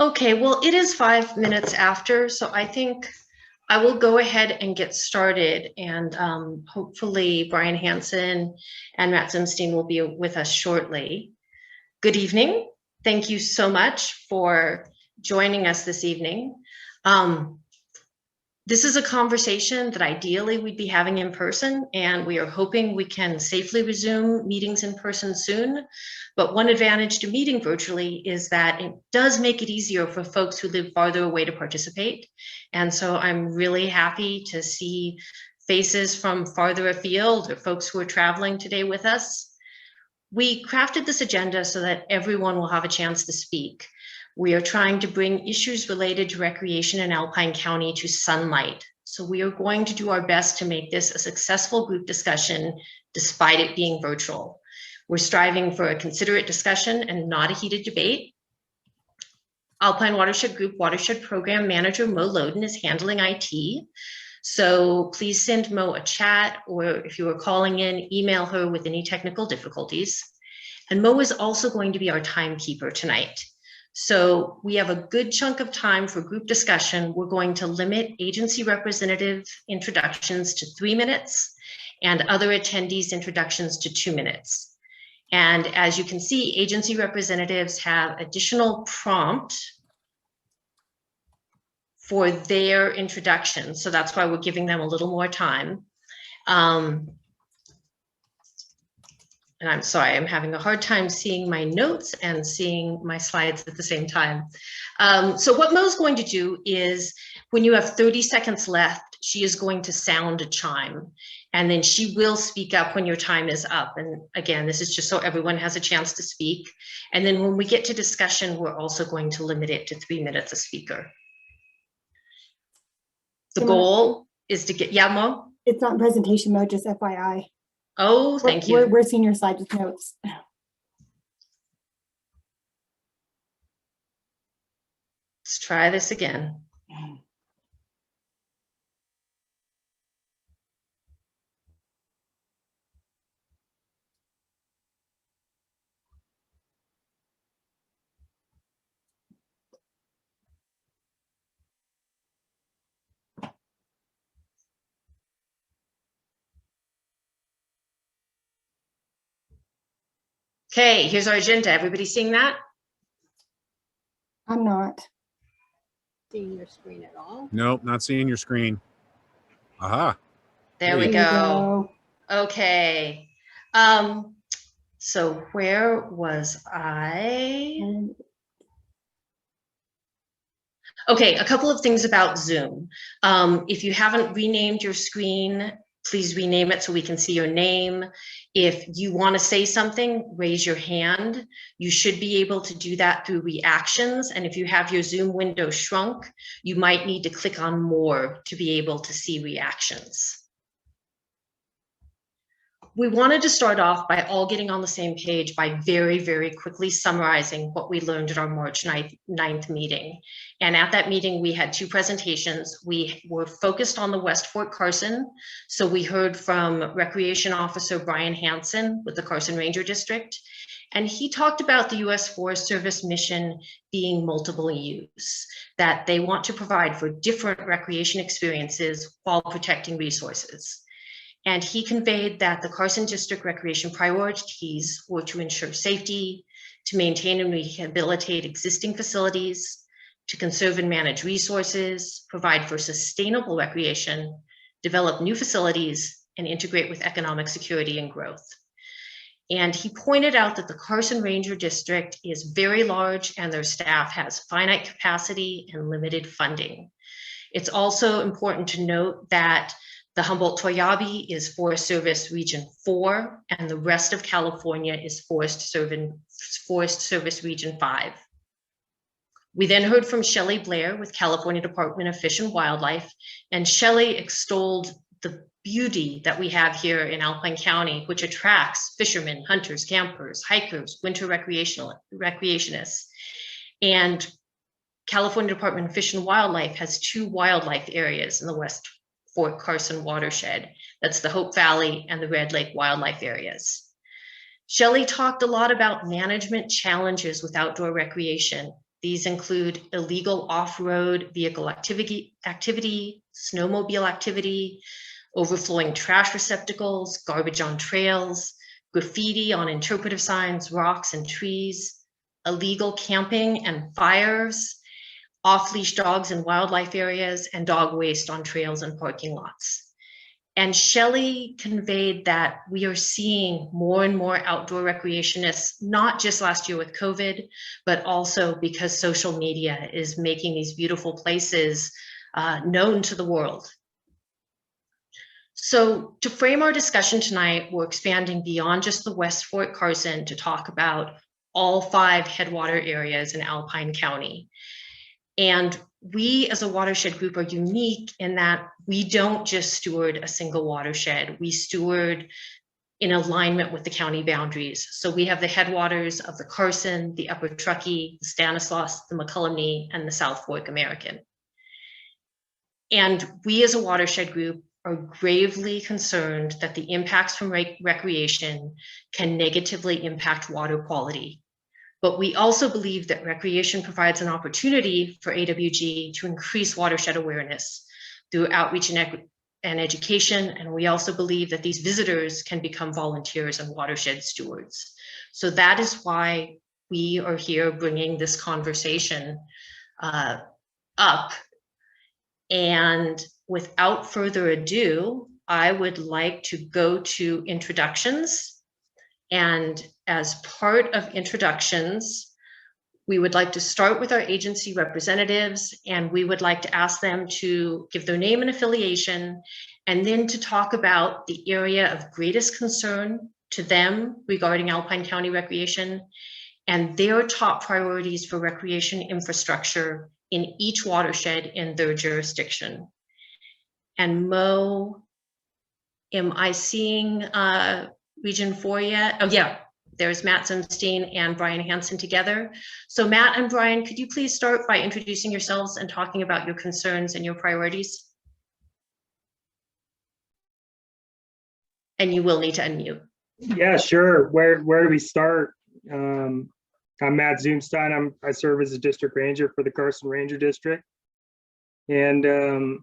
Okay, well, it is 5 minutes after, so I think I will go ahead and get started, and hopefully Brian Hansen and Matt Zimstein will be with us shortly. Good evening. Thank you so much for joining us this evening. This is a conversation that ideally we'd be having in person, and we are hoping we can safely resume meetings in person soon. But one advantage to meeting virtually is that it does make it easier for folks who live farther away to participate. And so I'm really happy to see faces from farther afield or folks who are traveling today with us. We crafted this agenda so that everyone will have a chance to speak. We are trying to bring issues related to recreation in Alpine County to sunlight. So we are going to do our best to make this a successful group discussion, despite it being virtual. We're striving for a considerate discussion and not a heated debate. Alpine Watershed Group Watershed Program Manager Mo Loden is handling IT. So please send Mo a chat, or if you are calling in, email her with any technical difficulties. And Mo is also going to be our timekeeper tonight. So we have a good chunk of time for group discussion. We're going to limit agency representative introductions to 3 minutes and other attendees' introductions to 2 minutes. And as you can see, agency representatives have additional prompt for their introduction. So that's why we're giving them a little more time. And I'm sorry, I'm having a hard time seeing my notes and seeing my slides at the same time. So what Mo's going to do is, when you have 30 seconds left, she is going to sound a chime, and then she will speak up when your time is up. And again, this is just so everyone has a chance to speak. And then when we get to discussion, we're also going to limit it to 3 minutes a speaker. The goal is to get, yeah, Mo? It's not presentation mode, just FYI. Oh, thank you. We're seeing your slide with notes. Let's try this again. Okay, here's our agenda. Everybody seeing that? I'm not seeing your screen at all. Nope, not seeing your screen. Aha. There we go. Okay. So where was I? Okay, a couple of things about Zoom. If you haven't renamed your screen, please rename it so we can see your name. If you want to say something, raise your hand. You should be able to do that through reactions. And if you have your Zoom window shrunk, you might need to click on more to be able to see reactions. We wanted to start off by all getting on the same page by very, very quickly summarizing what we learned at our March 9th meeting. And at that meeting, we had 2 presentations. We were focused on the West Fort Carson. So we heard from Recreation Officer Brian Hansen with the Carson Ranger District. And he talked about the U.S. Forest Service mission being multiple use, that they want to provide for different recreation experiences while protecting resources. And he conveyed that the Carson District recreation priorities were to ensure safety, to maintain and rehabilitate existing facilities, to conserve and manage resources, provide for sustainable recreation, develop new facilities, and integrate with economic security and growth. And he pointed out that the Carson Ranger District is very large and their staff has finite capacity and limited funding. It's also important to note that the Humboldt-Toyabe is Forest Service Region 4, and the rest of California is Forest Service Region 5. We then heard from Shelley Blair with California Department of Fish and Wildlife, and Shelley extolled the beauty that we have here in Alpine County, which attracts fishermen, hunters, campers, hikers, winter recreationists. And California Department of Fish and Wildlife has 2 wildlife areas in the West Fort Carson watershed. That's the Hope Valley and the Red Lake wildlife areas. Shelley talked a lot about management challenges with outdoor recreation These include illegal off-road vehicle activity, snowmobile activity, overflowing trash receptacles, garbage on trails, graffiti on interpretive signs, rocks and trees, illegal camping and fires, off-leash dogs in wildlife areas, and dog waste on trails and parking lots. And Shelley conveyed that we are seeing more and more outdoor recreationists, not just last year with COVID, but also because social media is making these beautiful places known to the world. So to frame our discussion tonight, we're expanding beyond just the West Fort Carson to talk about all 5 headwater areas in Alpine County. And we as a watershed group are unique in that we don't just steward a single watershed, we steward in alignment with the county boundaries. So we have the headwaters of the Carson, the Upper Truckee, the Stanislaus, the McCullough, and the South Fork American. And we as a watershed group are gravely concerned that the impacts from recreation can negatively impact water quality. But we also believe that recreation provides an opportunity for AWG to increase watershed awareness through outreach and education. And we also believe that these visitors can become volunteers and watershed stewards. So that is why we are here bringing this conversation up. And without further ado, I would like to go to introductions. And as part of introductions, we would like to start with our agency representatives, and we would like to ask them to give their name and affiliation, and then to talk about the area of greatest concern to them regarding Alpine County recreation and their top priorities for recreation infrastructure in each watershed in their jurisdiction. And Mo, am I seeing Region 4 yet? Oh yeah, there's Matt Zimstein and Brian Hansen together. So Matt and Brian, could you please start by introducing yourselves and talking about your concerns and your priorities? And you will need to unmute. Yeah, sure. Where do we start? I'm Matt Zumstein. I serve as a district ranger for the Carson Ranger District. And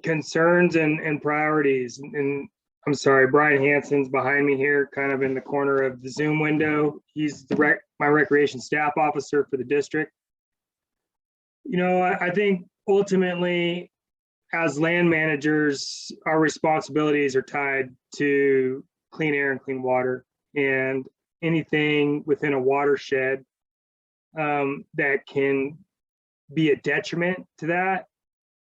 concerns and priorities. And I'm sorry, Brian Hansen's behind me here, kind of in the corner of the Zoom window. He's my recreation staff officer for the district. You know, I think ultimately, as land managers, our responsibilities are tied to clean air and clean water, and anything within a watershed that can be a detriment to that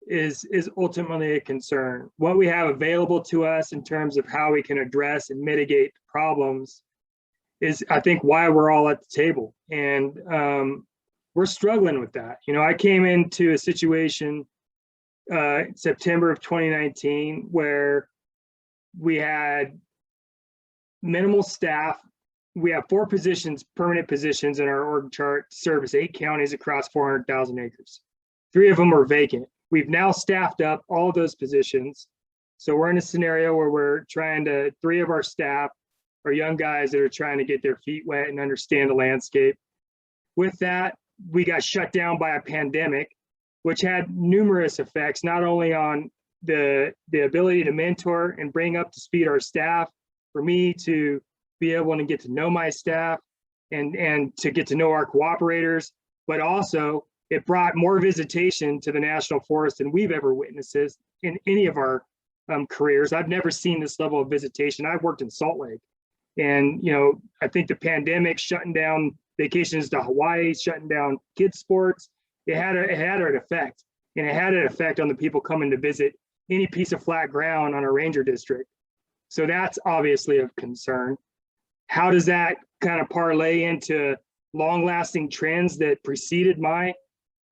is ultimately a concern. What we have available to us in terms of how we can address and mitigate problems is, I think, why we're all at the table. And we're struggling with that. You know, I came into a situation September of 2019 where we had minimal staff. We have 4 positions, permanent positions in our org chart to service 8 counties across 400,000 acres. 3 of them are vacant. We've now staffed up all of those positions. So we're in a scenario where we're trying to, 3 of our staff are young guys that are trying to get their feet wet and understand the landscape. With that, we got shut down by a pandemic, which had numerous effects, not only on the ability to mentor and bring up to speed our staff, for me to be able to get to know my staff and to get to know our cooperators, but also it brought more visitation to the National Forest than we've ever witnessed in any of our careers. I've never seen this level of visitation. I've worked in Salt Lake, and you know, I think the pandemic shutting down vacations to Hawaii, shutting down kids sports, it had an effect, and it had an effect on the people coming to visit any piece of flat ground on a ranger district. So that's obviously of concern. How does that kind of parlay into long-lasting trends that preceded my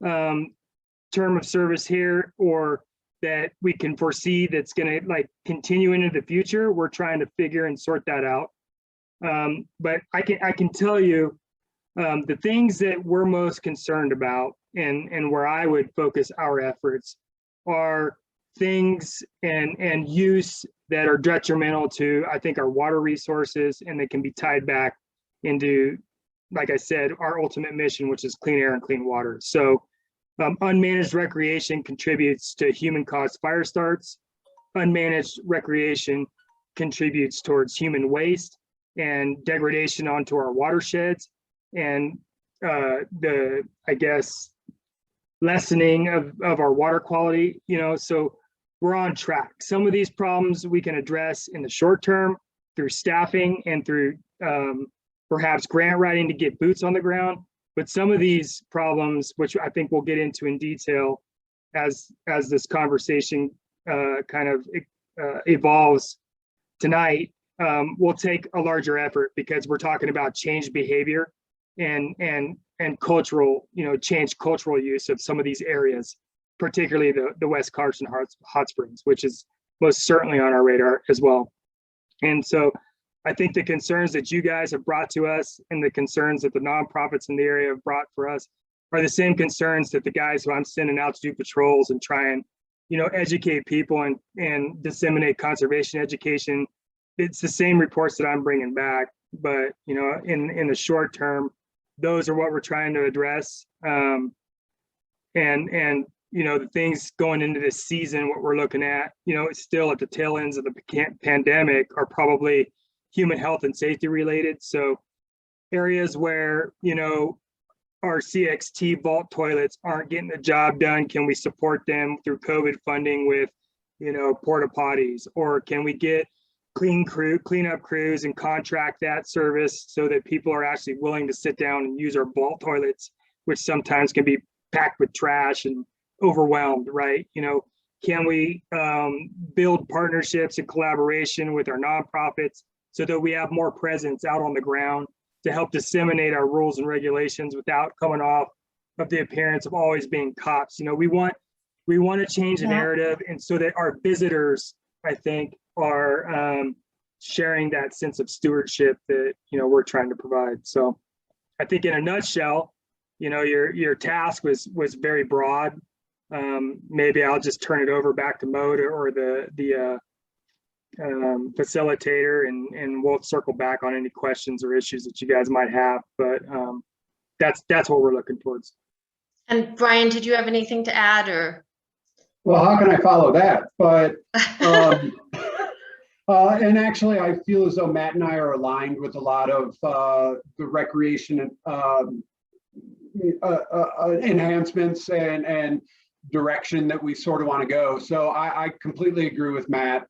term of service here, or that we can foresee that's going to like continue into the future? We're trying to figure and sort that out. But I can tell you the things that we're most concerned about, and where I would focus our efforts, are things and use that are detrimental to, I think, our water resources, and they can be tied back into like I said, our ultimate mission, which is clean air and clean water. So unmanaged recreation contributes to human-caused fire starts. Unmanaged recreation contributes towards human waste and degradation onto our watersheds, and I guess, lessening of our water quality, so we're on track. Some of these problems we can address in the short term through staffing and through perhaps grant writing to get boots on the ground. But some of these problems, which I think we'll get into in detail as this conversation kind of evolves tonight, will take a larger effort, because we're talking about change behavior and cultural, change cultural use of some of these areas, particularly the West Carson Hot Springs, which is most certainly on our radar as well. And so I think the concerns that you guys have brought to us and the concerns that the nonprofits in the area have brought for us are the same concerns that the guys who I'm sending out to do patrols and try and, educate people and disseminate conservation education. It's the same reports that I'm bringing back, but, in the short term, those are what we're trying to address. And the things going into this season, what we're looking at, it's still at the tail ends of the pandemic, are probably human health and safety related. So areas where, our CXT vault toilets aren't getting the job done, can we support them through COVID funding with, porta potties? Or can we get cleanup crews and contract that service so that people are actually willing to sit down and use our vault toilets, which sometimes can be packed with trash and overwhelmed, right? Can we build partnerships and collaboration with our nonprofits so that we have more presence out on the ground to help disseminate our rules and regulations without coming off of the appearance of always being cops? We want to change the narrative, and so that our visitors, I think, are sharing that sense of stewardship that we're trying to provide. So I think in a nutshell, your task was very broad. Maybe I'll just turn it over back to Mo or the facilitator, and we'll circle back on any questions or issues that you guys might have. But that's what we're looking towards. And Brian, did you have anything to add, or? Well, how can I follow that? But and actually, I feel as though Matt and I are aligned with a lot of the recreation enhancements and direction that we sort of want to go. So I completely agree with Matt.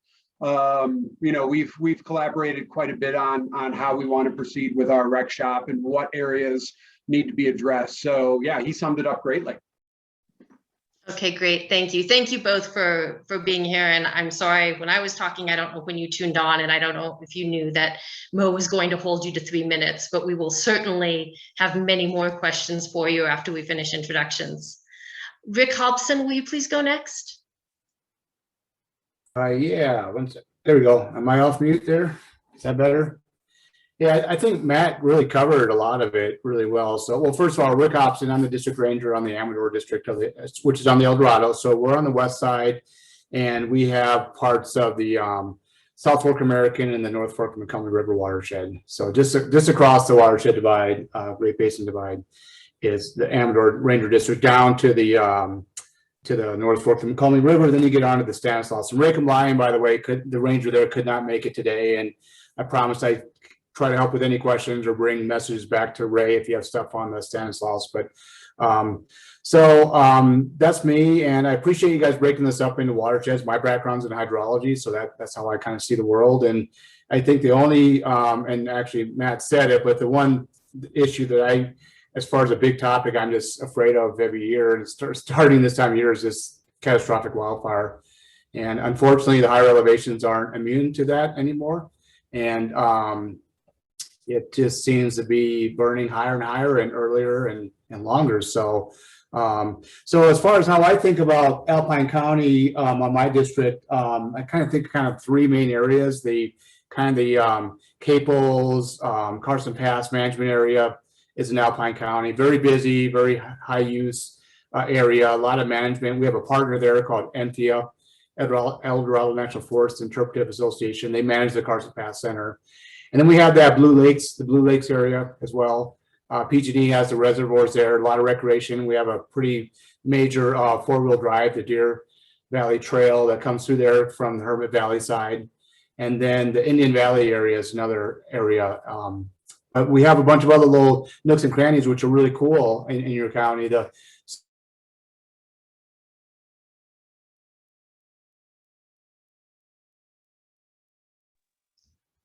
We've collaborated quite a bit on how we want to proceed with our rec shop and what areas need to be addressed. So yeah, he summed it up greatly. Okay, great. Thank you. Thank you both for being here. And I'm sorry, when I was talking, I don't know when you tuned on, and I don't know if you knew that Mo was going to hold you to 3 minutes, but we will certainly have many more questions for you after we finish introductions. Rick Hobson, will you please go next? Yeah, there we go. Am I off mute there? Is that better? Yeah, I think Matt really covered a lot of it really well. So, well, first of all, Rick Hobson, I'm the district ranger on the Amador district which is on the El Dorado. So we're on the west side, and we have parts of the South Fork American and the North Fork McCombie River watershed. So just across the watershed divide, Great Basin divide, is the Amador Ranger District down to the North Fork of the McCombie River. Then you get onto the Stanislaus. And Ray Lyon, by the way, the ranger there could not make it today, and I promised I'd try to help with any questions or bring messages back to Ray if you have stuff on the Stanislaus. But that's me, and I appreciate you guys breaking this up into watersheds. My background's in hydrology, so that's how I kind of see the world. And I think the only and actually Matt said it, but the one issue that as far as a big topic, I'm just afraid of every year, and starting this time of year, is this catastrophic wildfire. And unfortunately, the higher elevations aren't immune to that anymore. And it just seems to be burning higher and higher and earlier and longer. So as far as how I think about Alpine County on my district, I kind of think three main areas: the Caples, Carson Pass management area is in Alpine County. Very busy, very high use area, a lot of management. We have a partner there called NTIA, El Dorado National Forest Interpretive Association. They manage the Carson Pass Center. And then we have that the Blue Lakes area as well. PG&E has the reservoirs there, a lot of recreation. We have a pretty major 4-wheel drive, the Deer Valley Trail that comes through there from the Hermit Valley side. And then the Indian Valley area is another area. But we have a bunch of other little nooks and crannies, which are really cool in your county.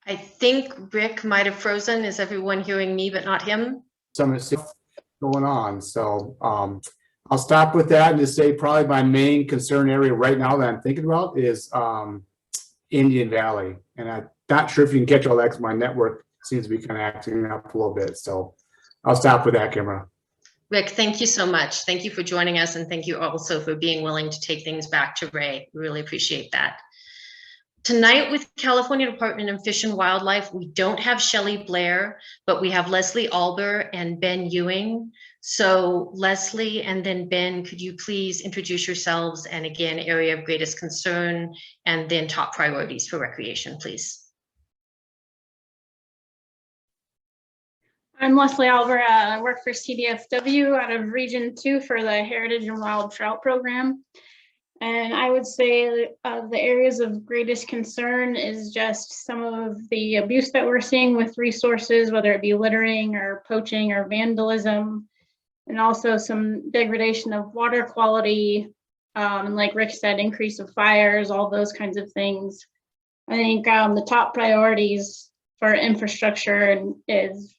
I think Rick might have frozen. Is everyone hearing me but not him? Some of the stuff going on. So I'll stop with that and just say probably my main concern area right now that I'm thinking about is Indian Valley. And I'm not sure if you can catch all that because my network seems to be kind of acting up a little bit. So I'll stop with that, camera. Rick, thank you so much. Thank you for joining us, and thank you also for being willing to take things back to Ray. We really appreciate that. Tonight with California Department of Fish and Wildlife, we don't have Shelley Blair, but we have Leslie Alber and Ben Ewing. So Leslie and then Ben, could you please introduce yourselves and again, area of greatest concern and then top priorities for recreation, please. I'm Leslie Alber. I work for CDFW out of Region 2 for the Heritage and Wild Trout Program. And I would say the areas of greatest concern is just some of the abuse that we're seeing with resources, whether it be littering or poaching or vandalism, and also some degradation of water quality. And like Rick said, increase of fires, all those kinds of things. I think the top priorities for infrastructure is,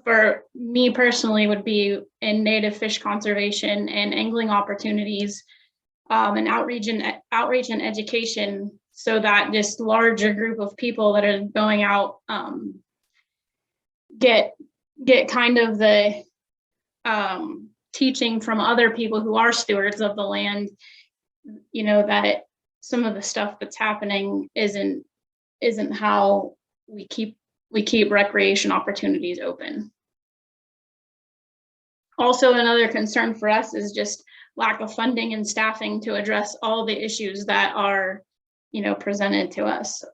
for me personally, would be in native fish conservation and angling opportunities. And outreach and education, so that this larger group of people that are going out get kind of the teaching from other people who are stewards of the land, you know, that some of the stuff that's happening isn't how we keep recreation opportunities open. Also, another concern for us is just lack of funding and staffing to address all the issues that are, you know, presented to us.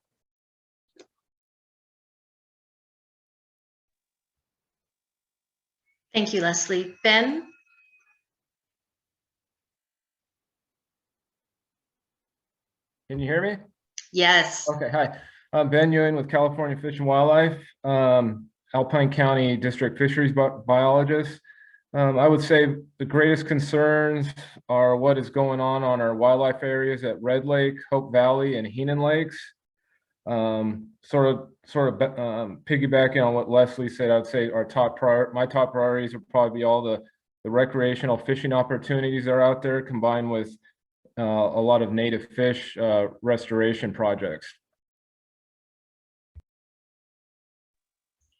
Thank you, Leslie. Ben? Can you hear me? Yes. Okay, hi. I'm Ben Ewing with California Fish and Wildlife, Alpine County District Fisheries Biologist. I would say the greatest concerns are what is going on our wildlife areas at Red Lake, Hope Valley, and Heenan Lakes. Sort of piggybacking on what Leslie said, I'd say my top priorities would probably be all the recreational fishing opportunities that are out there, combined with a lot of native fish restoration projects.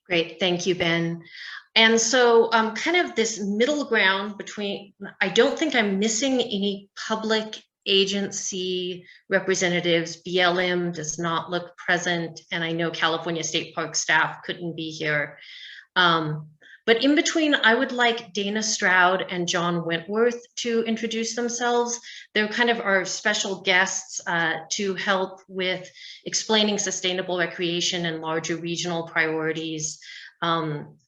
Great, thank you, Ben. And so kind of this middle ground between, I don't think I'm missing any public agency representatives. BLM does not look present, and I know California State Park staff couldn't be here. But in between, I would like Dana Stroud and John Wentworth to introduce themselves. They're kind of our special guests to help with explaining sustainable recreation and larger regional priorities,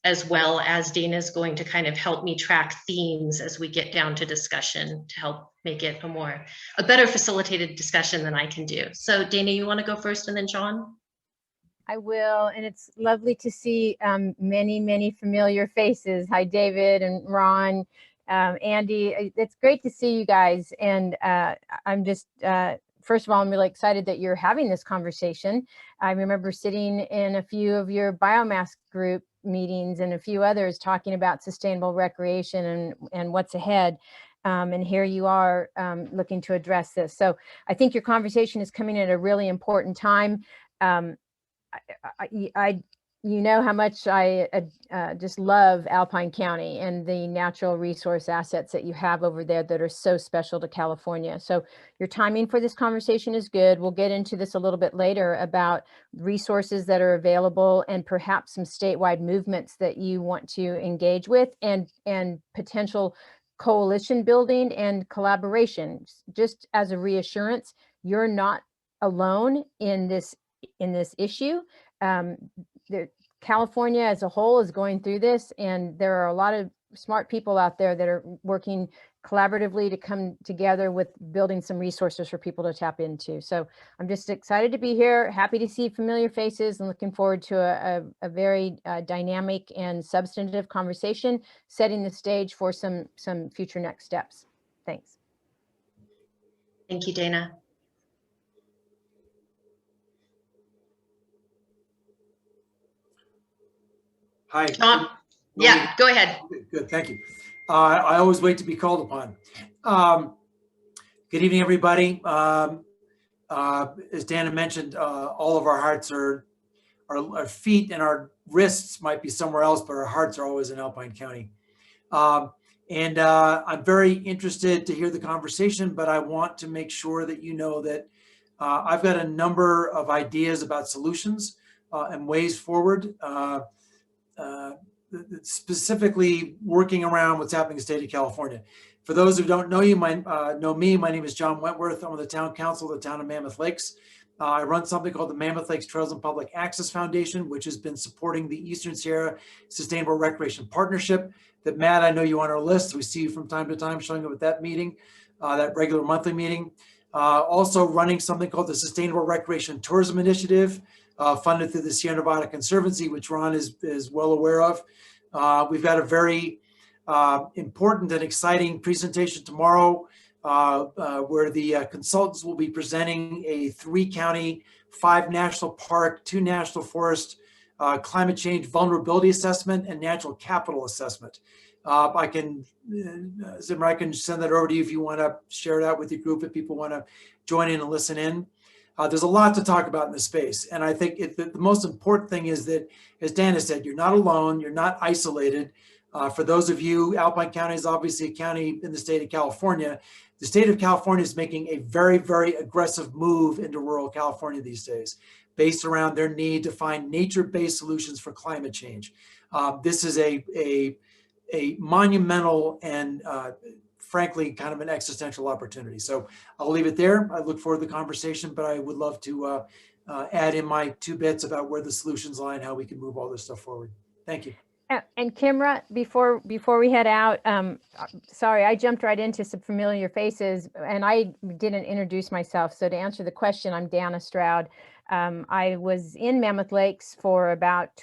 as well as Dana's going to kind of help me track themes as we get down to discussion to help make it a better facilitated discussion than I can do. So Dana, you want to go first and then John? I will, and it's lovely to see many familiar faces. Hi, David and Ron, Andy. It's great to see you guys, and I'm just, first of all, I'm really excited that you're having this conversation. I remember sitting in a few of your biomass group meetings and a few others talking about sustainable recreation and what's ahead. And here you are looking to address this. So I think your conversation is coming at a really important time. You know how much I just love Alpine County and the natural resource assets that you have over there that are so special to California. So your timing for this conversation is good. We'll get into this a little bit later about resources that are available and perhaps some statewide movements that you want to engage with and potential coalition building and collaboration. Just as a reassurance, you're not alone in this issue. California as a whole is going through this, and there are a lot of smart people out there that are working collaboratively to come together with building some resources for people to tap into. So I'm just excited to be here, happy to see familiar faces, and looking forward to a very dynamic and substantive conversation, setting the stage for some future next steps. Thanks. Thank you, Dana. Hi. John, yeah, go ahead. Good, thank you. I always wait to be called upon. Good evening, everybody. As Dana mentioned, all of our hearts are, our feet and our wrists might be somewhere else, but our hearts are always in Alpine County. I'm very interested to hear the conversation, but I want to make sure that you know that I've got a number of ideas about solutions and ways forward. Specifically working around what's happening in the state of California. For those who don't know you, know me, my name is John Wentworth. I'm on the town council of the town of Mammoth Lakes. I run something called the Mammoth Lakes Trails and Public Access Foundation, which has been supporting the Eastern Sierra Sustainable Recreation Partnership that, Matt, I know you on our list. We see you from time to time showing up at that meeting, that regular monthly meeting. Also running something called the Sustainable Recreation Tourism Initiative, funded through the Sierra Nevada Conservancy, which Ron is well aware of. We've got a very important and exciting presentation tomorrow where the consultants will be presenting a 3-county, 5 national park, 2 national forest climate change vulnerability assessment and natural capital assessment. I can send that over to you if you want to share it out with your group, if people want to join in and listen in. There's a lot to talk about in this space. And I think the most important thing is that, as Dana said, you're not alone, you're not isolated. For those of you, Alpine County is obviously a county in the state of California. The state of California is making a very, very aggressive move into rural California these days, based around their need to find nature-based solutions for climate change. This is a monumental and frankly, kind of an existential opportunity. So I'll leave it there. I look forward to the conversation, but I would love to add in my 2 bits about where the solutions lie and how we can move all this stuff forward. Thank you. And Kimra, before we head out, sorry, I jumped right into some familiar faces and I didn't introduce myself. So to answer the question, I'm Dana Stroud. I was in Mammoth Lakes for about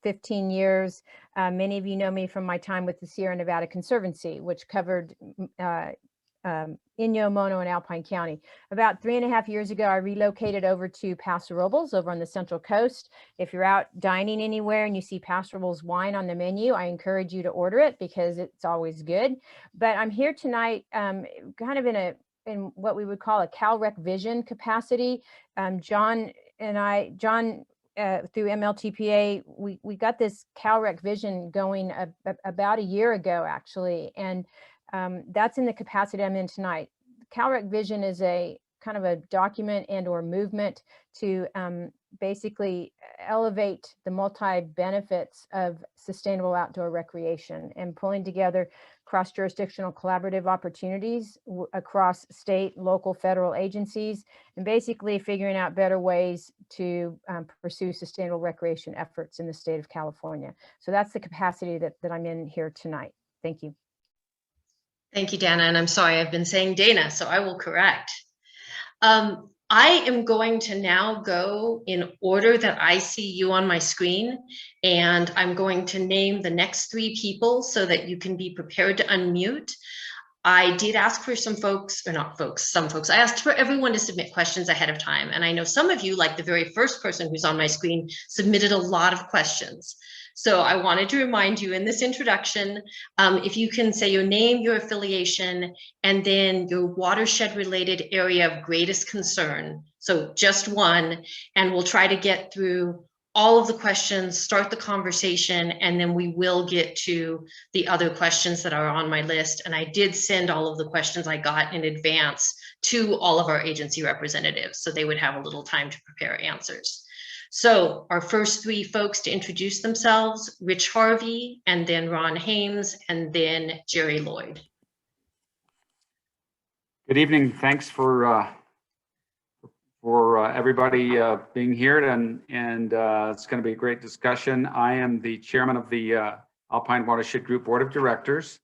15 years. Many of you know me from my time with the Sierra Nevada Conservancy, which covered Inyo, Mono, and Alpine County. About 3.5 years ago, I relocated over to Paso Robles over on the Central Coast. If you're out dining anywhere and you see Paso Robles wine on the menu, I encourage you to order it because it's always good. But I'm here tonight kind of in what we would call a CalRec Vision capacity. John through MLTPA, we got this CalRec Vision going about a year ago, actually, and that's in the capacity I'm in tonight. CalRec Vision is a kind of a document and or movement to basically elevate the multi-benefits of sustainable outdoor recreation and pulling together cross-jurisdictional collaborative opportunities across state, local, federal agencies, and basically figuring out better ways to pursue sustainable recreation efforts in the state of California. So that's the capacity that I'm in here tonight. Thank you. Thank you, Dana. And I'm sorry, I've been saying Dana, so I will correct. I am going to now go in order that I see you on my screen, and I'm going to name the next 3 people so that you can be prepared to unmute. I did ask for some folks, or not folks, some folks. I asked for everyone to submit questions ahead of time. And I know some of you, like the very first person who's on my screen, submitted a lot of questions. So I wanted to remind you in this introduction, if you can say your name, your affiliation, and then your watershed related area of greatest concern. So just one, and we'll try to get through all of the questions, start the conversation, and then we will get to the other questions that are on my list. And I did send all of the questions I got in advance to all of our agency representatives, so they would have a little time to prepare answers. So our first 3 folks to introduce themselves, Rich Harvey, and then Ron Haynes, and then Jerry Lloyd. Good evening. Thanks for for everybody being here, and it's going to be a great discussion. I am the chairman of the Alpine Watershed Group Board of Directors,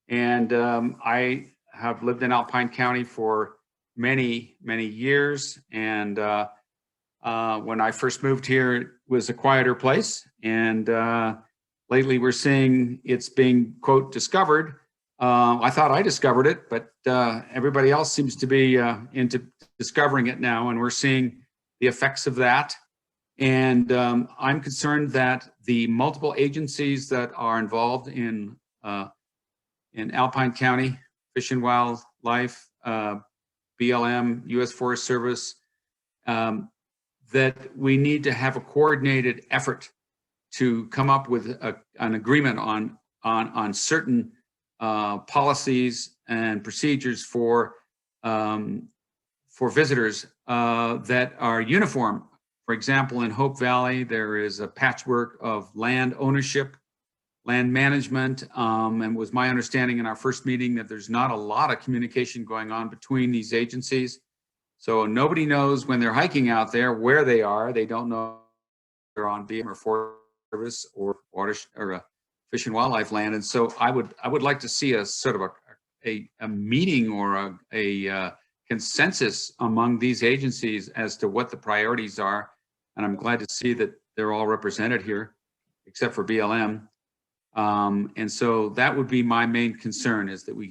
and I have lived in Alpine County for many years. And when I first moved here, it was a quieter place, and lately we're seeing it's being, quote, discovered. I thought I discovered it, but everybody else seems to be into discovering it now, and we're seeing the effects of that. And I'm concerned that the multiple agencies that are involved in Alpine County, Fish and Wildlife, BLM, U.S. Forest Service, that we need to have a coordinated effort to come up with an agreement on certain policies and procedures for visitors that are uniform. For example, in Hope Valley, there is a patchwork of land ownership, land management, and it was my understanding in our first meeting that there's not a lot of communication going on between these agencies. So nobody knows when they're hiking out there where they are. They don't know if they're on BLM or Forest Service or Watershed or Fish and Wildlife land. And so I would like to see a sort of a meeting or a consensus among these agencies as to what the priorities are. And I'm glad to see that they're all represented here, except for BLM. And so that would be my main concern, is that we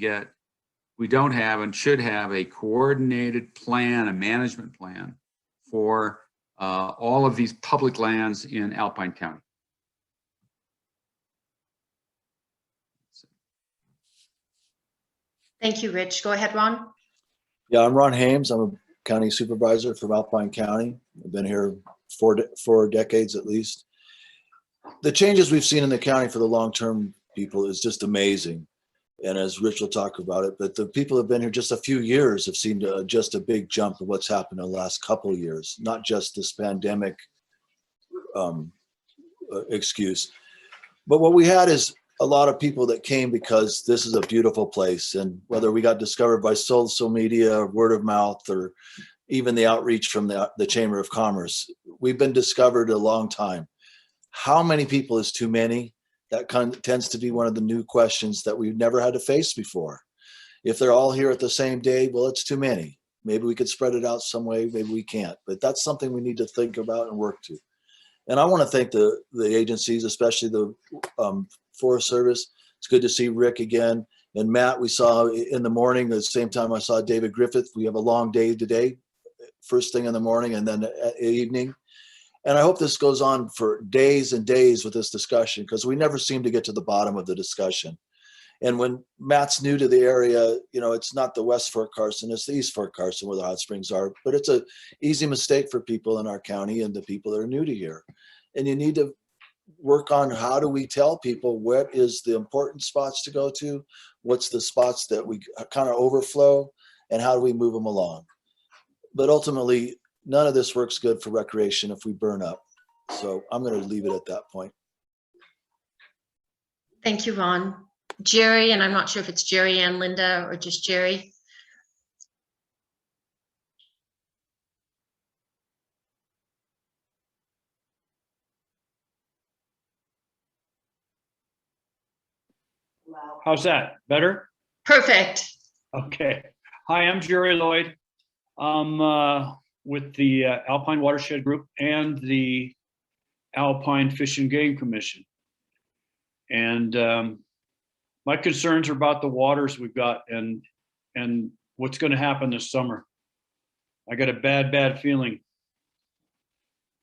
don't have and should have a coordinated plan, a management plan for all of these public lands in Alpine County. Thank you, Rich. Go ahead, Ron. Yeah, I'm Ron Haynes. I'm a county supervisor from Alpine County. I've been here four decades at least. The changes we've seen in the county for the long-term people is just amazing. And as Rich will talk about it, but the people who have been here just a few years have seen just a big jump in what's happened in the last couple of years, not just this pandemic excuse. But what we had is a lot of people that came because this is a beautiful place, and whether we got discovered by social media, word of mouth, or even the outreach from the Chamber of Commerce, we've been discovered a long time. How many people is too many? That tends to be one of the new questions that we've never had to face before. If they're all here at the same day, well, it's too many. Maybe we could spread it out some way, maybe we can't, but that's something we need to think about and work to. And I want to thank the agencies, especially the Forest Service. It's good to see Rick again. And Matt, we saw in the morning, the same time I saw David Griffith. We have a long day today, first thing in the morning and then evening. And I hope this goes on for days and days with this discussion, because we never seem to get to the bottom of the discussion. And when Matt's new to the area, you know, it's not the West Fort Carson, it's the East Fort Carson where the hot springs are, but it's an easy mistake for people in our county and the people that are new to here. And you need to work on how do we tell people what is the important spots to go to, what's the spots that we kind of overflow, and how do we move them along. But ultimately, none of this works good for recreation if we burn up. So I'm going to leave it at that point. Thank you, Ron. Jerry, and I'm not sure if it's Jerry and Linda or just Jerry. How's that? Better? Perfect. Okay. Hi, I'm Jerry Lloyd. I'm with the Alpine Watershed Group and the Alpine Fish and Game Commission. And my concerns are about the waters we've got and what's going to happen this summer. I got a bad feeling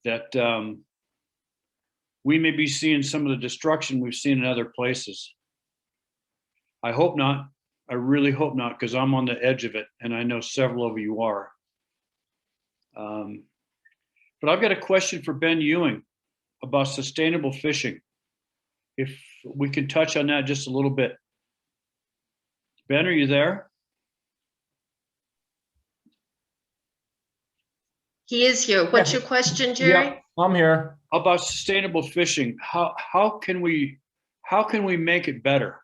that we may be seeing some of the destruction we've seen in other places. I hope not. I really hope not, because I'm on the edge of it, and I know several of you are. But I've got a question for Ben Ewing about sustainable fishing. If we can touch on that just a little bit. Ben, are you there? He is here. What's your question, Jerry? Yeah, I'm here. About sustainable fishing. How can we make it better?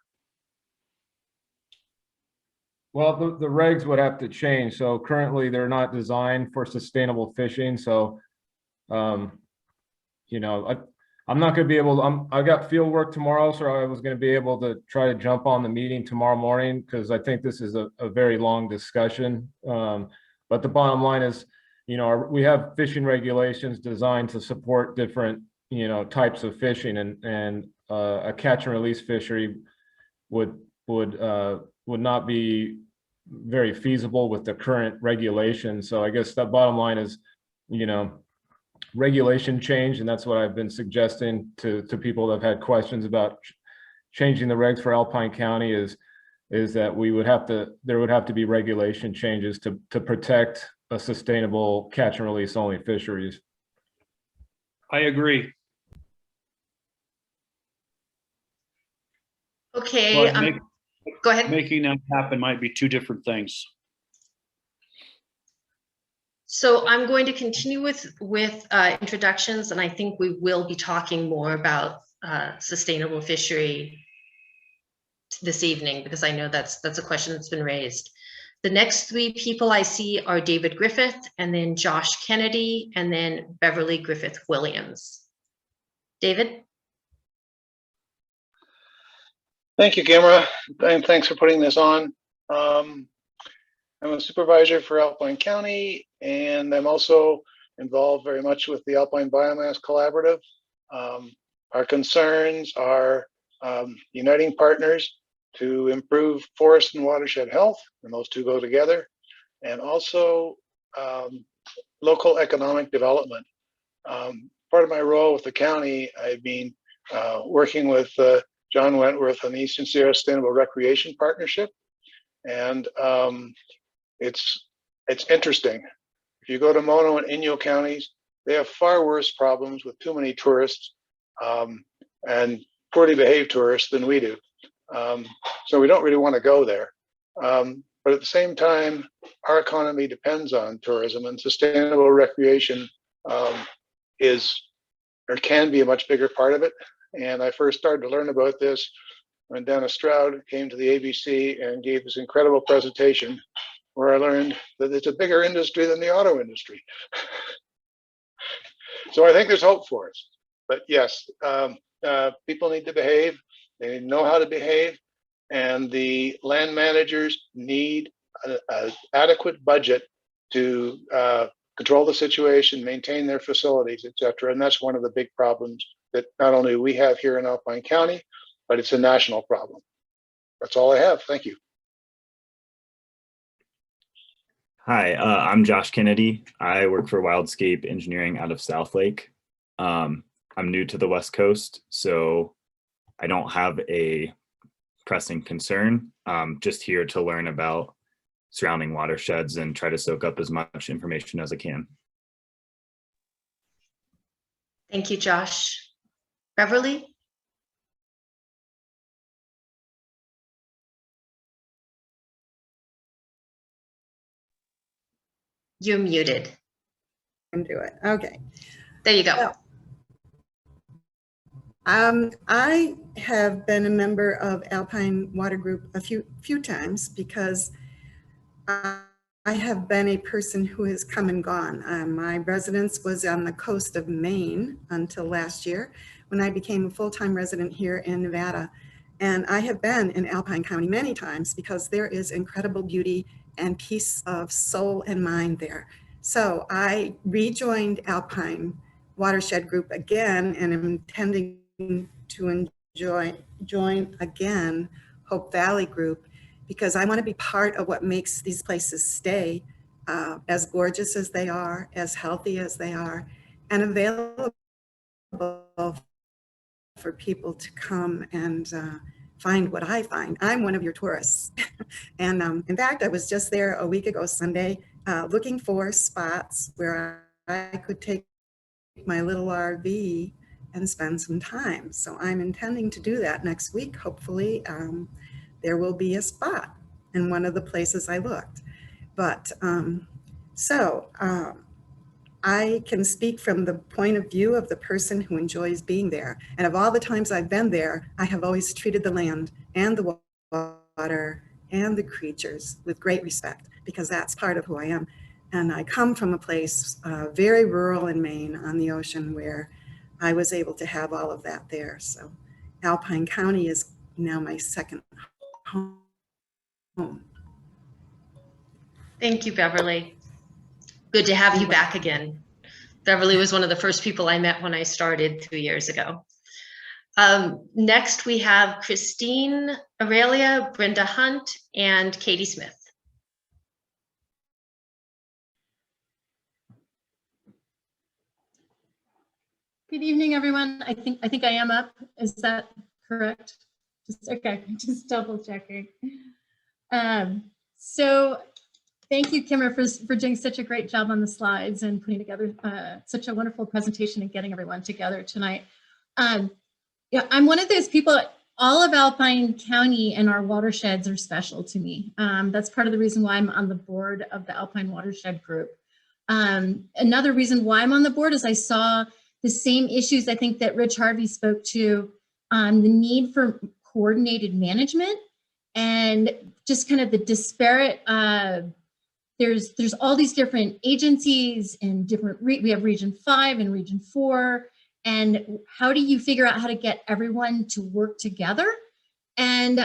Well, the regs would have to change. So currently they're not designed for sustainable fishing. So, you know, I'm not going to be able to, I got field work tomorrow, so I was going to be able to try to jump on the meeting tomorrow morning because I think this is a very long discussion. But the bottom line is, you know, we have fishing regulations designed to support different, you know, types of fishing, and a catch and release fishery would not be very feasible with the current regulation. So I guess the bottom line is, you know, regulation change, and that's what I've been suggesting to people that have had questions about changing the regs for Alpine County is that there would have to be regulation changes to protect a sustainable catch and release only fisheries. I agree. Okay, But go ahead. making that happen might be two different things. So I'm going to continue with introductions, and I think we will be talking more about sustainable fishery this evening, because I know that's a question that's been raised. The next three people I see are David Griffith, and then Josh Kennedy, and then Beverly Griffith Williams. David? Thank you, Gamera, and thanks for putting this on. I'm a supervisor for Alpine County, and I'm also involved very much with the Alpine Biomass Collaborative. Our concerns are uniting partners to improve forest and watershed health, and those two go together, and also local economic development. Part of my role with the county, I've been working with John Wentworth on the Eastern Sierra Sustainable Recreation Partnership, and it's interesting. If you go to Mono and Inyo counties, they have far worse problems with too many tourists and poorly behaved tourists than we do. So we don't really want to go there. But at the same time, our economy depends on tourism, and sustainable recreation is or can be a much bigger part of it. And I first started to learn about this when Dana Stroud came to the ABC and gave this incredible presentation where I learned that it's a bigger industry than the auto industry. So I think there's hope for us. But yes, people need to behave. They need to know how to behave. And the land managers need an adequate budget to control the situation, maintain their facilities, et cetera. And that's one of the big problems that not only we have here in Alpine County, but it's a national problem. That's all I have. Thank you. Hi, I'm Josh Kennedy. I work for Wildscape Engineering out of Southlake. I'm new to the West Coast, so I don't have a pressing concern. Just here to learn about surrounding watersheds and try to soak up as much information as I can. Thank you, Josh. Beverly? You're muted. Do it. Okay. There you go. I have been a member of Alpine Water Group a few times because I have been a person who has come and gone. My residence was on the coast of Maine until last year when I became a full-time resident here in Nevada. And I have been in Alpine County many times because there is incredible beauty and peace of soul and mind there. So I rejoined Alpine Watershed Group again, and am intending to join again Hope Valley Group, because I want to be part of what makes these places stay as gorgeous as they are, as healthy as they are, and available for people to come and find what I find. I'm one of your tourists. And in fact, I was just there a week ago Sunday looking for spots where I could take my little RV and spend some time. So I'm intending to do that next week. Hopefully there will be a spot in one of the places I looked. But I can speak from the point of view of the person who enjoys being there. And of all the times I've been there, I have always treated the land and the water and the creatures with great respect, because that's part of who I am. And I come from a place very rural in Maine on the ocean where I was able to have all of that there. So Alpine County is now my second home. Thank you, Beverly. Good to have you back again. Beverly was one of the first people I met when I started 2 years ago. Next, we have Christine Aurelia, Brenda Hunt, and Katie Smith. Good evening, everyone. I think I am up. Is that correct? Okay, just double checking. So thank you, Kimmer, for doing such a great job on the slides and putting together such a wonderful presentation and getting everyone together tonight. Yeah, I'm one of those people, all of Alpine County and our watersheds are special to me. That's part of the reason why I'm on the board of the Alpine Watershed Group. Another reason why I'm on the board is I saw the same issues I think that Rich Harvey spoke to, the need for coordinated management and just kind of the disparate, there's all these different agencies and different, we have Region 5 and Region 4, and how do you figure out how to get everyone to work together? And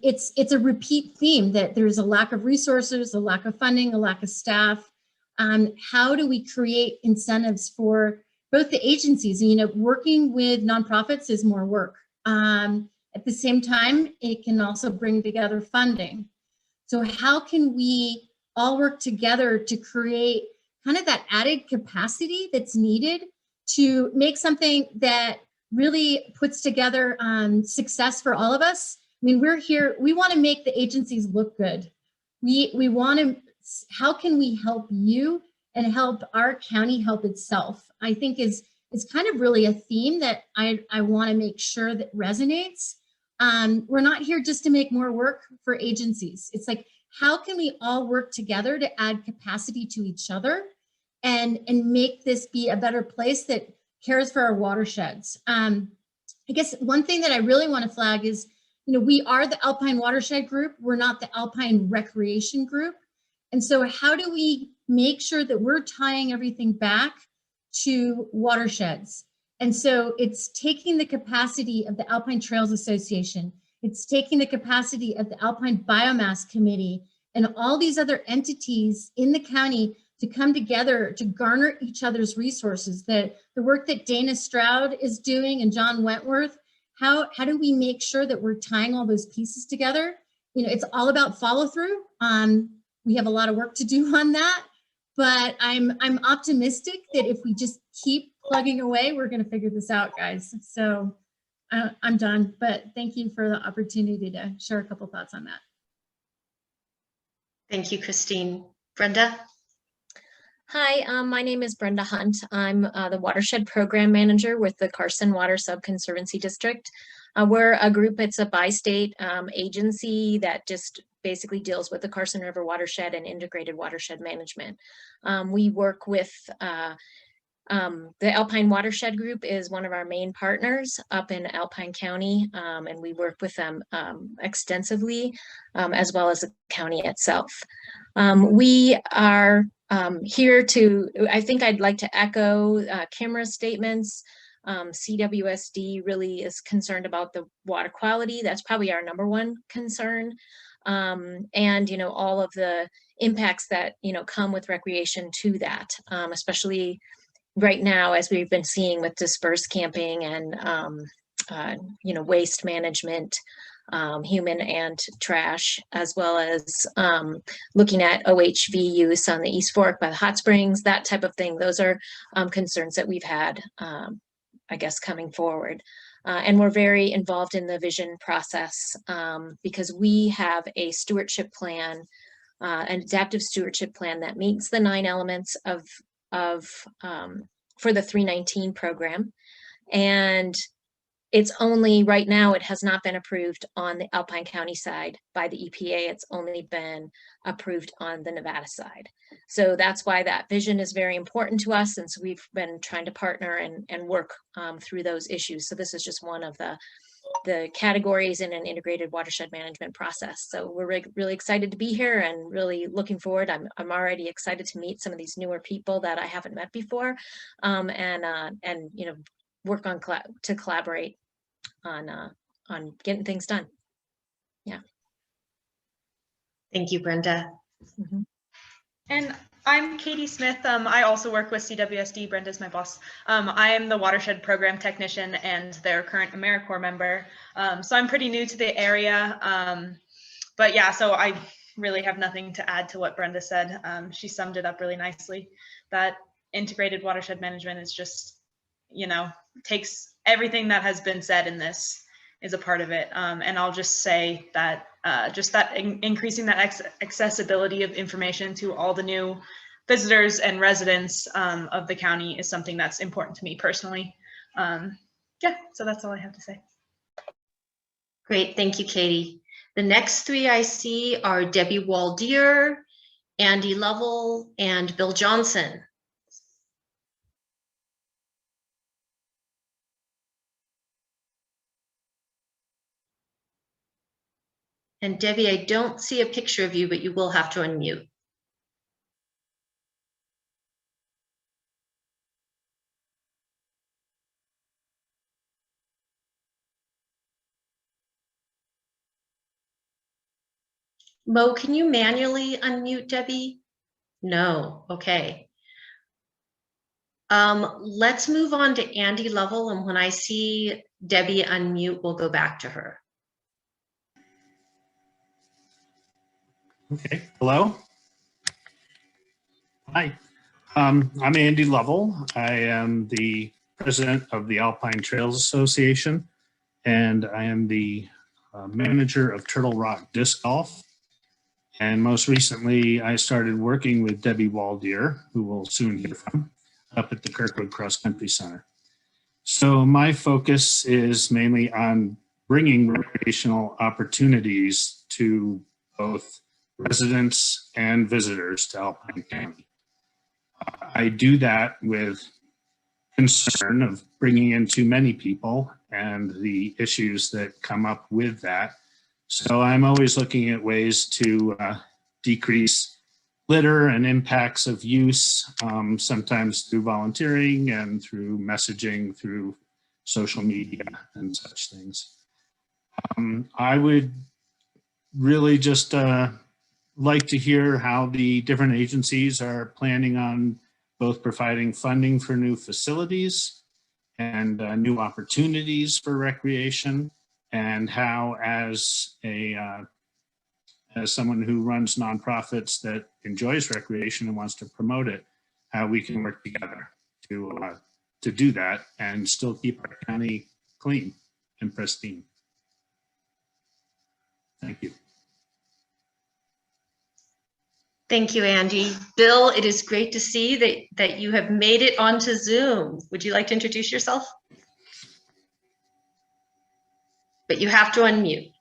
it's a repeat theme that there's a lack of resources, a lack of funding, a lack of staff. How do we create incentives for both the agencies? You know, working with nonprofits is more work. At the same time, it can also bring together funding. So how can we all work together to create kind of that added capacity that's needed to make something that really puts together success for all of us? I mean, we're here, we want to make the agencies look good. We want to, how can we help you and help our county help itself? I think is kind of really a theme that I want to make sure that resonates. We're not here just to make more work for agencies. It's like, how can we all work together to add capacity to each other and make this be a better place that cares for our watersheds? I guess one thing that I really want to flag is, you know, we are the Alpine Watershed Group. We're not the Alpine Recreation Group. And so how do we make sure that we're tying everything back to watersheds? And so it's taking the capacity of the Alpine Trails Association. It's taking the capacity of the Alpine Biomass Committee and all these other entities in the county to come together to garner each other's resources. The work that Dana Stroud is doing and John Wentworth, how do we make sure that we're tying all those pieces together? You know, it's all about follow through. We have a lot of work to do on that, but I'm optimistic that if we just keep plugging away, we're going to figure this out, guys. So I'm done, but thank you for the opportunity to share a couple thoughts on that. Thank you, Christine. Brenda? Hi, my name is Brenda Hunt. I'm the Watershed Program Manager with the Carson Water Sub-Conservancy District. We're a group, it's a bi-state agency that just basically deals with the Carson River watershed and integrated watershed management. We work with the Alpine Watershed Group is one of our main partners up in Alpine County, and we work with them extensively, as well as the county itself. We are here to, I think I'd like to echo Kimra's statements. CWSD really is concerned about the water quality. That's probably our #1 concern. And, you know, all of the impacts that, you know, come with recreation to that, especially right now, as we've been seeing with dispersed camping and, you know, waste management, human and trash, as well as looking at OHV use on the East Fork by the hot springs, that type of thing. Those are concerns that we've had, I guess, coming forward. And we're very involved in the vision process because we have a stewardship plan, an adaptive stewardship plan that meets the 9 elements for the 319 program. And it's only right now, it has not been approved on the Alpine County side by the EPA. It's only been approved on the Nevada side. So that's why that vision is very important to us. And so we've been trying to partner and work through those issues. So this is just one of the the categories in an integrated watershed management process. So we're really excited to be here and really looking forward. I'm already excited to meet some of these newer people that I haven't met before, and you know, work on to collaborate on getting things done. Yeah. Thank you, Brenda. Mm-hmm. And I'm Katie Smith. I also work with CWSD. Brenda's my boss. I am the Watershed Program Technician and their current AmeriCorps member. So I'm pretty new to the area. But yeah, so I really have nothing to add to what Brenda said. She summed it up really nicely. That integrated watershed management is just, you know, takes everything that has been said in this is a part of it. And I'll just say that just that increasing that accessibility of information to all the new visitors and residents of the county is something that's important to me personally. Yeah, so that's all I have to say. Great, thank you, Katie. The next three I see are Debbie Waldeer, Andy Lovell, and Bill Johnson. And Debbie, I don't see a picture of you, but you will have to unmute. Mo, can you manually unmute Debbie? No, okay. Let's move on to Andy Lovell, and when I see Debbie unmute, we'll go back to her. Okay, hello. Hi, I'm Andy Lovell. I am the president of the Alpine Trails Association, and I am the manager of Turtle Rock Disc Golf. And most recently, I started working with Debbie Waldeer, who we'll soon hear from, up at the Kirkwood Cross Country Center. So my focus is mainly on bringing recreational opportunities to both residents and visitors to Alpine County. I do that with concern of bringing in too many people and the issues that come up with that. So I'm always looking at ways to decrease litter and impacts of use, sometimes through volunteering and through messaging, through social media and such things. I would really just like to hear how the different agencies are planning on both providing funding for new facilities and new opportunities for recreation, and how as someone who runs nonprofits that enjoys recreation and wants to promote it, how we can work together to do that and still keep our county clean and pristine. Thank you. Thank you, Andy. Bill, it is great to see that you have made it onto Zoom. Would you like to introduce yourself? But you have to unmute.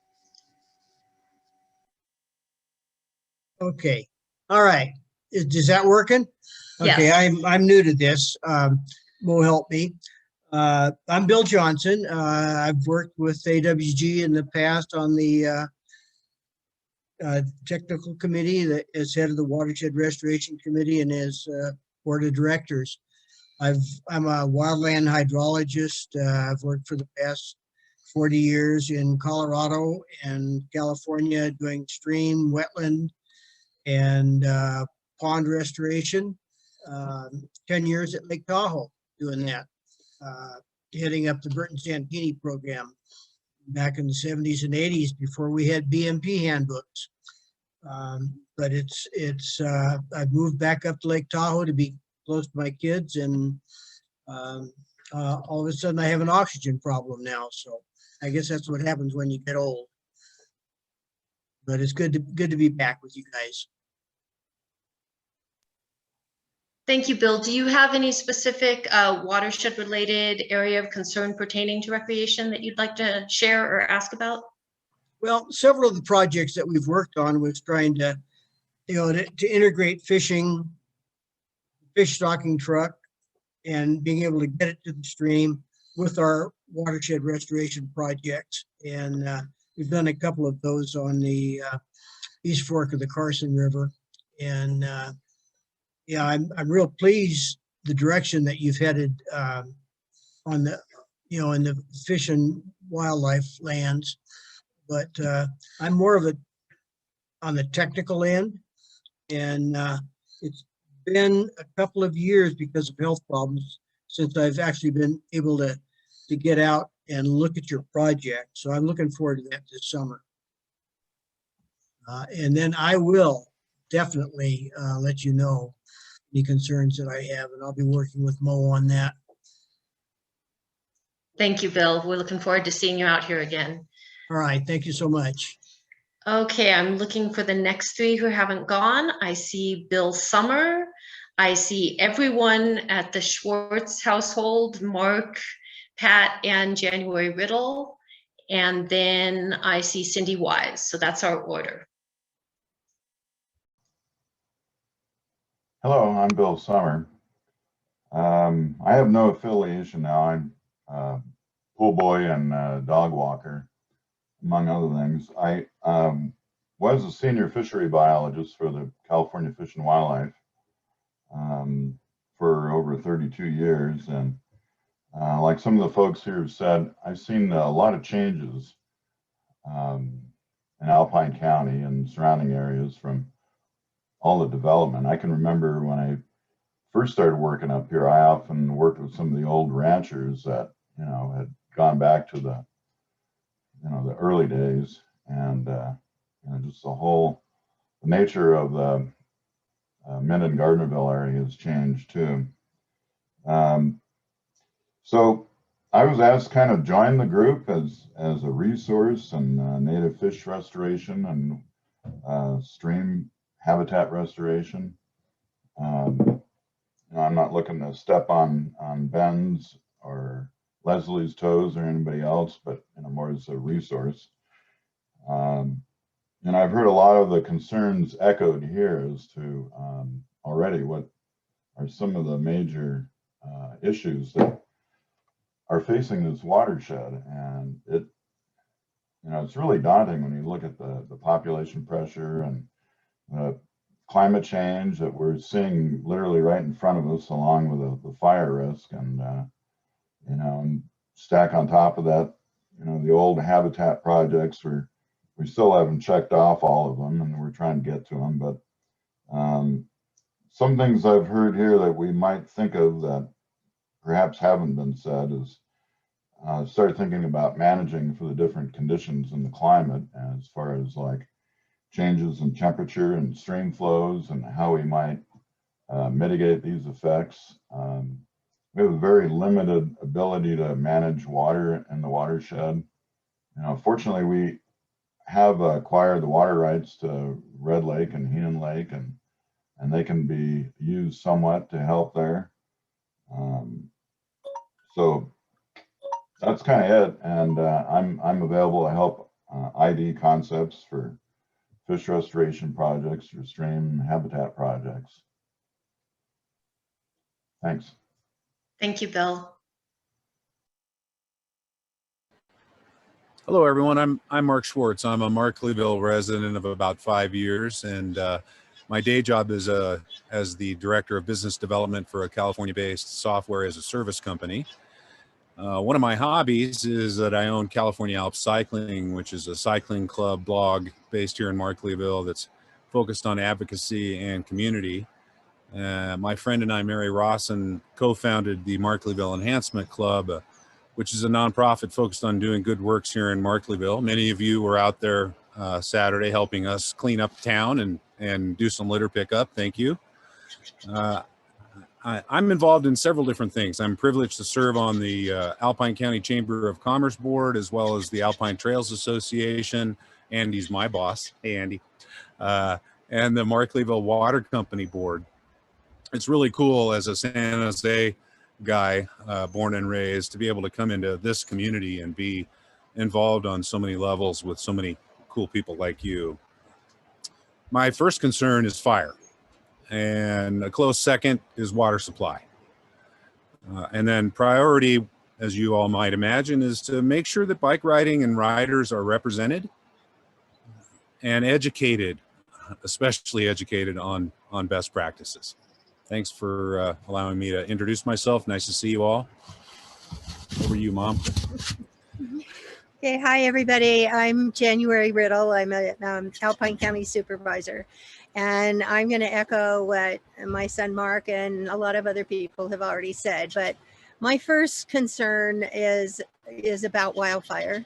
Okay. All right. Is that working? Okay. Yes. I'm new to this. Will help me. I'm Bill Johnson. I've worked with AWG in the past on the technical committee that is head of the Watershed Restoration Committee and as board of directors. I'm a wildland hydrologist. I've worked for the past 40 years in Colorado and California doing stream, wetland, and pond restoration. 10 years at Lake Tahoe doing that, heading up the Burton Santini program back in the 70s and 80s before we had BMP handbooks. But I've moved back up to Lake Tahoe to be close to my kids, and all of a sudden I have an oxygen problem now. So I guess that's what happens when you get old. But it's good to be back with you guys. Thank you, Bill. Do you have any specific watershed related area of concern pertaining to recreation that you'd like to share or ask about? Well, several of the projects that we've worked on was trying to, to integrate fishing, fish stocking truck, and being able to get it to the stream. with our watershed restoration projects. And we've done a couple of those on the East Fork of the Carson River. And yeah, I'm real pleased the direction that you've headed on the, in the fish and wildlife lands. But I'm more of a on the technical end, and it's been a couple of years because of health problems since I've actually been able to get out and look at your project. So I'm looking forward to that this summer. And then I will definitely let you know any concerns that I have, and I'll be working with Mo on that. Thank you, Bill. We're looking forward to seeing you out here again. All right, thank you so much. Okay, I'm looking for the next three who haven't gone. I see Bill Summer. I see everyone at the Schwartz household, Mark, Pat, and January Riddle. And then I see Cindy Wise. So that's our order. Hello, I'm Bill Summer. I have no affiliation now. I'm pool boy and dog walker, among other things. I was a senior fishery biologist for the California Fish and Wildlife for over 32 years. And like some of the folks here have said, I've seen a lot of changes in Alpine County and surrounding areas from all the development. I can remember when I first started working up here, I often worked with some of the old ranchers that, had gone back to the, the early days, and just the nature of the Minden Gardnerville area has changed too. So I was asked to kind of join the group as a resource in native fish restoration and stream habitat restoration. I'm not looking to step on Ben's or Leslie's toes or anybody else, but more as a resource. And I've heard a lot of the concerns echoed here as to already what are some of the major issues that are facing this watershed. And it's really daunting when you look at the population pressure and the climate change that we're seeing literally right in front of us, along with the fire risk, and and stack on top of that, the old habitat projects we still haven't checked off all of them, and we're trying to get to them. But some things I've heard here that we might think of that perhaps haven't been said is start thinking about managing for the different conditions in the climate, as far as like changes in temperature and stream flows, and how we might mitigate these effects. We have a very limited ability to manage water in the watershed. Fortunately, we have acquired the water rights to Red Lake and Heenan Lake, and they can be used somewhat to help there. So that's kind of it. And I'm available to help ID concepts for fish restoration projects or stream habitat projects. Thanks. Thank you, Bill. Hello, everyone. I'm Mark Schwartz. I'm a Markleyville resident of about 5 years, and my day job is as the director of business development for a California-based software as a service company. One of my hobbies is that I own California Alps Cycling, which is a cycling club blog based here in Markleyville that's focused on advocacy and community. My friend and I, Mary Rawson, co-founded the Markleyville Enhancement Club, which is a nonprofit focused on doing good works here in Markleyville. Many of you were out there Saturday helping us clean up town and do some litter pickup. Thank you. I'm involved in several different things. I'm privileged to serve on the Alpine County Chamber of Commerce Board, as well as the Alpine Trails Association. Andy's my boss. Hey, Andy. And the Markleyville Water Company Board. It's really cool as a San Jose guy, born and raised, to be able to come into this community and be involved on so many levels with so many cool people like you. My first concern is fire, and a close second is water supply. And then priority as you all might imagine, is to make sure that bike riding and riders are represented and educated, especially educated on best practices. Thanks for allowing me to introduce myself. Nice to see you all. Over to you, Mom. Okay, hi everybody. I'm January Riddle. I'm a Alpine County Supervisor, and I'm going to echo what my son Mark and a lot of other people have already said. But my first concern is about wildfire,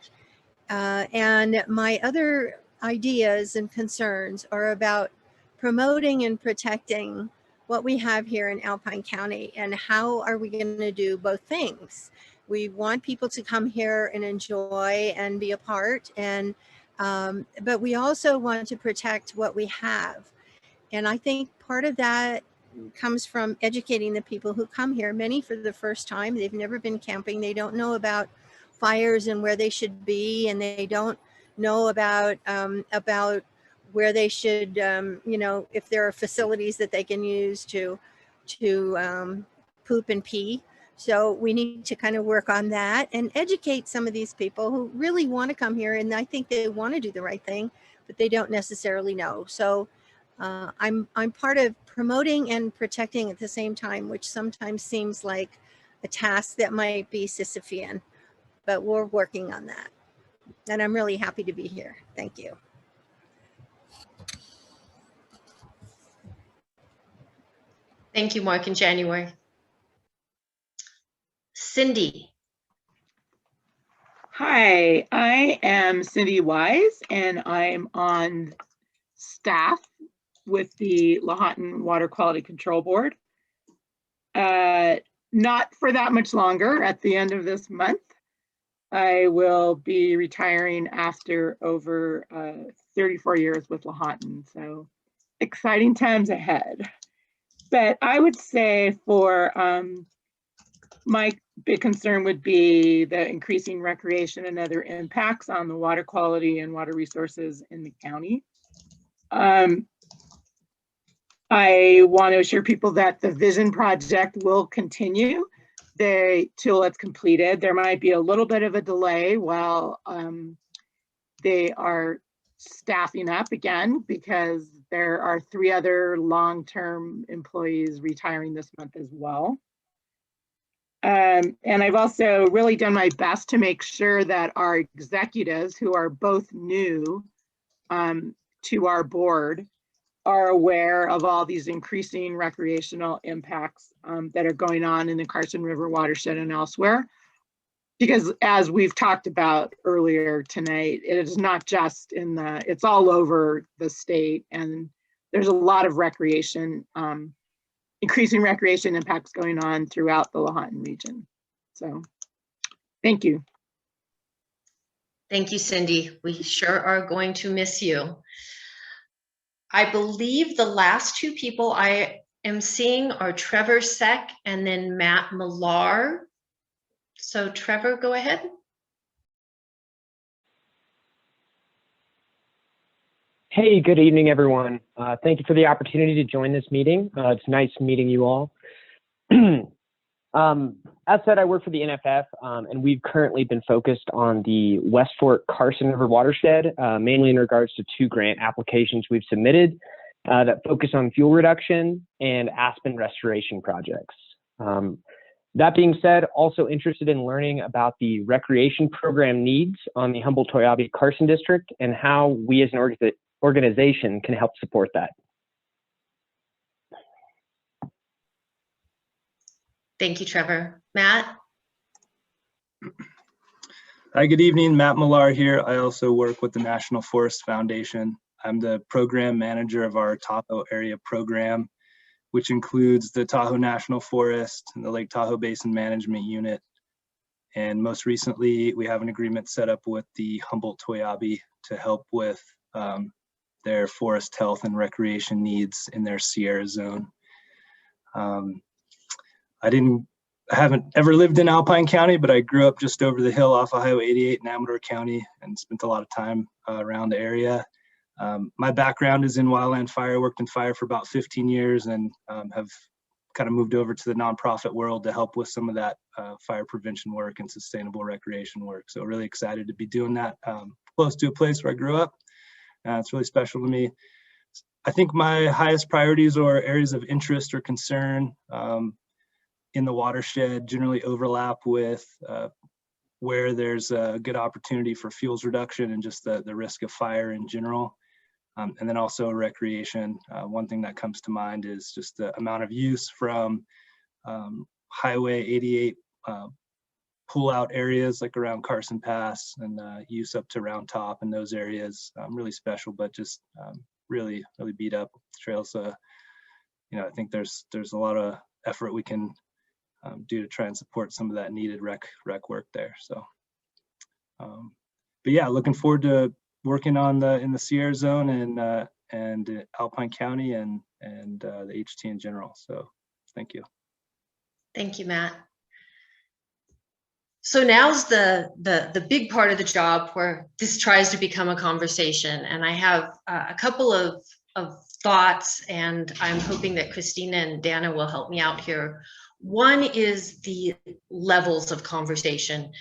and my other ideas and concerns are about promoting and protecting what we have here in Alpine County, and how are we going to do both things. We want people to come here and enjoy and be a part, and but we also want to protect what we have. And I think part of that comes from educating the people who come here, many for the first time. They've never been camping. They don't know about fires and where they should be, and they don't know about where they should, you know, if there are facilities that they can use to poop and pee. So we need to kind of work on that and educate some of these people who really want to come here, and I think they want to do the right thing, but they don't necessarily know. So I'm part of promoting and protecting at the same time, which sometimes seems like a task that might be Sisyphean, but we're working on that. And I'm really happy to be here. Thank you. Thank you, Mark and January. Cindy. Hi, I am Cindy Wise, and I'm on staff with the Lahontan Water Quality Control Board. Not for that much longer. At the end of this month, I will be retiring after over 34 years with Lahontan, so exciting times ahead. But I would say for my big concern would be the increasing recreation and other impacts on the water quality and water resources in the county. I want to assure people that the Vision Project will continue till it's completed. There might be a little bit of a delay while they are staffing up again, because there are 3 other long-term employees retiring this month as well. And I've also really done my best to make sure that our executives, who are both new to our board, are aware of all these increasing recreational impacts that are going on in the Carson River watershed and elsewhere. Because as we've talked about earlier tonight, it is not just it's all over the state, and there's a lot of recreation, increasing recreation impacts going on throughout the Lahontan region. So, thank you. Thank you, Cindy. We sure are going to miss you. I believe the last 2 people I am seeing are Trevor Seck and then Matt Millar. So Trevor, go ahead. Hey, good evening, everyone. Thank you for the opportunity to join this meeting. It's nice meeting you all. As said, I work for the NFF, and we've currently been focused on the West Fork Carson River watershed, mainly in regards to 2 grant applications we've submitted that focus on fuel reduction and aspen restoration projects. That being said, also interested in learning about the recreation program needs on the Humboldt-Toiyabe-Carson district and how we as an organization can help support that. Thank you, Trevor. Matt? Hi, good evening. Matt Millar here. I also work with the National Forest Foundation. I'm the program manager of our Tahoe area program, which includes the Tahoe National Forest and the Lake Tahoe Basin Management Unit. And most recently, we have an agreement set up with the Humboldt-Toiyabe to help with their forest health and recreation needs in their Sierra zone. I haven't ever lived in Alpine County, but I grew up just over the hill off of Highway 88 in Amador County and spent a lot of time around the area. My background is in wildland fire. I worked in fire for about 15 years and have kind of moved over to the nonprofit world to help with some of that fire prevention work and sustainable recreation work. So really excited to be doing that close to a place where I grew up. It's really special to me. I think my highest priorities or areas of interest or concern in the watershed generally overlap with where there's a good opportunity for fuels reduction and just the risk of fire in general. And then also recreation. One thing that comes to mind is just the amount of use from Highway 88 pull-out areas like around Carson Pass and use up to Round Top and those areas. Really special, but just really beat up trails. I think there's a lot of effort we can do to try and support some of that needed rec work there. So, but yeah, looking forward to working on in the Sierra Zone and Alpine County and the HT in general. So, thank you. Thank you, Matt. So now's the big part of the job where this tries to become a conversation, and I have a couple of thoughts, and I'm hoping that Christina and Dana will help me out here. One is the levels of conversation.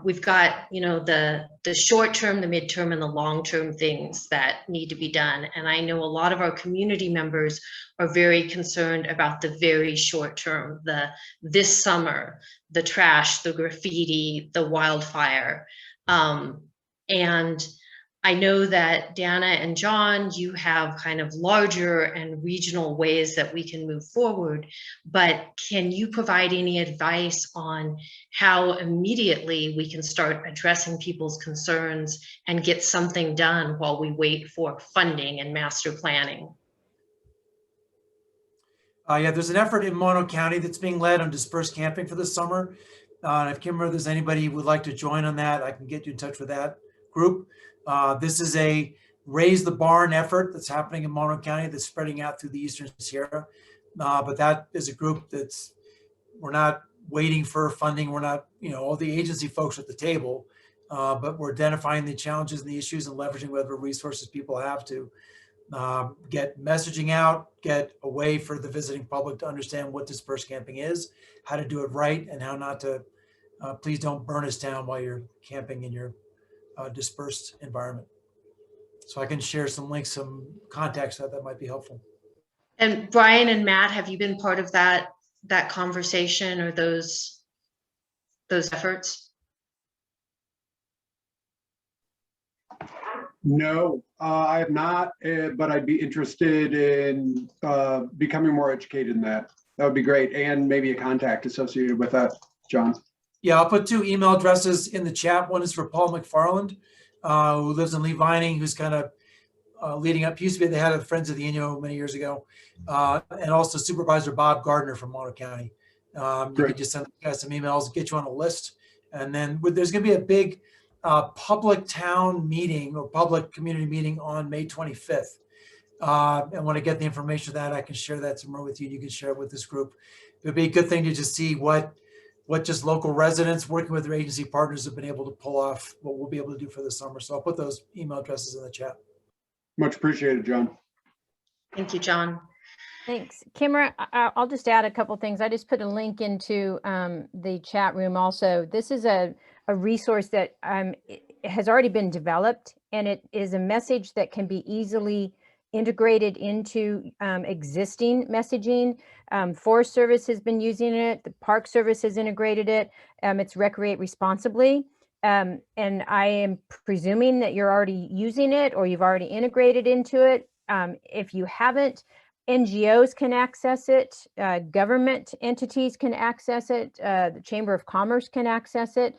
We've got, the short term, the midterm, and the long term things that need to be done. And I know a lot of our community members are very concerned about the very short term, this summer, the trash, the graffiti, the wildfire. And I know that Dana and John, you have kind of larger and regional ways that we can move forward, but can you provide any advice on how immediately we can start addressing people's concerns and get something done while we wait for funding and master planning? Yeah, there's an effort in Mono County that's being led on dispersed camping for the summer. And if Kimber, there's anybody who would like to join on that, I can get you in touch with that group. This is a raise the barn effort that's happening in Mono County that's spreading out through the Eastern Sierra. But that is a group we're not waiting for funding. We're not, all the agency folks at the table, but we're identifying the challenges and the issues and leveraging whatever resources people have to get messaging out, get a way for the visiting public to understand what dispersed camping is, how to do it right, and how not to, please don't burn us down while you're camping in your dispersed environment. So I can share some links, some contacts that might be helpful. And Brian and Matt, have you been part of that conversation or those efforts? No, I have not, but I'd be interested in becoming more educated in that. That would be great. And maybe a contact associated with that, John. Yeah, I'll put 2 email addresses in the chat. One is for Paul McFarland, who lives in Lee Vining, who's kind of leading up. He used to be the head of Friends of the Inyo many years ago. And also Supervisor Bob Gardner from Mono County. You can just send guys some emails, get you on a list. And then there's going to be a big public town meeting or public community meeting on May 25th. And when I get the information for that, I can share that tomorrow with you. You can share it with this group. It would be a good thing to just see what just local residents working with their agency partners have been able to pull off, what we'll be able to do for the summer. So I'll put those email addresses in the chat. Much appreciated, John. Thank you, John. Thanks. Kimra, I'll just add a couple things. I just put a link into the chat room also. This is a resource that has already been developed, and it is a message that can be easily integrated into existing messaging. Forest Service has been using it. The Park Service has integrated it. It's Recreate Responsibly. And I am presuming that you're already using it or you've already integrated into it. If you haven't, NGOs can access it. Government entities can access it. The Chamber of Commerce can access it.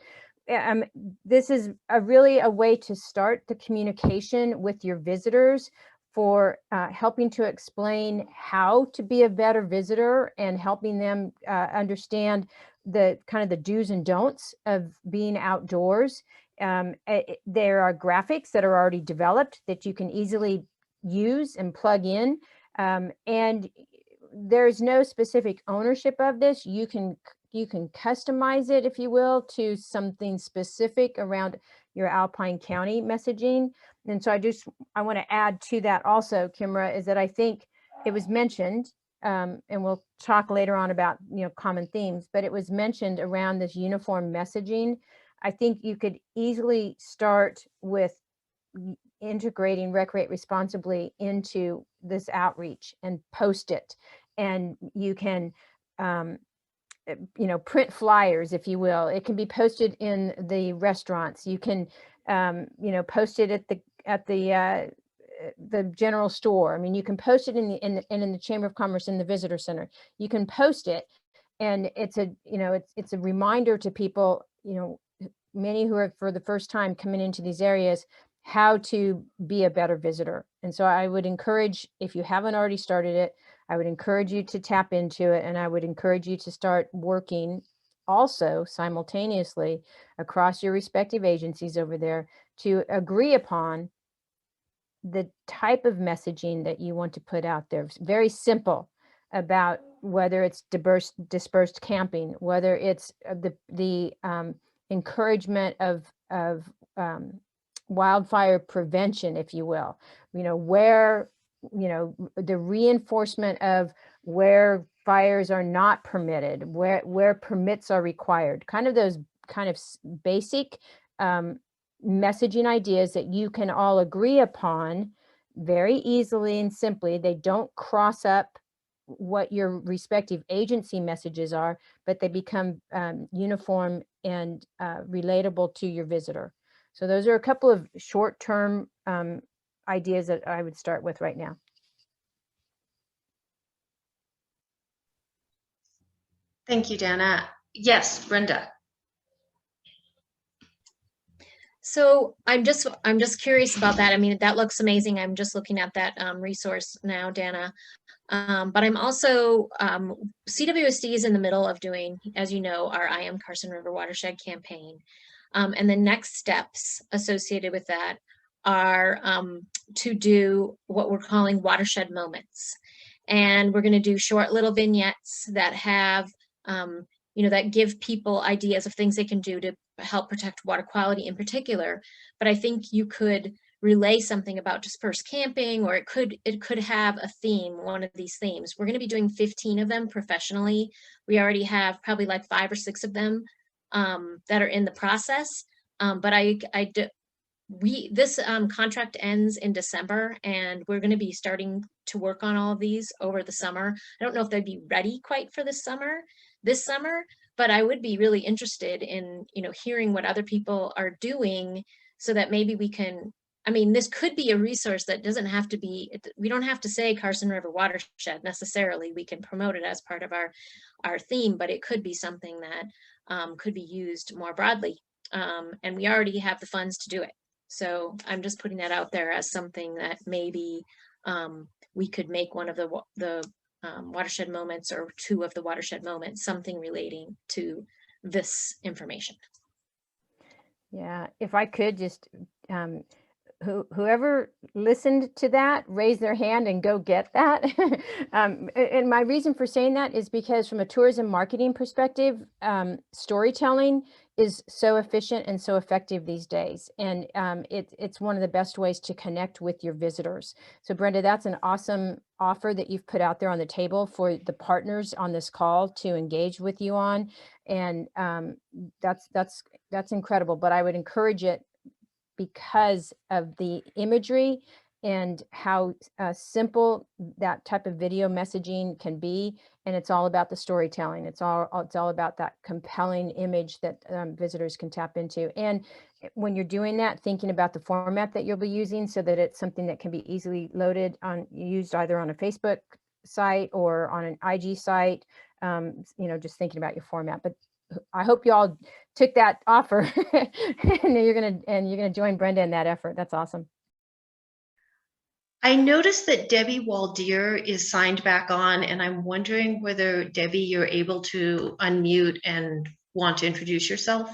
This is really a way to start the communication with your visitors for helping to explain how to be a better visitor and helping them understand the kind of the do's and don'ts of being outdoors. There are graphics that are already developed that you can easily use and plug in. And there's no specific ownership of this. You can customize it, if you will, to something specific around your Alpine County messaging. And so I want to add to that also, Kimra, is that I think it was mentioned and we'll talk later on about, common themes, but it was mentioned around this uniform messaging. I think you could easily start with integrating Recreate Responsibly into this outreach and post it. And you can, print flyers, if you will. It can be posted in the restaurants. You can, post it at the general store. I mean, you can post it in the Chamber of Commerce, in the visitor center. You can post it, and it's a reminder to people, many who are for the first time coming into these areas, how to be a better visitor. And so I would encourage, if you haven't already started it, I would encourage you to tap into it, and I would encourage you to start working also simultaneously across your respective agencies over there to agree upon the type of messaging that you want to put out there. It's very simple, about whether it's dispersed camping, whether it's the encouragement of wildfire prevention, if you will, where, the reinforcement of where fires are not permitted, where permits are required, kind of those kind of basic messaging ideas that you can all agree upon very easily and simply. They don't cross up what your respective agency messages are, but they become uniform and relatable to your visitor. So those are a couple of short-term ideas that I would start with right now. Thank you, Dana. Yes, Brenda. So I'm just curious about that. I mean, that looks amazing. I'm just looking at that resource now, Dana. But I'm also, CWSD is in the middle of doing, as you know, our I Am Carson River Watershed campaign. And the next steps associated with that are to do what we're calling watershed moments. And we're going to do short little vignettes that have, that give people ideas of things they can do to help protect water quality in particular. But I think you could relay something about dispersed camping, or it could have a theme, one of these themes. We're going to be doing 15 of them professionally. We already have probably like 5 or 6 of them that are in the process. But this contract ends in December, and we're going to be starting to work on all of these over the summer. I don't know if they'd be ready quite for this summer, but I would be really interested in, hearing what other people are doing, so that maybe we can, this could be a resource that doesn't have to be, we don't have to say Carson River Watershed necessarily. We can promote it as part of our theme, but it could be something that could be used more broadly. And we already have the funds to do it. So I'm just putting that out there as something that maybe we could make one of the watershed moments, or 2 of the watershed moments, something relating to this information. Yeah, if I could just, whoever listened to that, raise their hand and go get that. And my reason for saying that is because from a tourism marketing perspective, storytelling is so efficient and so effective these days. And it's one of the best ways to connect with your visitors. So Brenda, that's an awesome offer that you've put out there on the table for the partners on this call to engage with you on. And that's incredible, but I would encourage it because of the imagery and how simple that type of video messaging can be. And it's all about the storytelling. It's all about that compelling image that visitors can tap into. And when you're doing that, thinking about the format that you'll be using, so that it's something that can be easily used either on a Facebook site or on an IG site, just thinking about your format. But I hope you all took that offer and you're gonna join Brenda in that effort. That's awesome. I noticed that Debbie Waldeer is signed back on, and I'm wondering whether, Debbie, you're able to unmute and want to introduce yourself.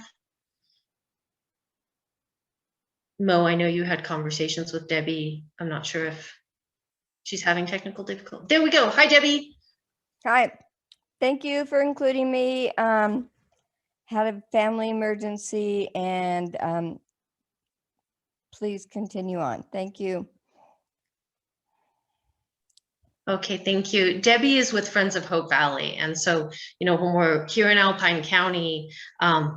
Mo, I know you had conversations with Debbie. I'm not sure if she's having technical difficulty. There we go. Hi, Debbie. Hi. Thank you for including me. Had a family emergency, and please continue on. Thank you. Okay, thank you. Debbie is with Friends of Hope Valley. And so, when we're here in Alpine County,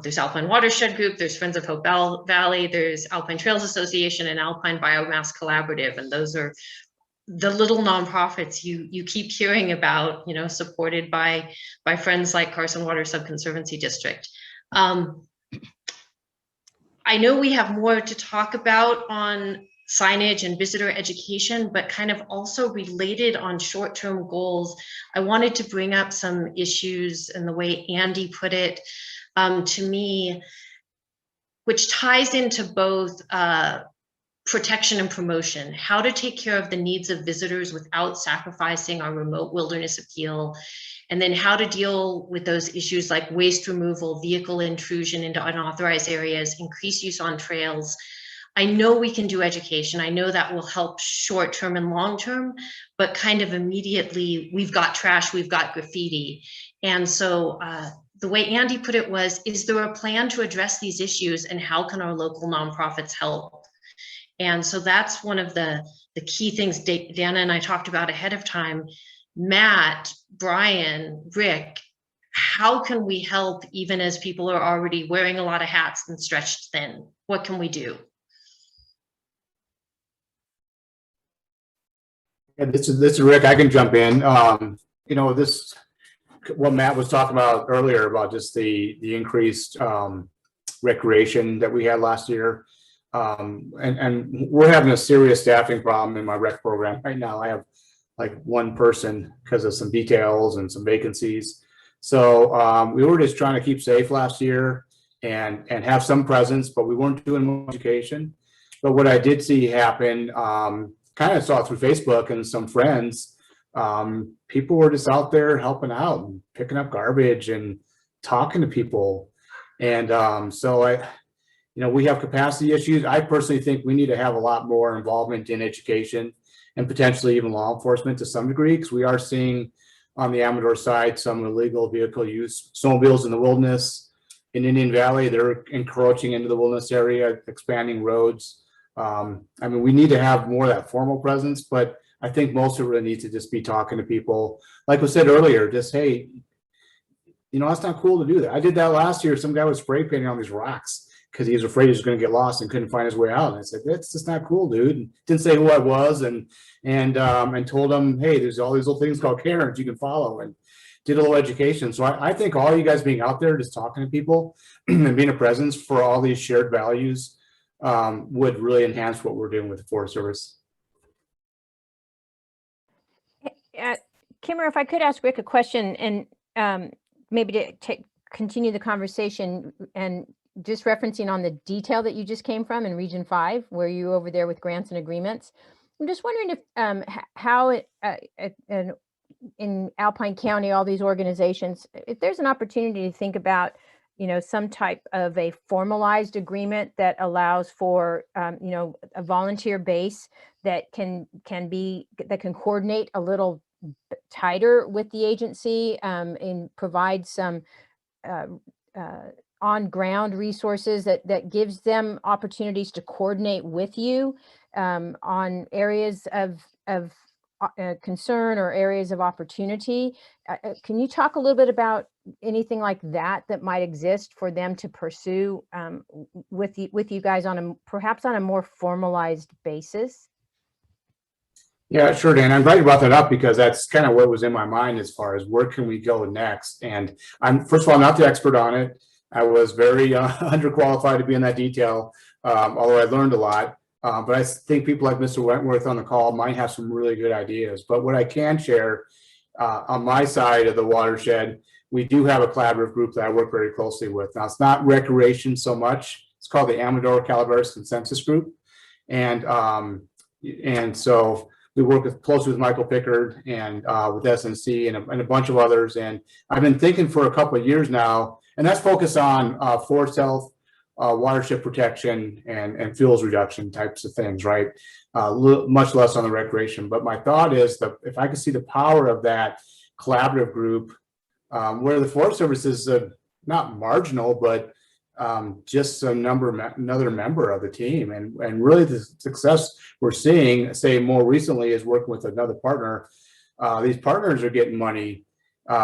there's Alpine Watershed Group, there's Friends of Hope Valley, there's Alpine Trails Association and Alpine Biomass Collaborative. And those are the little nonprofits you keep hearing about, supported by friends like Carson Water Subconservancy District. I know we have more to talk about on signage and visitor education, but kind of also related on short-term goals. I wanted to bring up some issues and the way Andy put it to me, which ties into both protection and promotion, how to take care of the needs of visitors without sacrificing our remote wilderness appeal, and then how to deal with those issues like waste removal, vehicle intrusion into unauthorized areas, increased use on trails. I know we can do education. I know that will help short-term and long-term, but kind of immediately, we've got trash, we've got graffiti. And so the way Andy put it was, is there a plan to address these issues, and how can our local nonprofits help? And so that's one of the key things Dana and I talked about ahead of time. Matt, Brian, Rick, how can we help even as people are already wearing a lot of hats and stretched thin? What can we do? Yeah, this is Rick. I can jump in. What Matt was talking about earlier about just the increased recreation that we had last year. And we're having a serious staffing problem in my rec program right now. I have like one person because of some details and some vacancies. So we were just trying to keep safe last year and have some presence, but we weren't doing more education. But what I did see happen, kind of saw through Facebook and some friends, people were just out there helping out and picking up garbage and talking to people. And so we have capacity issues. I personally think we need to have a lot more involvement in education and potentially even law enforcement to some degree, because we are seeing on the Amador side some illegal vehicle use, snowmobiles in the wilderness. In Indian Valley, they're encroaching into the wilderness area, expanding roads. We need to have more of that formal presence, but I think most of it really needs to just be talking to people. Like we said earlier, just, hey, that's not cool to do that. I did that last year. Some guy was spray painting on these rocks because he was afraid he was going to get lost and couldn't find his way out. And I said, that's just not cool, dude. And didn't say who I was and told him, hey, there's all these little things called Karens you can follow, and did a little education. So I think all you guys being out there, just talking to people and being a presence for all these shared values would really enhance what we're doing with the Forest Service. Kimmer, if I could ask Rick a question, and maybe to continue the conversation, and just referencing on the detail that you just came from in Region 5, where you were over there with grants and agreements. I'm just wondering if how in Alpine County, all these organizations, if there's an opportunity to think about, some type of a formalized agreement that allows for, a volunteer base that can coordinate a little tighter with the agency and provide some on-ground resources that gives them opportunities to coordinate with you on areas of concern or areas of opportunity. Can you talk a little bit about anything like that might exist for them to pursue with you guys perhaps on a more formalized basis? Yeah, sure, Dan. I'm glad you brought that up, because that's kind of what was in my mind as far as where can we go next. And I'm, first of all, not the expert on it. I was very underqualified to be in that detail, although I learned a lot. But I think people like Mr. Wentworth on the call might have some really good ideas. But what I can share on my side of the watershed, we do have a collaborative group that I work very closely with. Now, it's not recreation so much. It's called the Amador Calaveras Consensus Group. And so we work closely with Michael Pickard and with SNC and a bunch of others. And I've been thinking for a couple of years now, and that's focused on forest health, watershed protection, and fuels reduction types of things, right? Much less on the recreation. But my thought is that if I could see the power of that collaborative group, where the Forest Service is not marginal, but just another member of the team, and really the success we're seeing, say more recently, is working with another partner these partners are getting money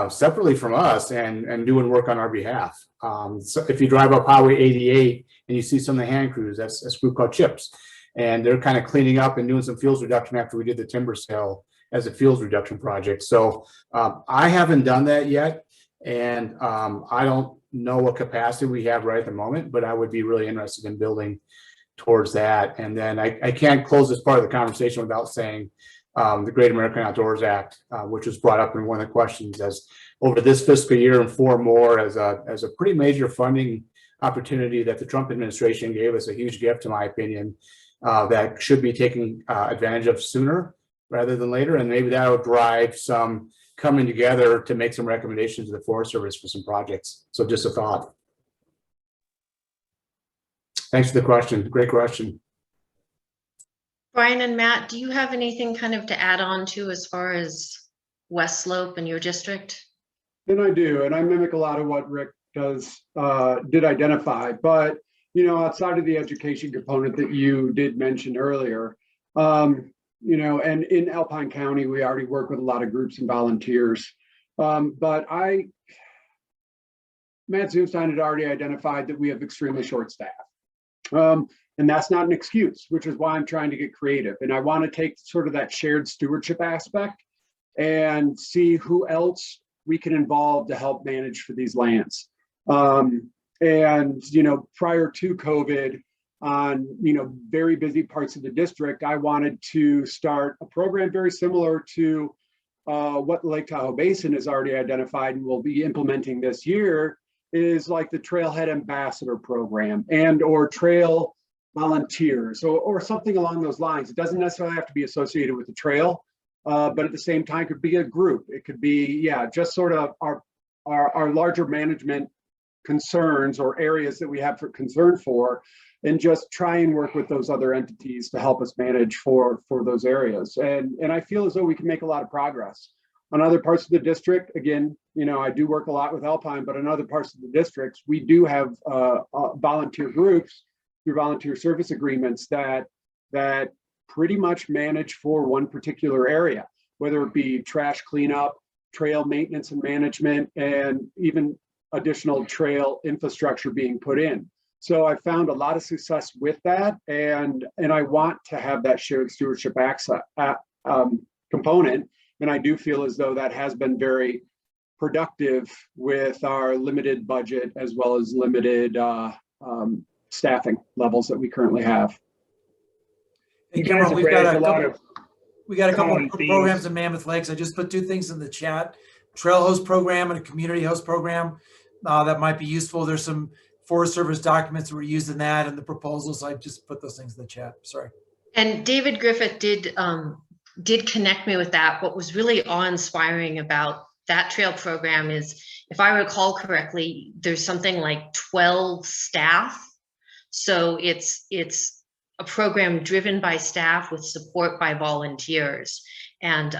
separately from us and doing work on our behalf. So if you drive up Highway 88 and you see some of the hand crews, that's a group called CHIPS. And they're kind of cleaning up and doing some fuels reduction after we did the timber sale as a fuels reduction project. So I haven't done that yet. And I don't know what capacity we have right at the moment, but I would be really interested in building towards that. And then I can't close this part of the conversation without saying the Great American Outdoors Act, which was brought up in one of the questions, as over this fiscal year and 4 more as a pretty major funding opportunity that the Trump administration gave us, a huge gift, in my opinion, that should be taken advantage of sooner rather than later. And maybe that will drive some coming together to make some recommendations to the Forest Service for some projects. So just a thought. Thanks for the question. Great question. Brian and Matt, do you have anything kind of to add on to as far as West Slope and your district? And I do, and I mimic a lot of what Rick does, did identify, but you know, outside of the education component that you did mention earlier, you know, and in Alpine County, we already work with a lot of groups and volunteers. But Matt Zumstein had already identified that we have extremely short staff. And that's not an excuse, which is why I'm trying to get creative. And I want to take sort of that shared stewardship aspect and see who else we can involve to help manage for these lands. And, you know, prior to COVID, on, you know, very busy parts of the district, I wanted to start a program very similar to what the Lake Tahoe Basin has already identified and will be implementing this year, is like the Trailhead Ambassador Program and or trail volunteers or something along those lines. It doesn't necessarily have to be associated with the trail, but at the same time could be a group. It could be, yeah, just sort of our larger management concerns or areas that we have for concern for, and just try and work with those other entities to help us manage for those areas. And I feel as though we can make a lot of progress. On other parts of the district, again, you know, I do work a lot with Alpine, but in other parts of the districts, we do have volunteer groups through volunteer service agreements that pretty much manage for one particular area, whether it be trash cleanup, trail maintenance and management, and even additional trail infrastructure being put in. So I found a lot of success with that, and I want to have that shared stewardship component. And I do feel as though that has been very productive with our limited budget as well as limited staffing levels that we currently have. Hey, Cameron, we got a couple of programs in Mammoth Lakes. I just put 2 things in the chat: trail host program and a community host program that might be useful. There's some Forest Service documents that were used in that and the proposals. I just put those things in the chat. Sorry. And David Griffith did connect me with that. What was really awe-inspiring about that trail program is, if I recall correctly, there's something like 12 staff. So it's a program driven by staff with support by volunteers. And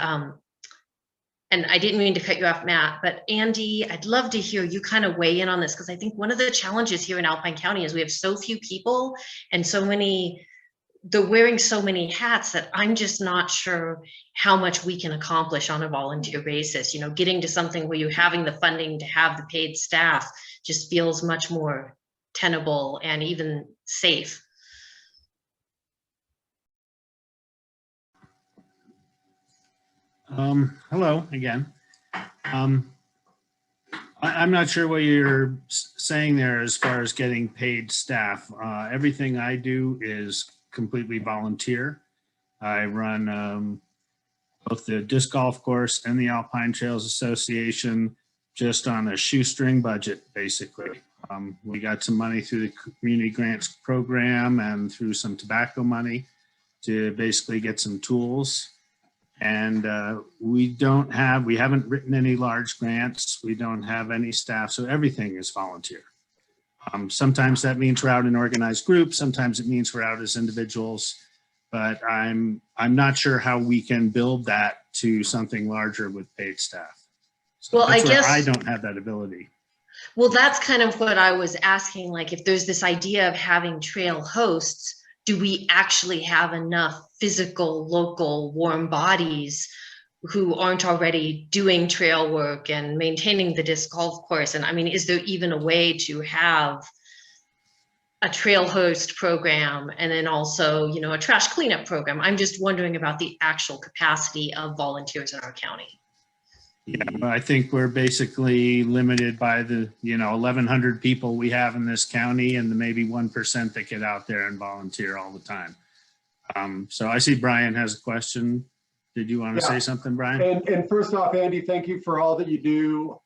I didn't mean to cut you off, Matt, but Andy, I'd love to hear you kind of weigh in on this, because I think one of the challenges here in Alpine County is we have so few people and so many, they're wearing so many hats that I'm just not sure how much we can accomplish on a volunteer basis. You know, getting to something where you're having the funding to have the paid staff just feels much more tenable and even safe. Hello again. I'm not sure what you're saying there as far as getting paid staff. Everything I do is completely volunteer. I run both the disc golf course and the Alpine Trails Association just on a shoestring budget, basically. We got some money through the community grants program and through some tobacco money to basically get some tools. And we haven't written any large grants. We don't have any staff, so everything is volunteer. Sometimes that means we're out in organized groups. Sometimes it means we're out as individuals. But I'm not sure how we can build that to something larger with paid staff. So well, I guess I don't have that ability. Well, that's kind of what I was asking. Like, if there's this idea of having trail hosts, do we actually have enough physical, local, warm bodies who aren't already doing trail work and maintaining the disc golf course? And I mean, is there even a way to have a trail host program and then also, you know, a trash cleanup program? I'm just wondering about the actual capacity of volunteers in our county. Yeah, I think we're basically limited by the, 1,100 people we have in this county and the maybe 1% that get out there and volunteer all the time. So I see Brian has a question. Did you want to say something, Brian? And first off, Andy, thank you for all that you do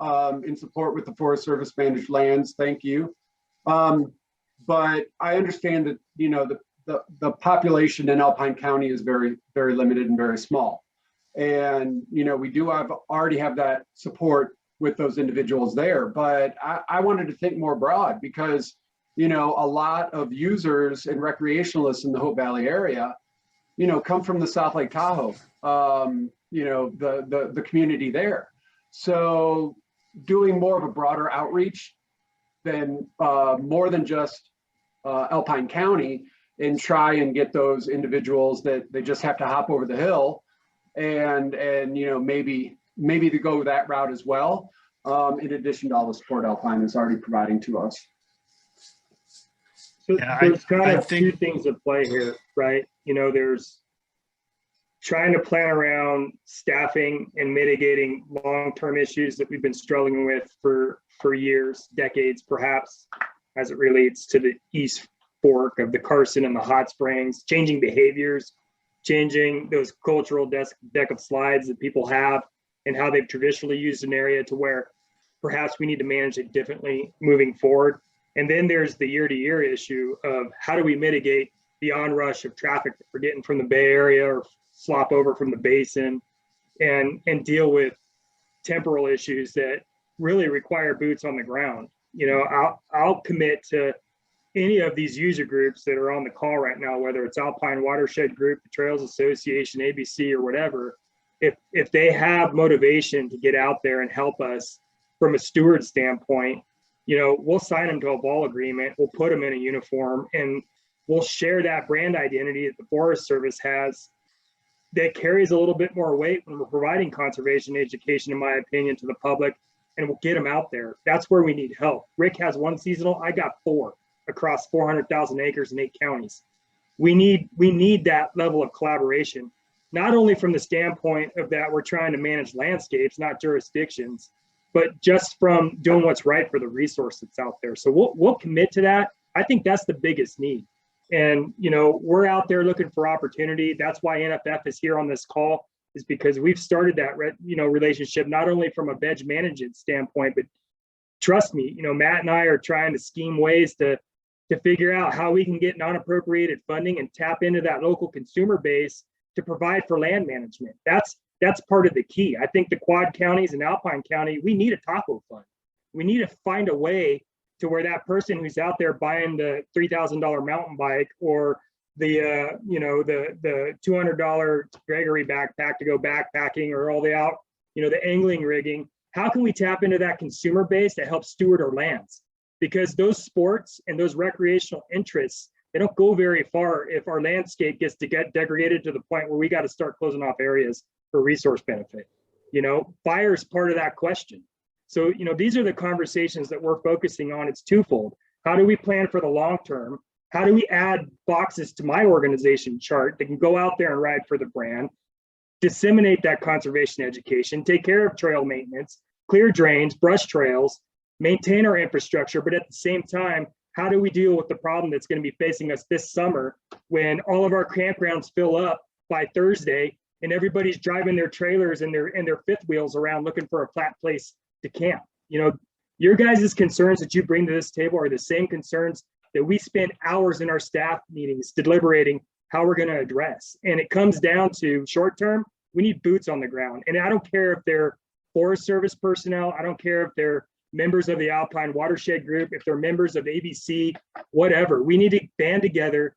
in support with the Forest Service managed lands. Thank you. But I understand that, the population in Alpine County is very, very limited and very small. And, we do already have that support with those individuals there. But I wanted to think more broad because, a lot of users and recreationalists in the Hope Valley area, come from the South Lake Tahoe, the community there. So doing more of a broader outreach than more than just Alpine County and try and get those individuals that they just have to hop over the hill and maybe to go that route as well, in addition to all the support Alpine is already providing to us. So there's kind of two things at play here, right? There's trying to plan around staffing and mitigating long-term issues that we've been struggling with for years, decades, perhaps, as it relates to the East Fork of the Carson and the Hot Springs, changing behaviors, changing those cultural deck of slides that people have and how they've traditionally used an area to where perhaps we need to manage it differently moving forward. And then there's the year-to-year issue of how do we mitigate the onrush of traffic that we're getting from the Bay Area or slop over from the basin and deal with temporal issues that really require boots on the ground. I'll commit to any of these user groups that are on the call right now, whether it's Alpine Watershed Group, the Trails Association, ABC, or whatever, if they have motivation to get out there and help us from a steward standpoint, we'll sign them to a ball agreement, we'll put them in a uniform, and we'll share that brand identity that the Forest Service has that carries a little bit more weight when we're providing conservation education, in my opinion, to the public, and we'll get them out there. That's where we need help. Rick has one seasonal, I got 4 across 400,000 acres in 8 counties. We need that level of collaboration, not only from the standpoint of that we're trying to manage landscapes, not jurisdictions, but just from doing what's right for the resource that's out there. So we'll commit to that. I think that's the biggest need. And, we're out there looking for opportunity. That's why NFF is here on this call, is because we've started that, relationship, not only from a veg management standpoint, but trust me, Matt and I are trying to scheme ways to figure out how we can get non-appropriated funding and tap into that local consumer base to provide for land management. That's part of the key. I think the Quad counties and Alpine County, we need a taco fund. We need to find a way to where that person who's out there buying the $3,000 mountain bike or the $200 Gregory backpack to go backpacking, or all the the angling rigging, how can we tap into that consumer base that helps steward our lands? Because those sports and those recreational interests, they don't go very far if our landscape gets to get degraded to the point where we got to start closing off areas for resource benefit. Fire is part of that question. So, these are the conversations that we're focusing on. It's twofold. How do we plan for the long term? How do we add boxes to my organization chart that can go out there and ride for the brand, disseminate that conservation education, take care of trail maintenance, clear drains, brush trails, maintain our infrastructure, but at the same time, how do we deal with the problem that's going to be facing us this summer when all of our campgrounds fill up by Thursday and everybody's driving their trailers and their fifth wheels around looking for a flat place to camp? Your guys' concerns that you bring to this table are the same concerns that we spend hours in our staff meetings deliberating how we're going to address. And it comes down to short term, we need boots on the ground. And I don't care if they're Forest Service personnel, I don't care if they're members of the Alpine Watershed Group, if they're members of ABC, whatever. We need to band together,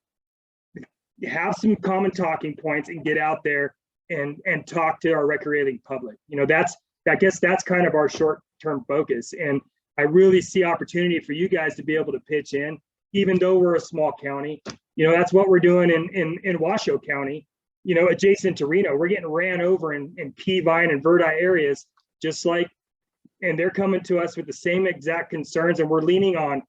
have some common talking points, and get out there and talk to our recreating public. I guess that's kind of our short-term focus. And I really see opportunity for you guys to be able to pitch in, even though we're a small county. That's what we're doing in Washoe County. adjacent to Reno. We're getting ran over in Peavine and Verdi areas, just like, and they're coming to us with the same exact concerns. And we're leaning on,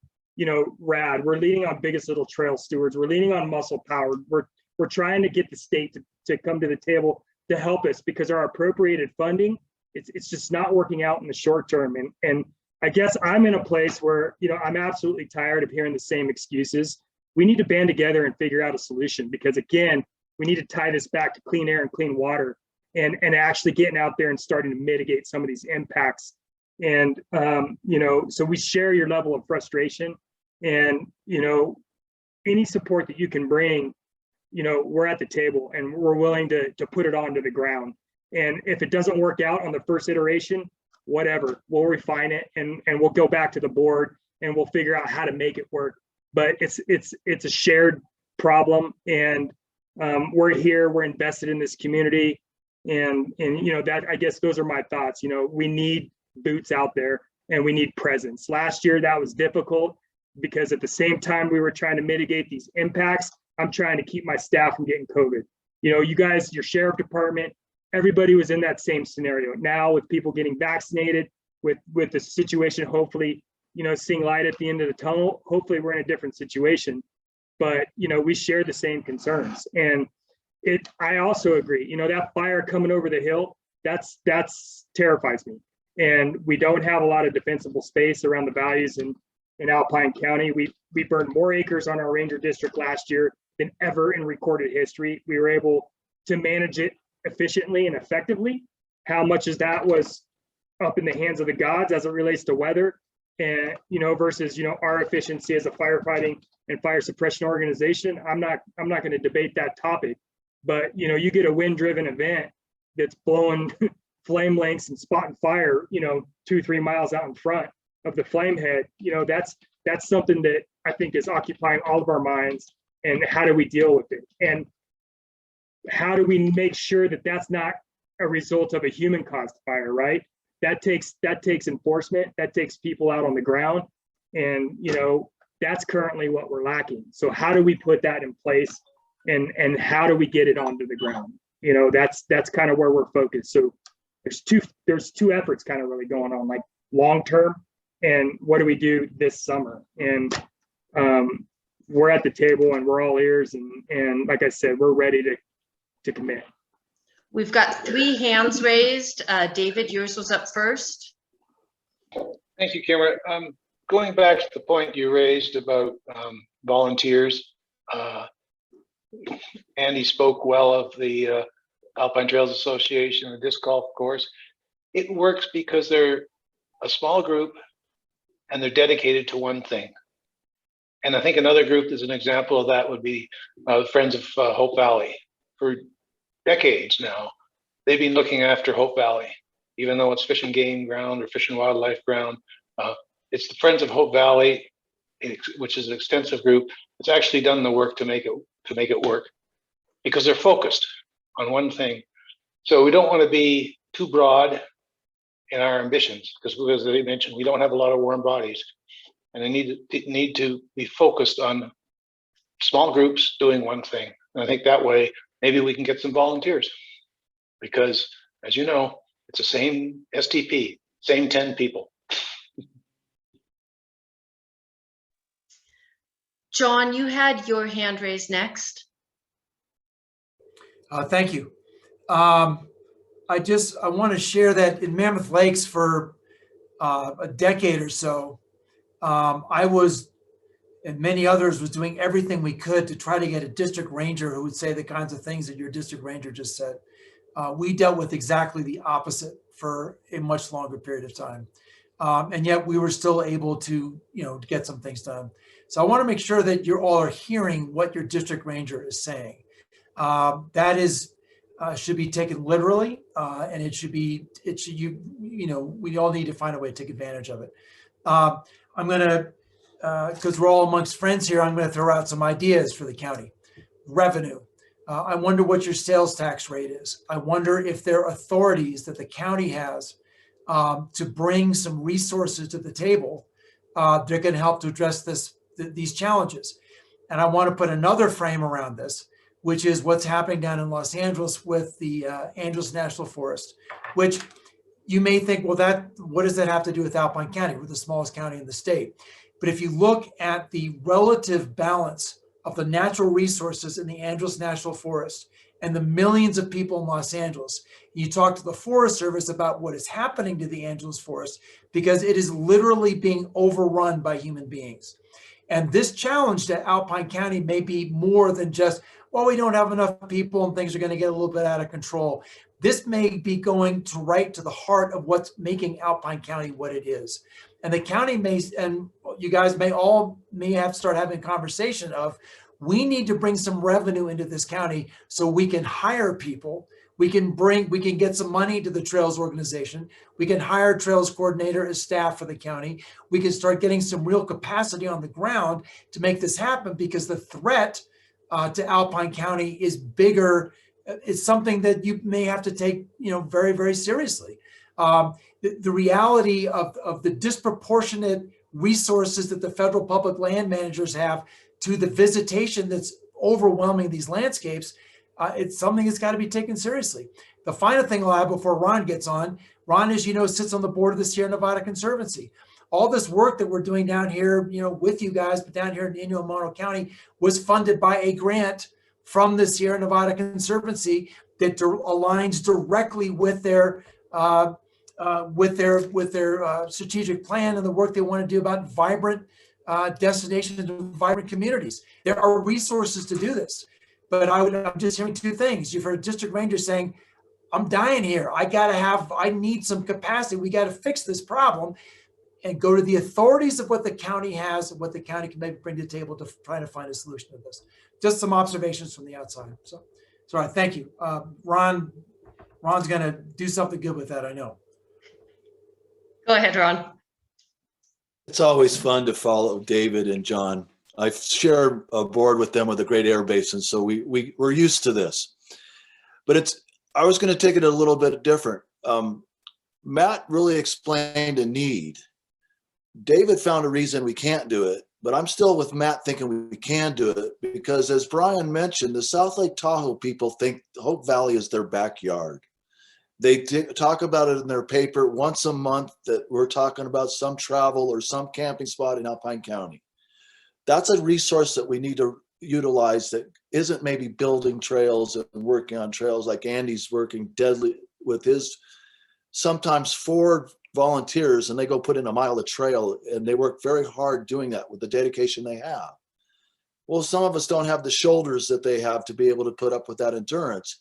RAD, we're leaning on Biggest Little Trail Stewards, we're leaning on Muscle Powered. We're trying to get the state to come to the table to help us, because our appropriated funding, it's just not working out in the short term. And I guess I'm in a place where, I'm absolutely tired of hearing the same excuses. We need to band together and figure out a solution, because again, we need to tie this back to clean air and clean water, and actually getting out there and starting to mitigate some of these impacts. And, so we share your level of frustration, and, any support that you can bring, we're at the table and we're willing to put it onto the ground. And if it doesn't work out on the first iteration, whatever, we'll refine it and we'll go back to the board and we'll figure out how to make it work. But it's a shared problem, and we're here, we're invested in this community, and that, I guess those are my thoughts. We need boots out there and we need presence. Last year that was difficult, because at the same time we were trying to mitigate these impacts, I'm trying to keep my staff from getting COVID. You guys, your sheriff department, everybody was in that same scenario. Now with people getting vaccinated, with the situation, hopefully, seeing light at the end of the tunnel, hopefully we're in a different situation. But, we share the same concerns. And I also agree, that fire coming over the hill, that's terrifies me. And we don't have a lot of defensible space around the valleys in Alpine County. We burned more acres on our ranger district last year than ever in recorded history. We were able to manage it efficiently and effectively. How much of that was up in the hands of the gods as it relates to weather, and versus our efficiency as a firefighting and fire suppression organization? I'm not going to debate that topic. But you get a wind-driven event that's blowing flame lengths and spotting fire 2-3 miles out in front of the flame head. That's something that I think is occupying all of our minds. And how do we deal with it? And how do we make sure that that's not a result of a human caused fire, right? That takes enforcement, that takes people out on the ground. And that's currently what we're lacking. So how do we put that in place, and how do we get it onto the ground? That's kind of where we're focused. So there's two efforts kind of really going on, like long term, and what do we do this summer? And we're at the table and we're all ears, and like I said, we're ready to commit. We've got 3 hands raised. David, yours was up first. Thank you, Kimmer. Going back to the point you raised about volunteers, Andy spoke well of the Alpine Trails Association, the disc golf course. It works because they're a small group and they're dedicated to one thing. And I think another group that's an example of that would be Friends of Hope Valley. For decades now, they've been looking after Hope Valley, even though it's fish and game ground or fish and wildlife ground. It's the Friends of Hope Valley, which is an extensive group. It's actually done the work to make it work, because they're focused on one thing. So we don't want to be too broad in our ambitions, because as they mentioned, we don't have a lot of warm bodies, and they need to be focused on small groups doing one thing. And I think that way, maybe we can get some volunteers, because as you know, it's the same STP, same 10 people. John, you had your hand raised next. Thank you. I want to share that in Mammoth Lakes for a decade or so, I was, and many others, was doing everything we could to try to get a district ranger who would say the kinds of things that your district ranger just said. We dealt with exactly the opposite for a much longer period of time. And yet we were still able to, to get some things done. So I want to make sure that you all are hearing what your district ranger is saying. That is, should be taken literally, and we all need to find a way to take advantage of it. I'm going to, because we're all amongst friends here, I'm going to throw out some ideas for the county. Revenue. I wonder what your sales tax rate is. I wonder if there are authorities that the county has to bring some resources to the table that can help to address these challenges. And I want to put another frame around this, which is what's happening down in Los Angeles with the Angeles National Forest, which you may think, well, what does that have to do with Alpine County? We're the smallest county in the state. But if you look at the relative balance of the natural resources in the Angeles National Forest and the millions of people in Los Angeles, you talk to the Forest Service about what is happening to the Angeles Forest, because it is literally being overrun by human beings. And this challenge to Alpine County may be more than just, well, we don't have enough people and things are going to get a little bit out of control. This may be going right to the heart of what's making Alpine County what it is. And the county may, and you guys may have to start having a conversation of, we need to bring some revenue into this county so we can hire people. We can get some money to the Trails organization. We can hire Trails coordinator as staff for the county. We can start getting some real capacity on the ground to make this happen, because the threat to Alpine County is bigger. It's something that you may have to take, very, very seriously. The reality of the disproportionate resources that the federal public land managers have to the visitation that's overwhelming these landscapes, it's something that's got to be taken seriously. The final thing I'll add before Ron gets on, Ron, as you know, sits on the board of the Sierra Nevada Conservancy. All this work that we're doing down here, with you guys, but down here in Inyo Mono County, was funded by a grant from the Sierra Nevada Conservancy that aligns directly with their strategic plan and the work they want to do about vibrant destinations and vibrant communities. There are resources to do this, but I'm just hearing two things. You've heard district ranger saying, I'm dying here. I need some capacity. We got to fix this problem, and go to the authorities of what the county has and what the county can maybe bring to the table to try to find a solution to this. Just some observations from the outside. So, sorry, thank you. Ron's going to do something good with that, I know. Go ahead, Ron. It's always fun to follow David and John. I share a board with them with a great air base, and so we're used to this. But I was going to take it a little bit different. Matt really explained a need. David found a reason we can't do it, but I'm still with Matt thinking we can do it, because as Brian mentioned, the South Lake Tahoe people think Hope Valley is their backyard. They talk about it in their paper once a month that we're talking about some travel or some camping spot in Alpine County. That's a resource that we need to utilize that isn't maybe building trails and working on trails like Andy's working deadly with his sometimes 4 volunteers, and they go put in a mile of trail, and they work very hard doing that with the dedication they have. Well, some of us don't have the shoulders that they have to be able to put up with that endurance,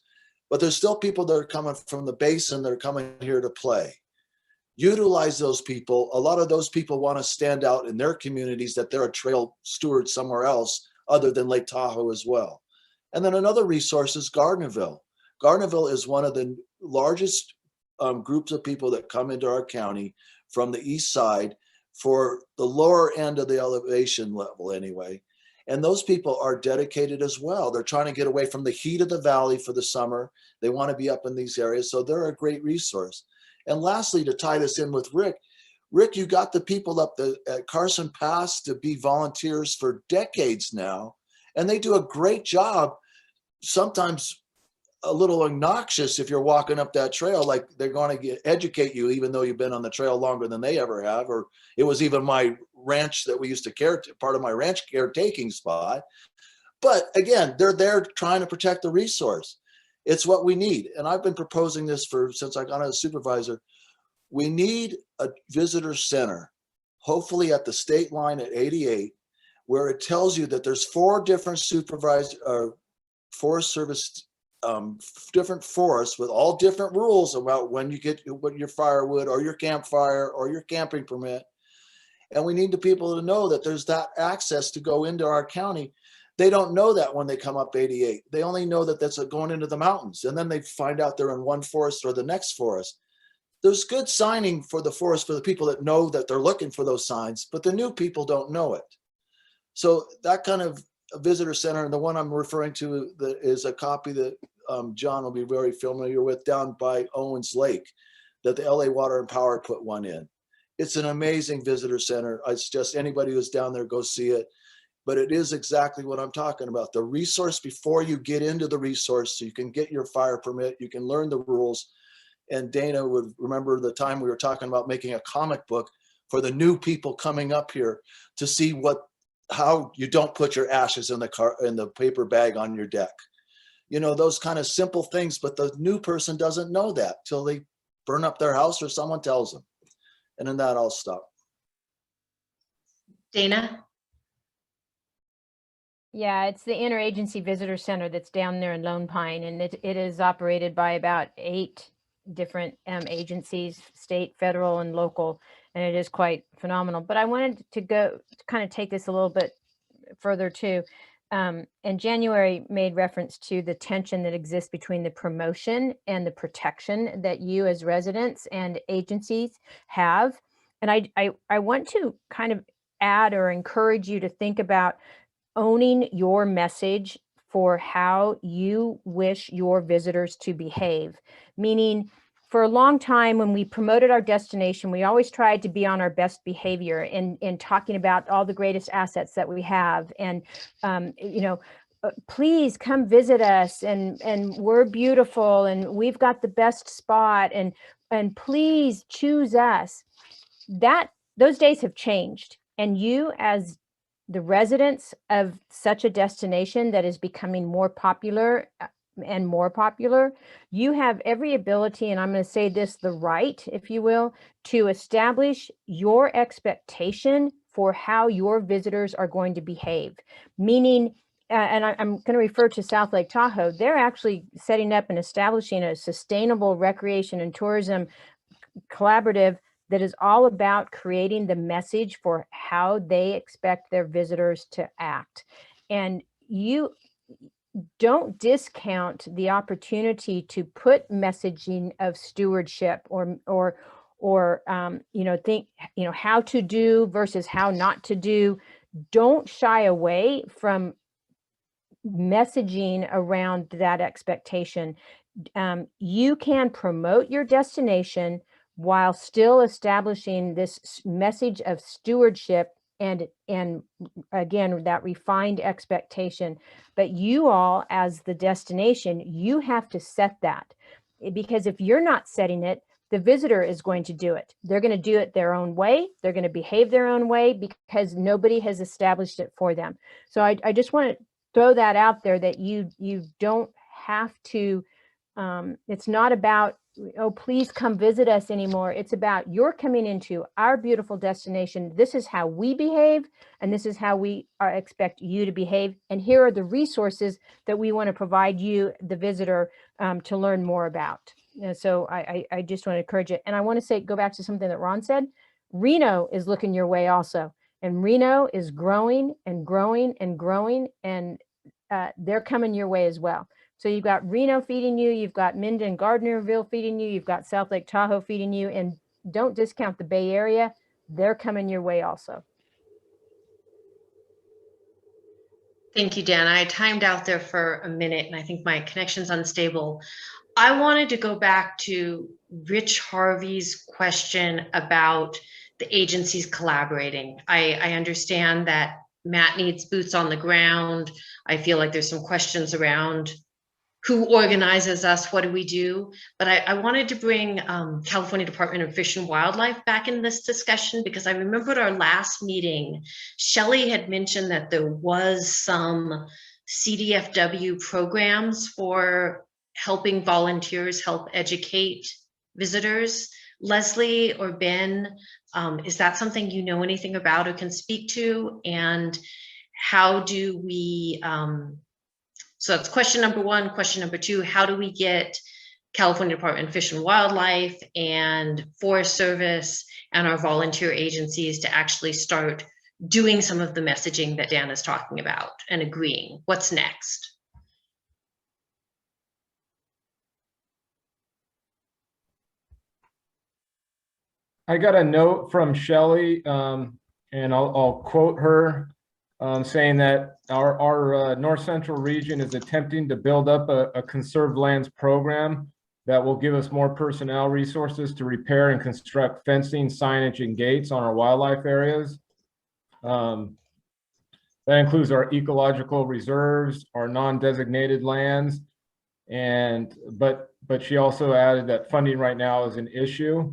but there's still people that are coming from the basin that are coming here to play. Utilize those people. A lot of those people want to stand out in their communities that they're a trail steward somewhere else other than Lake Tahoe as well. And then another resource is Gardnerville. Gardnerville is one of the largest groups of people that come into our county from the east side for the lower end of the elevation level anyway. And those people are dedicated as well. They're trying to get away from the heat of the valley for the summer. They want to be up in these areas. So they're a great resource. And lastly, to tie this in with Rick, you got the people up at Carson Pass to be volunteers for decades now. And they do a great job, sometimes a little obnoxious if you're walking up that trail, like they're going to educate you, even though you've been on the trail longer than they ever have. Or it was even my ranch that we used to part of my ranch caretaking spot. But again, they're there trying to protect the resource. It's what we need. And I've been proposing this since I got as a supervisor. We need a visitor center, hopefully at the state line at 88, where it tells you that there's 4 different Forest Service different forests with all different rules about when you get your firewood or your campfire or your camping permit. And we need the people to know that there's that access to go into our county. They don't know that when they come up 88. They only know that that's going into the mountains. And then they find out they're in one forest or the next forest. There's good signing for the forest for the people that know that they're looking for those signs, but the new people don't know it. So that kind of a visitor center, and the one I'm referring to is a copy that John will be very familiar with down by Owens Lake, that the LA Water and Power put one in. It's an amazing visitor center. I suggest anybody who's down there go see it. but it is exactly what I'm talking about. The resource before you get into the resource, so you can get your fire permit, you can learn the rules. And Dana would remember the time we were talking about making a comic book for the new people coming up here to see how you don't put your ashes in the paper bag on your deck. You know, those kind of simple things, but the new person doesn't know that till they burn up their house or someone tells them. And then that I'll stop. Dana? Yeah, it's the Interagency Visitor Center that's down there in Lone Pine, and it is operated by about 8 different agencies, state, federal, and local, and it is quite phenomenal. But I wanted to kind of take this a little bit further too. And January made reference to the tension that exists between the promotion and the protection that you as residents and agencies have. And I want to kind of add or encourage you to think about owning your message for how you wish your visitors to behave. Meaning, for a long time when we promoted our destination, we always tried to be on our best behavior in talking about all the greatest assets that we have. And, you know, please come visit us, and we're beautiful, and we've got the best spot, and please choose us. Those days have changed. And you, as the residents of such a destination that is becoming more popular and more popular, you have every ability, and I'm going to say this, the right, if you will, to establish your expectation for how your visitors are going to behave. Meaning, and I'm going to refer to South Lake Tahoe, they're actually setting up and establishing a sustainable recreation and tourism collaborative that is all about creating the message for how they expect their visitors to act. And you don't discount the opportunity to put messaging of stewardship or you know, think, you know, how to do versus how not to do. Don't shy away from messaging around that expectation. You can promote your destination while still establishing this message of stewardship and again, that refined expectation. But you all, as the destination, you have to set that, because if you're not setting it, the visitor is going to do it. They're going to do it their own way. They're going to behave their own way because nobody has established it for them. So I just want to throw that out there, that you don't have to, it's not about, oh, please come visit us anymore. It's about, you're coming into our beautiful destination. This is how we behave, and this is how we expect you to behave. And here are the resources that we want to provide you, the visitor, to learn more about. And so I just want to encourage it. And I want to say, go back to something that Ron said. Reno is looking your way also. And Reno is growing and growing and growing, and they're coming your way as well. So you've got Reno feeding you, you've got Minden, Gardnerville feeding you, you've got South Lake Tahoe feeding you, and don't discount the Bay Area. They're coming your way also. Thank you, Dan. I timed out there for a minute, and I think my connection's unstable. I wanted to go back to Rich Harvey's question about the agencies collaborating. I understand that Matt needs boots on the ground. I feel like there's some questions around who organizes us, what do we do? But I wanted to bring California Department of Fish and Wildlife back in this discussion, because I remember at our last meeting, Shelley had mentioned that there was some CDFW programs for helping volunteers help educate visitors. Leslie or Ben, is that something you know anything about or can speak to? And how do we, so that's question number one. Question number two, how do we get California Department of Fish and Wildlife and Forest Service and our volunteer agencies to actually start doing some of the messaging that Dan is talking about and agreeing? What's next? I got a note from Shelley, and I'll quote her, saying that our North Central region is attempting to build up a conserved lands program that will give us more personnel resources to repair and construct fencing, signage, and gates on our wildlife areas. That includes our ecological reserves, our non-designated lands, and but she also added that funding right now is an issue.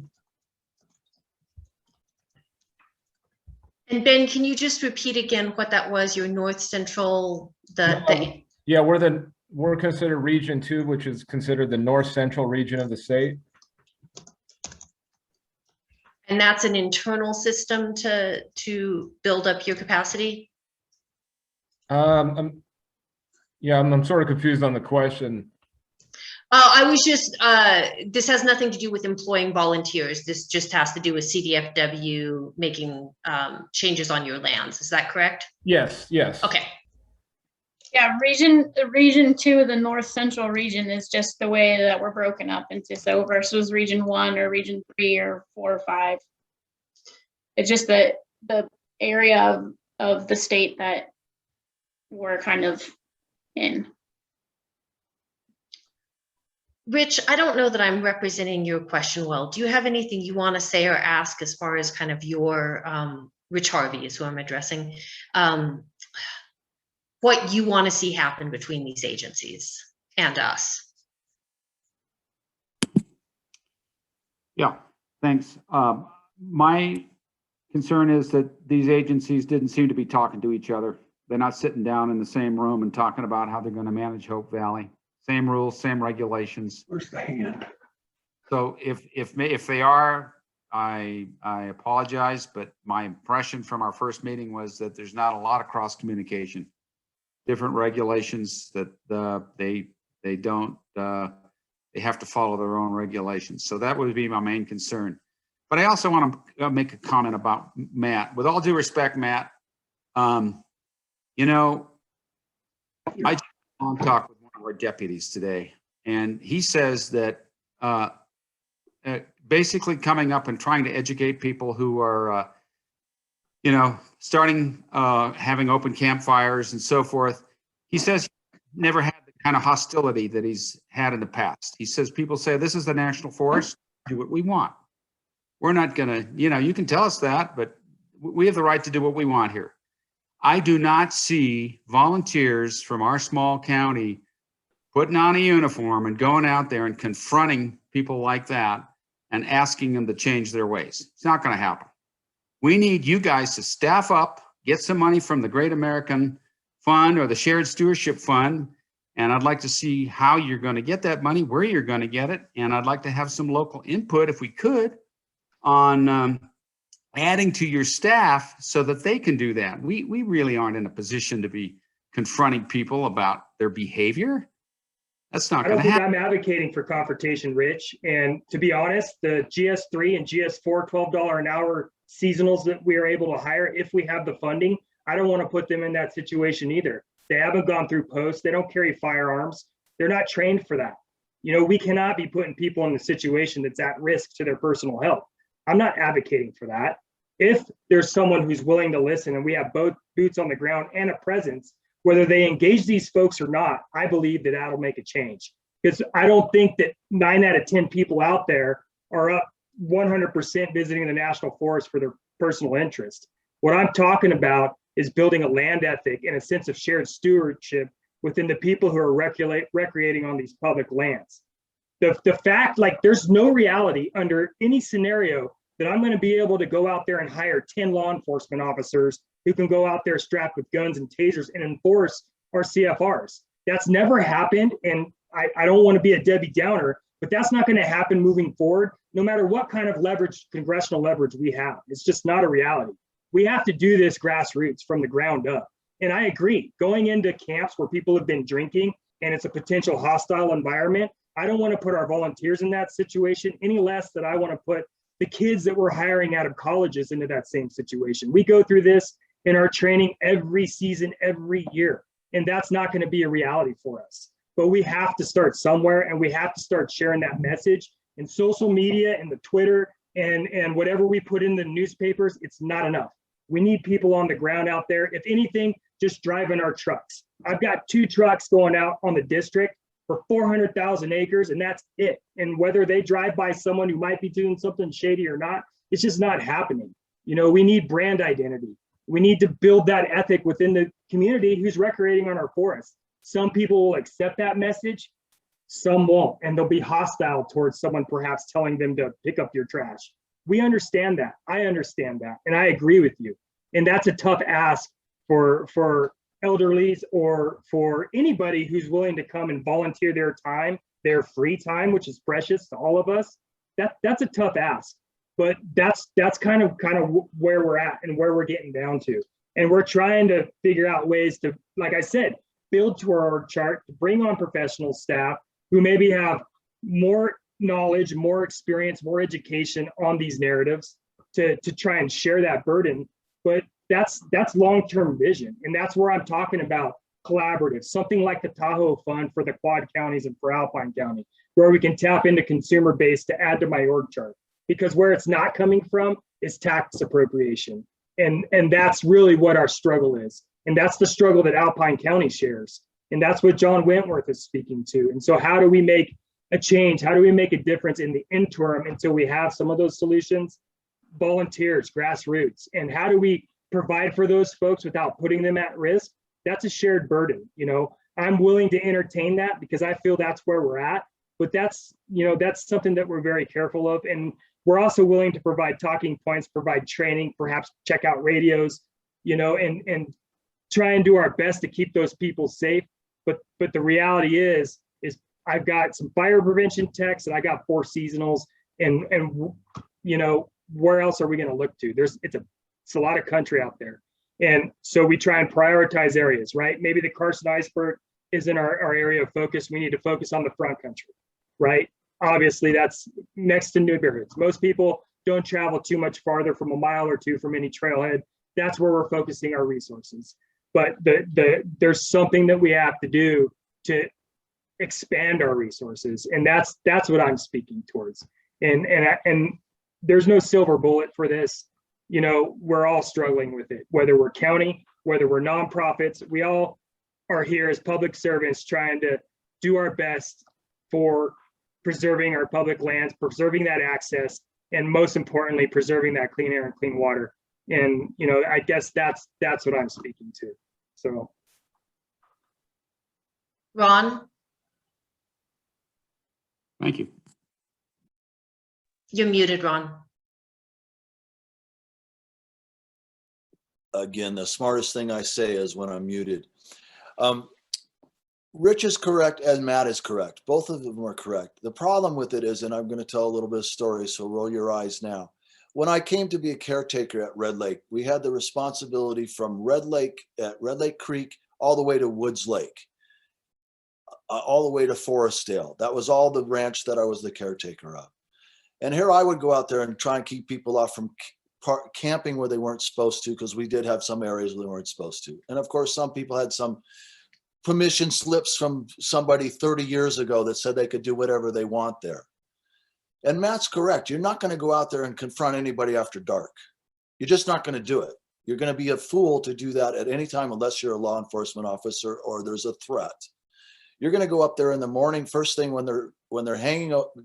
And Ben, can you just repeat again what that was? Your North Central, Yeah, we're considered Region 2, which is considered the North Central region of the state. And that's an internal system to build up your capacity? I'm sort of confused on the question. I was just, this has nothing to do with employing volunteers. This just has to do with CDFW making changes on your lands. Is that correct? Yes, yes. Okay. Yeah, region 2 of the North Central region is just the way that we're broken up into. So versus region 1 or region 3 or 4 or 5. It's just the area of the state that we're kind of in. Rich, I don't know that I'm representing your question well. Do you have anything you want to say or ask as far as kind of your, Rich Harvey is who I'm addressing, what you want to see happen between these agencies and us? Yeah, thanks. My concern is that these agencies didn't seem to be talking to each other. They're not sitting down in the same room and talking about how they're going to manage Hope Valley. Same rules, same regulations. Where's the hand? So if they are, I apologize, but my impression from our first meeting was that there's not a lot of cross communication. Different regulations that they don't they have to follow their own regulations. So that would be my main concern. But I also want to make a comment about Matt. With all due respect, Matt, you know, I just want to talk with one of our deputies today, and he says that basically coming up and trying to educate people who are, you know, starting having open campfires and so forth. He says he never had the kind of hostility that he's had in the past. He says people say, this is the national forest, do what we want. We're not gonna, you know, you can tell us that, but we have the right to do what we want here. I do not see volunteers from our small county putting on a uniform and going out there and confronting people like that and asking them to change their ways. It's not going to happen. We need you guys to staff up, get some money from the Great American Fund or the Shared Stewardship Fund. And I'd like to see how you're going to get that money, where you're going to get it. And I'd like to have some local input, if we could, on adding to your staff so that they can do that. We really aren't in a position to be confronting people about their behavior. That's not going to happen. I'm advocating for confrontation, Rich. And to be honest, the GS3 and GS4 $12 an hour seasonals that we are able to hire, if we have the funding, I don't want to put them in that situation either. They haven't gone through posts. They don't carry firearms. They're not trained for that. You know, we cannot be putting people in a situation that's at risk to their personal health. I'm not advocating for that. If there's someone who's willing to listen and we have both boots on the ground and a presence, whether they engage these folks or not, I believe that that'll make a change. Because I don't think that 9 out of 10 people out there are up 100% visiting the national forest for their personal interest. What I'm talking about is building a land ethic and a sense of shared stewardship within the people who are recreating on these public lands. The fact, like, there's no reality under any scenario that I'm going to be able to go out there and hire 10 law enforcement officers who can go out there strapped with guns and tasers and enforce our CFRs. That's never happened. And I don't want to be a Debbie Downer, but that's not going to happen moving forward, no matter what kind of leverage, congressional leverage we have. It's just not a reality. We have to do this grassroots from the ground up. And I agree, going into camps where people have been drinking and it's a potential hostile environment, I don't want to put our volunteers in that situation any less than I want to put the kids that we're hiring out of colleges into that same situation. We go through this in our training every season, every year, and that's not going to be a reality for us. But we have to start somewhere, and we have to start sharing that message in social media and the Twitter and whatever we put in the newspapers. It's not enough. We need people on the ground out there. If anything, just driving our trucks. I've got 2 trucks going out on the district for 400,000 acres, and that's it. And whether they drive by someone who might be doing something shady or not, it's just not happening. You know, we need brand identity. We need to build that ethic within the community who's recreating on our forest. Some people will accept that message, some won't, and they'll be hostile towards someone perhaps telling them to pick up your trash. We understand that. I understand that, and I agree with you. And that's a tough ask for elderlies or for anybody who's willing to come and volunteer their time, their free time, which is precious to all of us. That's a tough ask. But that's kind of where we're at and where we're getting down to. And we're trying to figure out ways to, like I said, build to our org chart, to bring on professional staff who maybe have more knowledge, more experience, more education on these narratives to try and share that burden. But that's long-term vision. And that's where I'm talking about collaborative, something like the Tahoe Fund for the Quad Counties and for Alpine County, where we can tap into consumer base to add to my org chart. Because where it's not coming from is tax appropriation. And that's really what our struggle is. And that's the struggle that Alpine County shares. And that's what John Wentworth is speaking to. And so how do we make a change? How do we make a difference in the interim until we have some of those solutions? Volunteers, grassroots. And how do we provide for those folks without putting them at risk? That's a shared burden. You know, I'm willing to entertain that because I feel that's where we're at. But that's, you know, that's something that we're very careful of. And we're also willing to provide talking points, provide training, perhaps check out radios, you know, and try and do our best to keep those people safe. But the reality is I've got some fire prevention techs and I got 4 seasonals, and you know, where else are we going to look to? It's a lot of country out there. And so we try and prioritize areas, right? Maybe the Carson Iceberg isn't our area of focus. We need to focus on the front country, right? Obviously, that's next to neighborhoods. Most people don't travel too much farther from a mile or two from any trailhead. That's where we're focusing our resources. But there's something that we have to do to expand our resources, and that's what I'm speaking towards. And there's no silver bullet for this. You know, we're all struggling with it, whether we're county, whether we're nonprofits. We all are here as public servants trying to do our best for preserving our public lands, preserving that access, and most importantly, preserving that clean air and clean water. And, you know, I guess that's what I'm speaking to. So. Ron? Thank you. You're muted, Ron. Again, the smartest thing I say is when I'm muted. Rich is correct and Matt is correct. Both of them are correct. The problem with it is, and I'm going to tell a little bit of story, so roll your eyes now. When I came to be a caretaker at Red Lake, we had the responsibility from Red Lake Creek all the way to Woods Lake, all the way to Forestdale. That was all the ranch that I was the caretaker of. And here I would go out there and try and keep people off from camping where they weren't supposed to, because we did have some areas where they weren't supposed to. And of course, some people had some permission slips from somebody 30 years ago that said they could do whatever they want there. And Matt's correct. You're not going to go out there and confront anybody after dark. You're just not going to do it. You're going to be a fool to do that at any time unless you're a law enforcement officer or there's a threat. You're going to go up there in the morning, first thing when they're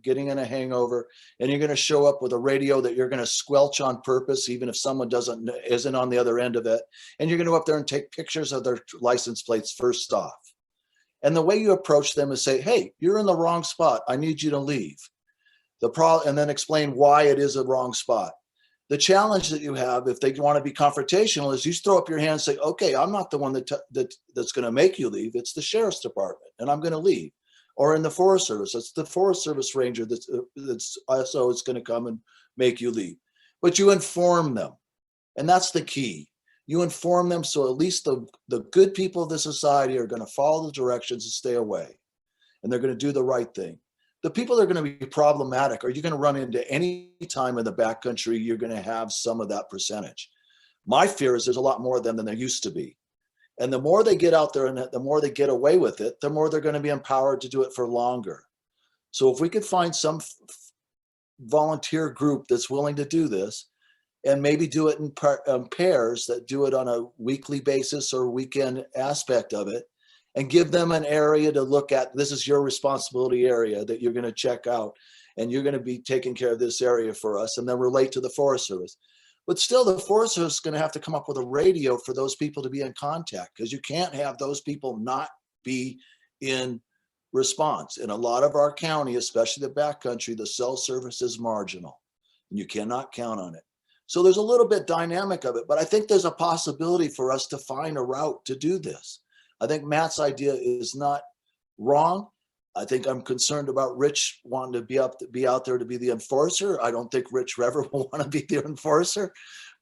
getting in a hangover, and you're going to show up with a radio that you're going to squelch on purpose, even if someone isn't on the other end of it. And you're going to go up there and take pictures of their license plates first off. And the way you approach them is say, hey, you're in the wrong spot. I need you to leave. And then explain why it is a wrong spot. The challenge that you have, if they want to be confrontational, is you throw up your hand and say, okay, I'm not the one that's going to make you leave. It's the sheriff's department, and I'm going to leave. Or in the Forest Service, it's the Forest Service ranger that's also is going to come and make you leave. But you inform them, and that's the key. You inform them so at least the good people of the society are going to follow the directions and stay away, and they're going to do the right thing. The people that are going to be problematic, are you going to run into any time in the backcountry, you're going to have some of that percentage. My fear is there's a lot more of them than there used to be. And the more they get out there and the more they get away with it, the more they're going to be empowered to do it for longer. So if we could find some volunteer group that's willing to do this, and maybe do it in pairs that do it on a weekly basis or weekend aspect of it, and give them an area to look at. This is your responsibility area that you're going to check out, and you're going to be taking care of this area for us, and then relate to the Forest Service. But still, the Forest Service is going to have to come up with a radio for those people to be in contact, because you can't have those people not be in response. In a lot of our county, especially the backcountry, the cell service is marginal, and you cannot count on it. So there's a little bit dynamic of it, but I think there's a possibility for us to find a route to do this. I think Matt's idea is not wrong. I think I'm concerned about Rich wanting to be out there to be the enforcer. I don't think Rich ever will want to be the enforcer,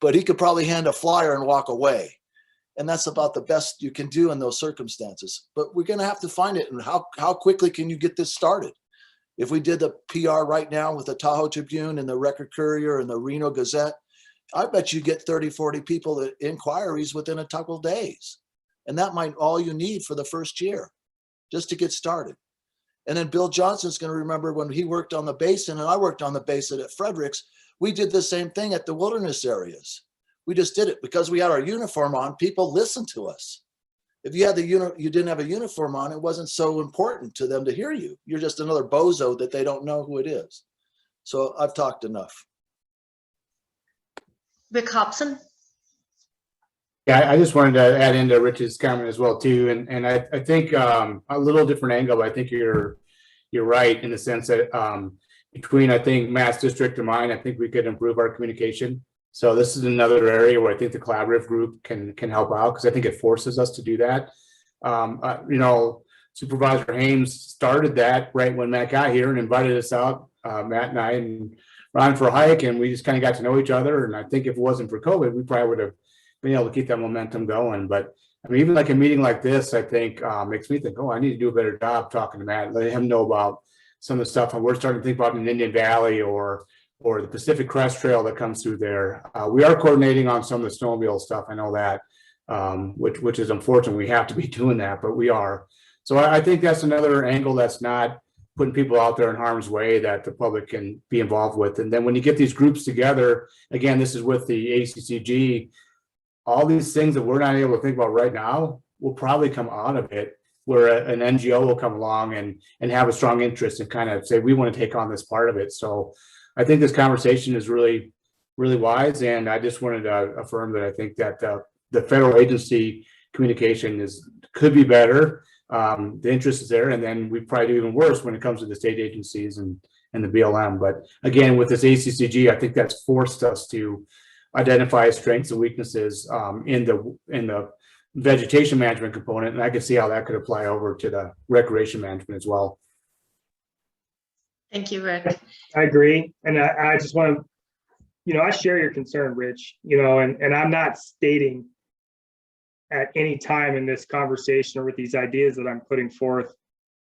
but he could probably hand a flyer and walk away. And that's about the best you can do in those circumstances. But we're going to have to find it. And how quickly can you get this started? If we did the PR right now with the Tahoe Tribune and the Record Courier and the Reno Gazette, I bet you get 30, 40 people that inquiries within a couple of days. And that might all you need for the first year, just to get started. And then Bill Johnson's going to remember when he worked on the basin and I worked on the basin at Fredericks, we did the same thing at the wilderness areas. We just did it because we had our uniform on. People listened to us. If you had you didn't have a uniform on, it wasn't so important to them to hear you. You're just another bozo that they don't know who it is. So I've talked enough. Rick Hobson. Yeah, I just wanted to add into Rich's comment as well too, and I think a little different angle. But I think you're right in the sense that between I think Matt's district and mine, I think we could improve our communication. So this is another area where I think the collaborative group can help out, because I think it forces us to do that. You know, Supervisor Haynes started that right when Matt got here and invited us out, Matt and I and Ron, for a hike, and we just kind of got to know each other. And I think if it wasn't for COVID, we probably would have been able to keep that momentum going. But I mean, even like a meeting like this, I think makes me think, oh, I need to do a better job talking to Matt, letting him know about some of the stuff we're starting to think about in Indian Valley or the Pacific Crest Trail that comes through there. We are coordinating on some of the snowmobile stuff. I know that, which is unfortunate. We have to be doing that, but we are. So I think that's another angle that's not putting people out there in harm's way that the public can be involved with. And then when you get these groups together, again, this is with the ACCG, all these things that we're not able to think about right now will probably come out of it, where an NGO will come along and have a strong interest and kind of say, we want to take on this part of it. So I think this conversation is really, really wise. And I just wanted to affirm that I think that the federal agency communication could be better. The interest is there, and then we probably do even worse when it comes to the state agencies and the BLM. But again, with this ACCG, I think that's forced us to identify strengths and weaknesses in the vegetation management component, and I can see how that could apply over to the recreation management as well. Thank you, Rick. I agree, and I just want to, I share your concern, Rich. And I'm not stating at any time in this conversation or with these ideas that I'm putting forth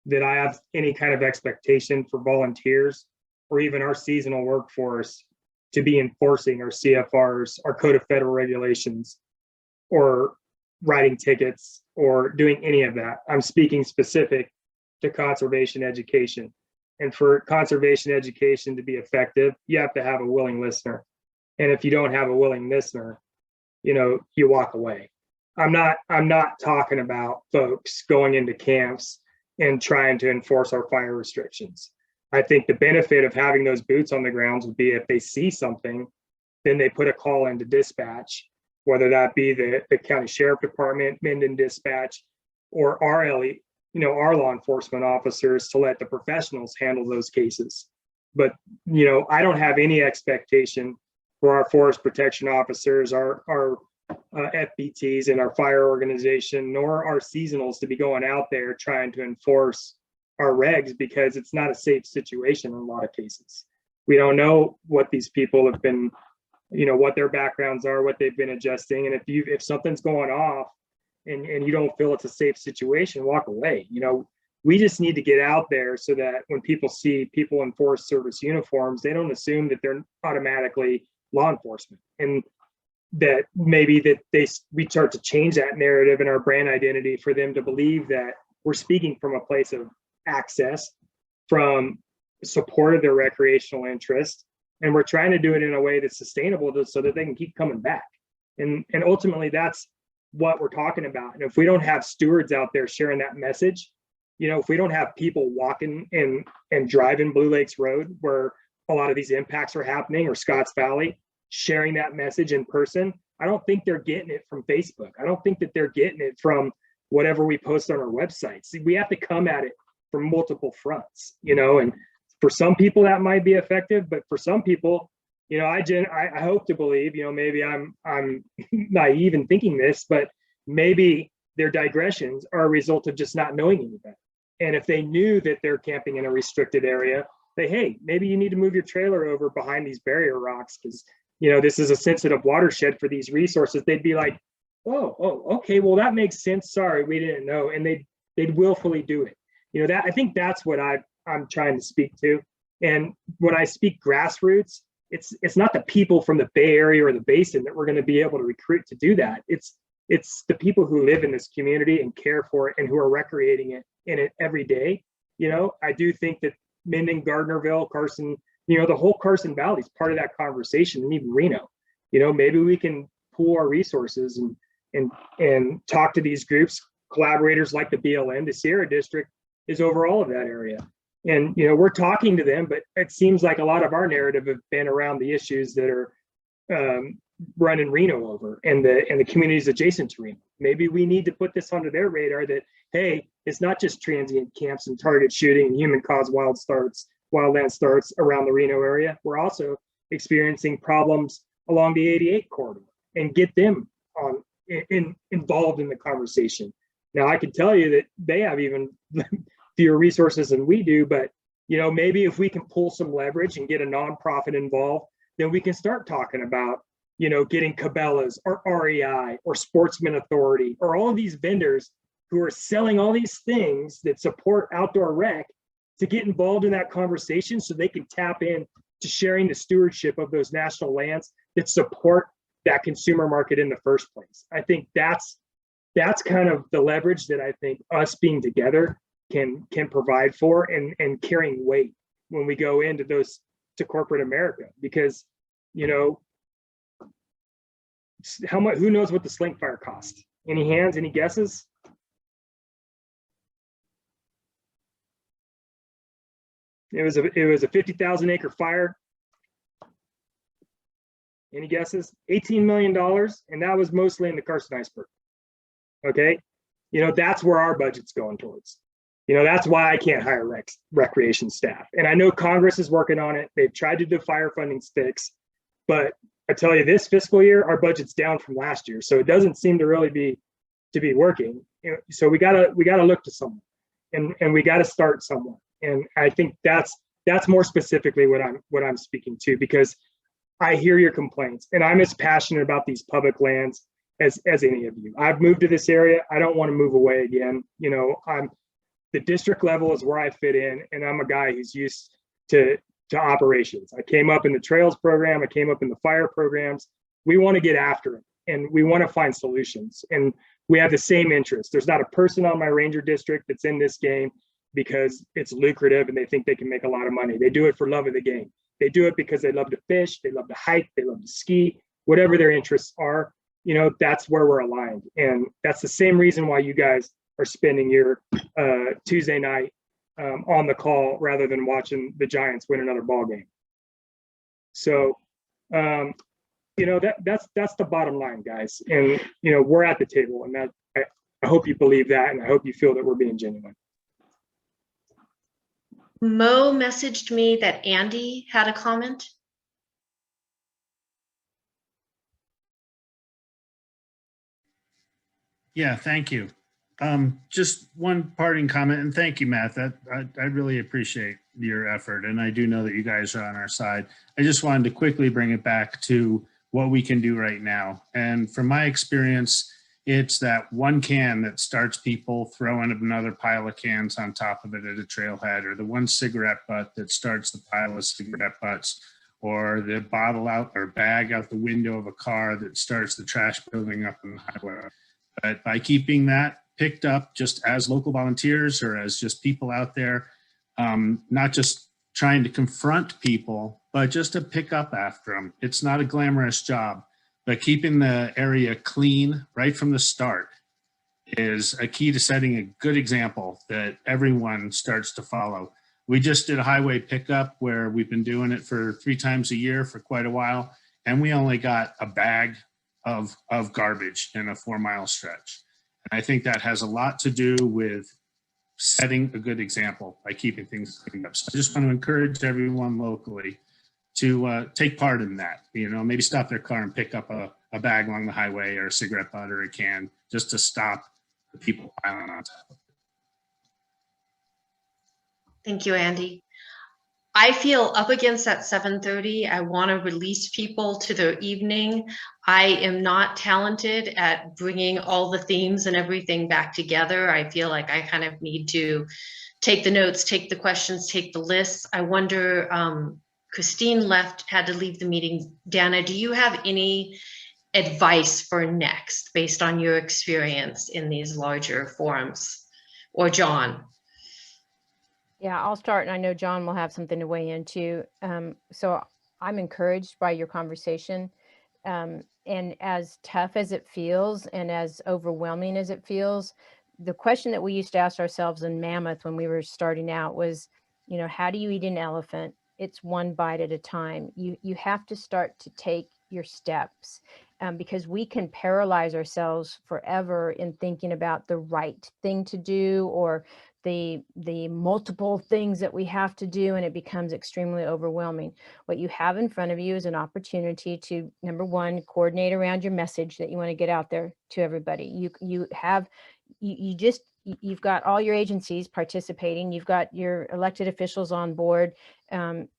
that I have any kind of expectation for volunteers or even our seasonal workforce to be enforcing our CFRs, our Code of Federal Regulations, or writing tickets or doing any of that. I'm speaking specific to conservation education. And for conservation education to be effective, you have to have a willing listener. And if you don't have a willing listener, you walk away. I'm not talking about folks going into camps and trying to enforce our fire restrictions. I think the benefit of having those boots on the ground would be if they see something, then they put a call into dispatch, whether that be the county sheriff department, Minden Dispatch, or our law enforcement officers to let the professionals handle those cases. But, I don't have any expectation for our forest protection officers, our FBTs and our fire organization, nor our seasonals to be going out there trying to enforce our regs, because it's not a safe situation in a lot of cases. We don't know what these people have been, what their backgrounds are, what they've been adjusting. And if something's going off and you don't feel it's a safe situation, walk away. We just need to get out there so that when people see people in Forest Service uniforms, they don't assume that they're automatically law enforcement, and that maybe we start to change that narrative in our brand identity for them to believe that we're speaking from a place of access, from support of their recreational interest, and we're trying to do it in a way that's sustainable so that they can keep coming back. And ultimately, that's what we're talking about. And if we don't have stewards out there sharing that message, if we don't have people walking and driving Blue Lakes Road where a lot of these impacts are happening, or Scotts Valley, sharing that message in person. I don't think they're getting it from Facebook. I don't think that they're getting it from whatever we post on our website. See, we have to come at it from multiple fronts, you know, and for some people that might be effective, but for some people, you know, I hope to believe, you know, maybe I'm naive in thinking this, but maybe their digressions are a result of just not knowing any better. And if they knew that they're camping in a restricted area, hey, maybe you need to move your trailer over behind these barrier rocks because, you know, this is a sensitive watershed for these resources. They'd be like, oh, okay, well, that makes sense. Sorry, we didn't know. And they'd willfully do it. You know, I think that's what I'm trying to speak to. And when I speak grassroots, it's not the people from the Bay Area or the Basin that we're going to be able to recruit to do that. It's the people who live in this community and care for it and who are recreating in it every day. You know, I do think that Minden, Gardnerville, Carson, you know, the whole Carson Valley is part of that conversation, and even Reno. You know, maybe we can pool our resources and talk to these groups, collaborators like the BLM. The Sierra District is over all of that area. And, you know, we're talking to them, but it seems like a lot of our narrative have been around the issues that are running Reno over and the communities adjacent to Reno. Maybe we need to put this onto their radar that, hey, it's not just transient camps and target shooting and human-caused wildland starts around the Reno area. We're also experiencing problems along the 88 corridor and get them involved in the conversation. Now, I can tell you that they have even fewer resources than we do, but, you know, maybe if we can pull some leverage and get a nonprofit involved, then we can start talking about, you know, getting Cabela's or REI or Sportsman Authority or all of these vendors who are selling all these things that support outdoor rec to get involved in that conversation so they can tap in to sharing the stewardship of those national lands that support that consumer market in the first place. I think that's kind of the leverage that I think us being together can provide for and carrying weight when we go into those to corporate America, because, you know, how much, who knows what the sling fire cost? Any hands, any guesses? It was a 50,000 acre fire. Any guesses? $18 million, and that was mostly in the Carson iceberg. Okay, you know, that's where our budget's going towards. You know, that's why I can't hire recreation staff. And I know Congress is working on it. They've tried to do fire funding sticks, but I tell you, this fiscal year, our budget's down from last year. So it doesn't seem to really be working. You know, so we gotta look to someone and we gotta start somewhere. And I think that's more specifically what I'm speaking to, because I hear your complaints and I'm as passionate about these public lands as any of you. I've moved to this area. I don't want to move away again. You know, the district level is where I fit in, and I'm a guy who's used to operations. I came up in the trails program. I came up in the fire programs. We want to get after it and we want to find solutions, and we have the same interest. There's not a person on my ranger district that's in this game because it's lucrative and they think they can make a lot of money. They do it for love of the game. They do it because they love to fish, they love to hike, they love to ski, whatever their interests are. You know, that's where we're aligned. And that's the same reason why you guys are spending your Tuesday night on the call rather than watching the Giants win another ball game. So, you know, that's the bottom line, guys. And, you know, we're at the table, and that I hope you believe that, and I hope you feel that we're being genuine. Mo messaged me that Andy had a comment. Yeah, thank you. Just one parting comment, and thank you, Matt. I really appreciate your effort, and I do know that you guys are on our side. I just wanted to quickly bring it back to what we can do right now. And from my experience, it's that one can that starts people throwing another pile of cans on top of it at a trailhead, or the one cigarette butt that starts the pile of cigarette butts, or the bottle out or bag out the window of a car that starts the trash building up in the highway. But by keeping that picked up just as local volunteers or as just people out there, not just trying to confront people, but just to pick up after them. It's not a glamorous job, but keeping the area clean right from the start is a key to setting a good example that everyone starts to follow. We just did a highway pickup where we've been doing it for 3 times a year for quite a while. and we only got a bag of garbage in a 4-mile stretch. And I think that has a lot to do with setting a good example by keeping things cleaned up. So I just want to encourage everyone locally to take part in that. You know, maybe stop their car and pick up a bag along the highway, or a cigarette butt, or a can, just to stop the people piling on top. Thank you, Andy. I feel up against that 7:30. I want to release people to their evening. I am not talented at bringing all the themes and everything back together. I feel like I kind of need to take the notes, take the questions, take the lists. I wonder, Christine had to leave the meeting. Dana, do you have any advice for next based on your experience in these larger forums? Or John? Yeah, I'll start, and I know John will have something to weigh in too. So I'm encouraged by your conversation. And as tough as it feels and as overwhelming as it feels, the question that we used to ask ourselves in Mammoth when we were starting out was, you know, how do you eat an elephant? It's one bite at a time. You have to start to take your steps, because we can paralyze ourselves forever in thinking about the right thing to do, or the multiple things that we have to do, and it becomes extremely overwhelming. What you have in front of you is an opportunity to, number one, coordinate around your message that you want to get out there to everybody. You've got all your agencies participating. You've got your elected officials on board.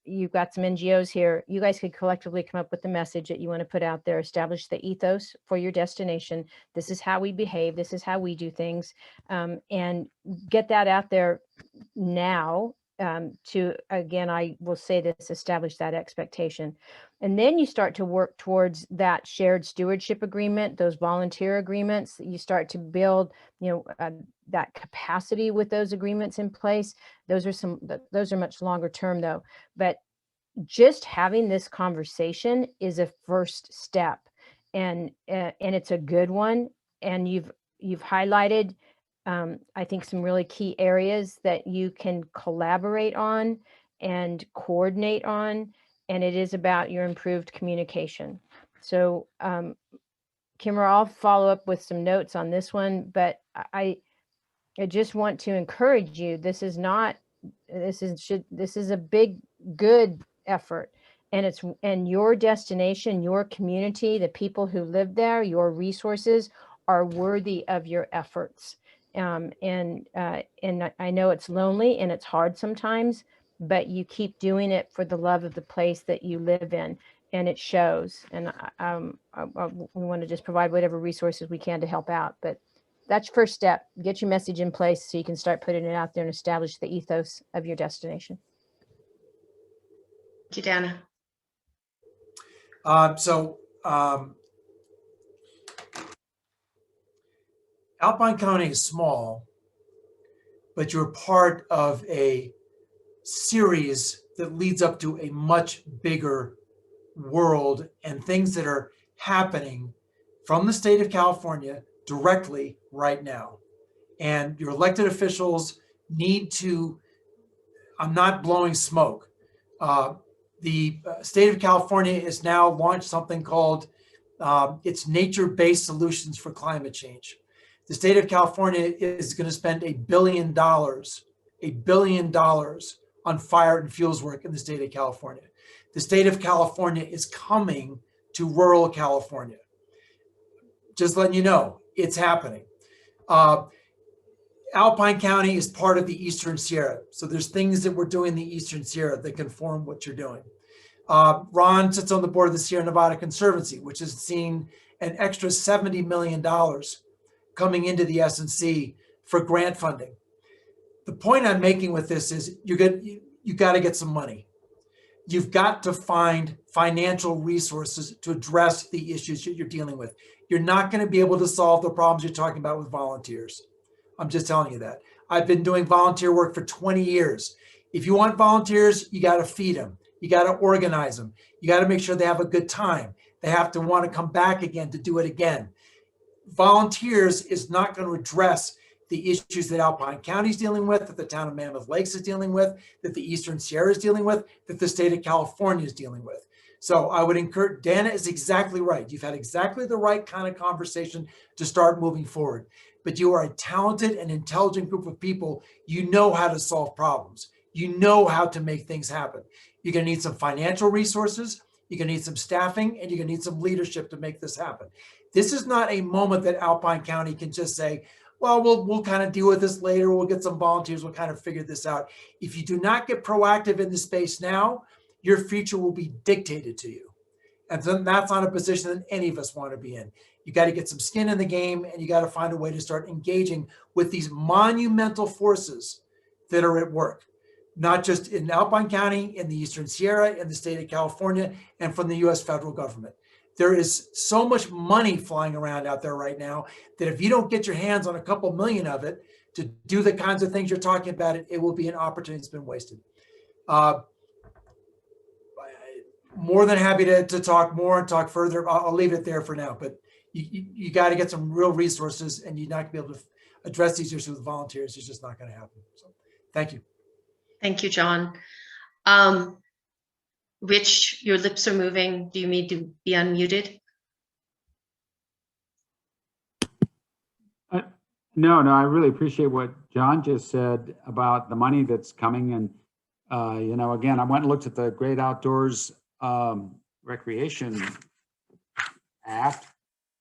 You've got some NGOs here. You guys could collectively come up with the message that you want to put out there, establish the ethos for your destination. This is how we behave. This is how we do things. And get that out there now to, again, I will say this, establish that expectation. And then you start to work towards that shared stewardship agreement, those volunteer agreements. You start to build, that capacity with those agreements in place. Those are much longer term though. But just having this conversation is a first step, and it's a good one. And you've highlighted, I think, some really key areas that you can collaborate on and coordinate on. And it is about your improved communication. So, Kimmer, I'll follow up with some notes on this one, but I just want to encourage you. This is a big, good effort, and your destination, your community, the people who live there, your resources are worthy of your efforts. And I know it's lonely and it's hard sometimes, but you keep doing it for the love of the place that you live in, and it shows. And we want to just provide whatever resources we can to help out. But that's your first step. Get your message in place so you can start putting it out there and establish the ethos of your destination. Thank you, Dana. Alpine County is small, but you're part of a series that leads up to a much bigger world and things that are happening from the state of California directly right now. And your elected officials need to, I'm not blowing smoke. The state of California has now launched something called it's nature-based solutions for climate change. The state of California is going to spend $1 billion on fire and fuels work in the state of California. The state of California is coming to rural California. Just letting you know, it's happening. Alpine County is part of the Eastern Sierra. So there's things that we're doing in the Eastern Sierra that conform what you're doing. Ron sits on the board of the Sierra Nevada Conservancy, which has seen an extra $70 million coming into the S&C for grant funding. The point I'm making with this is you got to get some money. You've got to find financial resources to address the issues that you're dealing with. You're not going to be able to solve the problems you're talking about with volunteers. I'm just telling you that. I've been doing volunteer work for 20 years. If you want volunteers, you got to feed them. You got to organize them. You got to make sure they have a good time. They have to want to come back again to do it again. Volunteers is not going to address the issues that Alpine County is dealing with, that the town of Mammoth Lakes is dealing with, that the Eastern Sierra is dealing with, that the state of California is dealing with. So I would encourage, Dana is exactly right. You've had exactly the right kind of conversation to start moving forward. But you are a talented and intelligent group of people. You know how to solve problems. You know how to make things happen. You're going to need some financial resources. You're going to need some staffing, and you're going to need some leadership to make this happen. This is not a moment that Alpine County can just say, well, we'll kind of deal with this later. We'll get some volunteers. We'll kind of figure this out. If you do not get proactive in the space now, your future will be dictated to you. And then that's not a position that any of us want to be in. You got to get some skin in the game, and you got to find a way to start engaging with these monumental forces that are at work, not just in Alpine County, in the Eastern Sierra, in the state of California, and from the US federal government. There is so much money flying around out there right now that if you don't get your hands on a couple million of it to do the kinds of things you're talking about, it will be an opportunity that's been wasted. More than happy to talk more and talk further. I'll leave it there for now, but you got to get some real resources, and you're not going to be able to address these issues with volunteers. It's just not going to happen. So thank you. Thank you, John. Rich, your lips are moving. Do you need to be unmuted? No, I really appreciate what John just said about the money that's coming. And, you know, again, I went and looked at the Great Outdoors Recreation Act,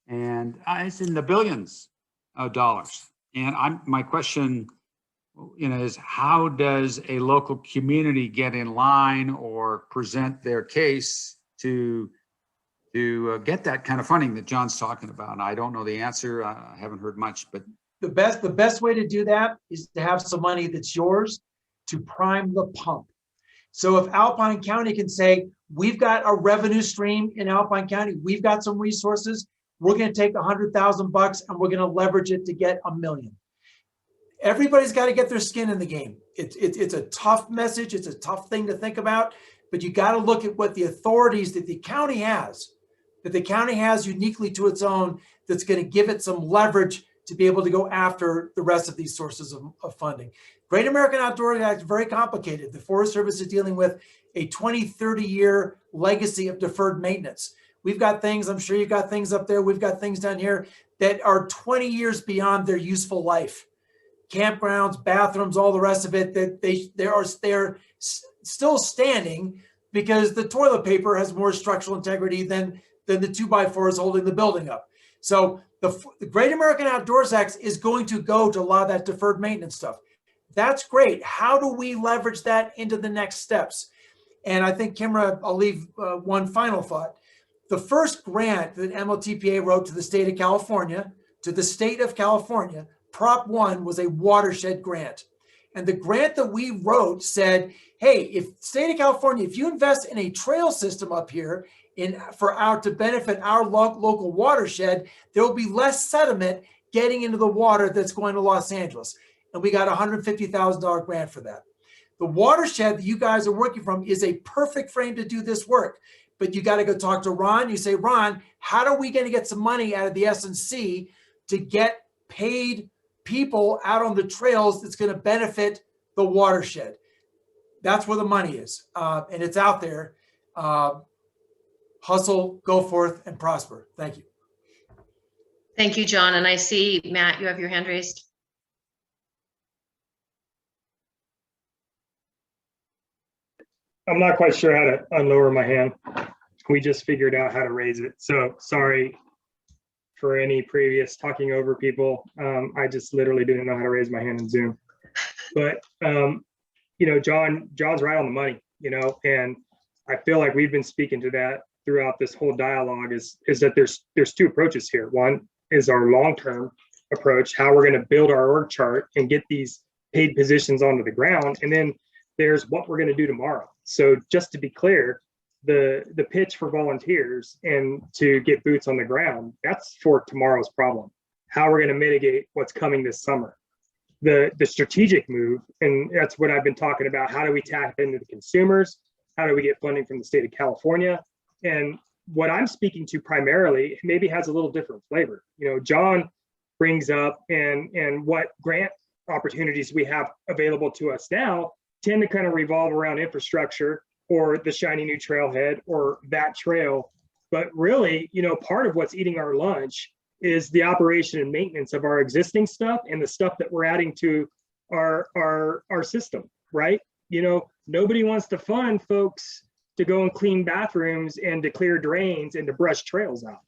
and it's in the billions of dollars. And my question, you know, is how does a local community get in line or present their case to get that kind of funding that John's talking about? And I don't know the answer. I haven't heard much, but the best way to do that is to have some money that's yours to prime the pump. So if Alpine County can say, we've got a revenue stream in Alpine County, we've got some resources, we're going to take $100,000 and we're going to leverage it to get $1 million. Everybody's got to get their skin in the game. It's a tough message. It's a tough thing to think about, but you got to look at what the authorities that the county has uniquely to its own, that's going to give it some leverage to be able to go after the rest of these sources of funding. Great American Outdoors Act is very complicated. The Forest Service is dealing with a 20, 30-year legacy of deferred maintenance. We've got things, I'm sure you've got things up there, we've got things down here that are 20 years beyond their useful life. Campgrounds, bathrooms, all the rest of it, that they're still standing because the toilet paper has more structural integrity than the 2x4s holding the building up. So the Great American Outdoors Act is going to go to a lot of that deferred maintenance stuff. That's great. How do we leverage that into the next steps? And I think, Kimra, I'll leave one final thought. The first grant that MLTPA wrote to the state of California, Prop 1 was a watershed grant. And the grant that we wrote said, hey, if state of California, if you invest in a trail system up here to benefit our local watershed, there will be less sediment getting into the water that's going to Los Angeles. And we got a $150,000 grant for that. The watershed that you guys are working from is a perfect frame to do this work. But you got to go talk to Ron. You say, Ron, how are we going to get some money out of the S&C to get paid people out on the trails that's going to benefit the watershed? That's where the money is. And it's out there. Hustle, go forth, and prosper. Thank you. Thank you, John. And I see, Matt, you have your hand raised. I'm not quite sure how to unlower my hand. We just figured out how to raise it. So sorry for any previous talking over people. I just literally didn't know how to raise my hand in Zoom. But, you know, John's right on the money, you know, and I feel like we've been speaking to that throughout this whole dialogue is that there's two approaches here. One is our long-term approach, how we're going to build our org chart and get these paid positions onto the ground. And then there's what we're going to do tomorrow. So just to be clear, the pitch for volunteers and to get boots on the ground, that's for tomorrow's problem. How we're going to mitigate what's coming this summer. The strategic move, and that's what I've been talking about. How do we tap into the consumers? How do we get funding from the state of California? And what I'm speaking to primarily maybe has a little different flavor. You know, John brings up and what grant opportunities we have available to us now tend to kind of revolve around infrastructure or the shiny new trailhead or that trail. But really, you know, part of what's eating our lunch is the operation and maintenance of our existing stuff and the stuff that we're adding to our system, right? You know, nobody wants to fund folks to go and clean bathrooms and to clear drains and to brush trails out.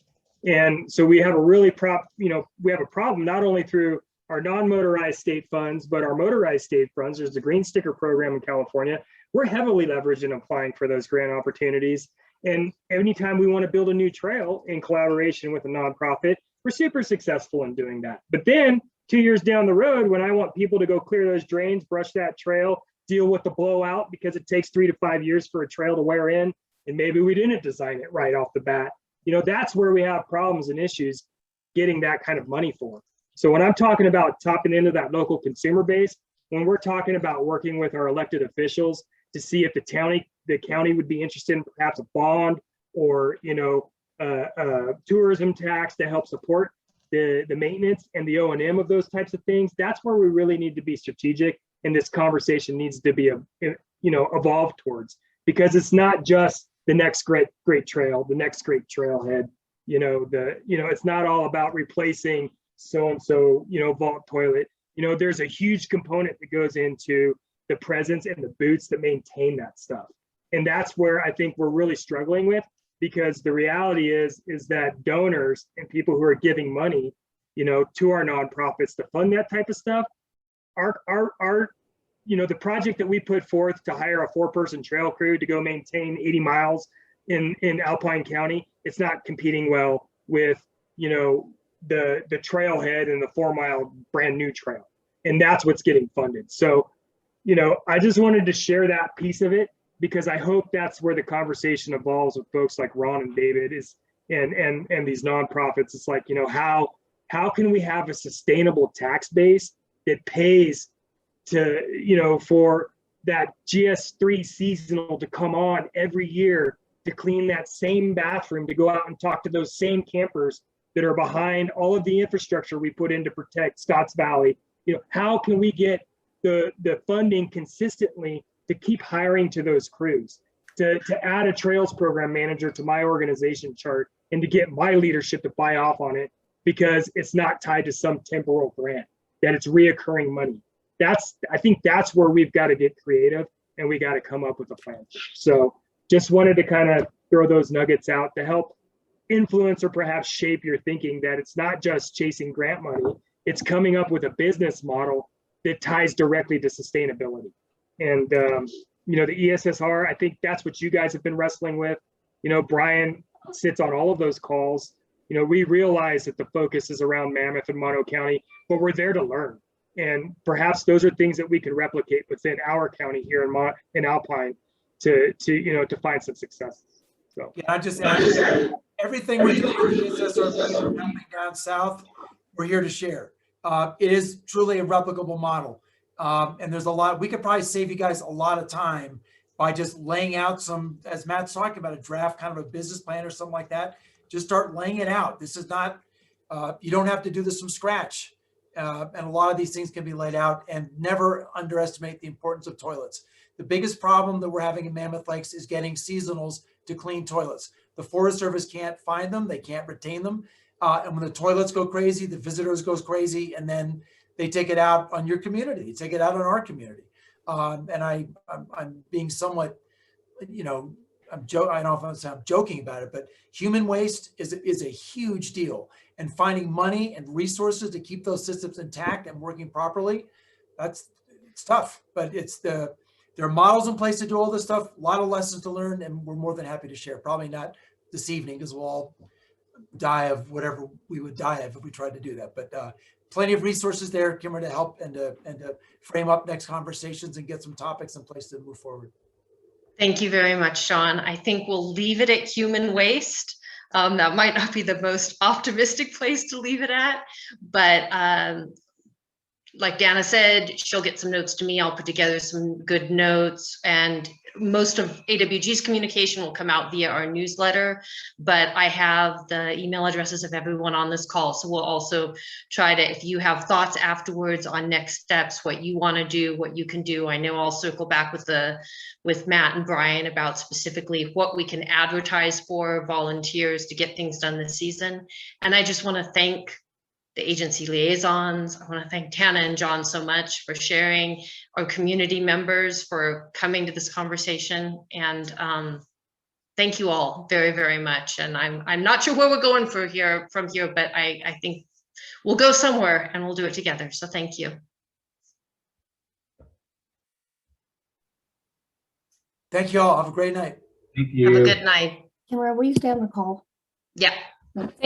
And so we have a really we have a problem not only through our non-motorized state funds, but our motorized state funds. There's the green sticker program in California. We're heavily leveraged in applying for those grant opportunities. And anytime we want to build a new trail in collaboration with a nonprofit, we're super successful in doing that. But then 2 years down the road, when I want people to go clear those drains, brush that trail, deal with the blowout, because it takes 3 to 5 years for a trail to wear in, and maybe we didn't design it right off the bat, you know, that's where we have problems and issues getting that kind of money for. So when I'm talking about tapping into that local consumer base, when we're talking about working with our elected officials to see if the county would be interested in perhaps a bond or, you know, tourism tax to help support the maintenance and the O&M of those types of things, that's where we really need to be strategic. And this conversation needs to be, you know, evolved towards, because it's not just the next great trail, the next great trailhead, you know, it's not all about replacing so-and-so, you know, vault toilet. You know, there's a huge component that goes into the presence and the boots that maintain that stuff. And that's where I think we're really struggling with, because the reality is that donors and people who are giving money, you know, to our nonprofits to fund that type of stuff, you know, the project that we put forth to hire a 4-person trail crew to go maintain 80 miles in Alpine County, it's not competing well with, you know, the trailhead and the 4-mile brand new trail. And that's what's getting funded. So, you know, I just wanted to share that piece of it, because I hope that's where the conversation evolves with folks like Ron and David is, and these nonprofits. It's like, you know, how can we have a sustainable tax base that pays to, you know, for that GS3 seasonal to come on every year to clean that same bathroom, to go out and talk to those same campers that are behind all of the infrastructure we put in to protect Scotts Valley. You know, how can we get the funding consistently to keep hiring to those crews, to add a trails program manager to my organization chart, and to get my leadership to buy off on it, because it's not tied to some temporal grant, that it's reoccurring money. I think that's where we've got to get creative, and we got to come up with a plan. So just wanted to kind of throw those nuggets out to help influence or perhaps shape your thinking, that it's not just chasing grant money, it's coming up with a business model that ties directly to sustainability. And, you know, the ESSR, I think that's what you guys have been wrestling with. You know, Brian sits on all of those calls. You know, we realize that the focus is around Mammoth and Mono County, but we're there to learn. And perhaps those are things that we can replicate within our county here in Alpine to you know, to find some successes. So yeah, I just add everything we're doing with the ESSR coming down south, we're here to share. It is truly a replicable model. And there's a lot, we could probably save you guys a lot of time by just laying out some, as Matt's talking about, a draft kind of a business plan or something like that. Just start laying it out. This is not, you don't have to do this from scratch. And a lot of these things can be laid out, and never underestimate the importance of toilets. The biggest problem that we're having in Mammoth Lakes is getting seasonals to clean toilets. The Forest Service can't find them. They can't retain them. And when the toilets go crazy, the visitors goes crazy, and then they take it out on your community. They take it out on our community. And I'm being somewhat, you know, I don't know if I'm joking about it, but human waste is a huge deal. And finding money and resources to keep those systems intact and working properly, it's tough. But there are models in place to do all this stuff. A lot of lessons to learn, and we're more than happy to share. Probably not this evening, because we'll all die of whatever we would die of if we tried to do that. But plenty of resources there, Kimmer, to help and to frame up next conversations and get some topics in place to move forward. Thank you very much, Sean. I think we'll leave it at human waste. That might not be the most optimistic place to leave it at, but like Dana said, she'll get some notes to me. I'll put together some good notes, and most of AWG's communication will come out via our newsletter, but I have the email addresses of everyone on this call. So we'll also try to, if you have thoughts afterwards on next steps, what you want to do, what you can do. I know I'll circle back with Matt and Brian about specifically what we can advertise for volunteers to get things done this season. And I just want to thank the agency liaisons. I want to thank Tana and John so much for sharing, our community members for coming to this conversation, and thank you all very, very much. And I'm not sure where we're going from here, but I think we'll go somewhere and we'll do it together. So thank you. Thank you all. Have a great night. Thank you. Have a good night. Tamara, will you stay on the call? Yeah. Thank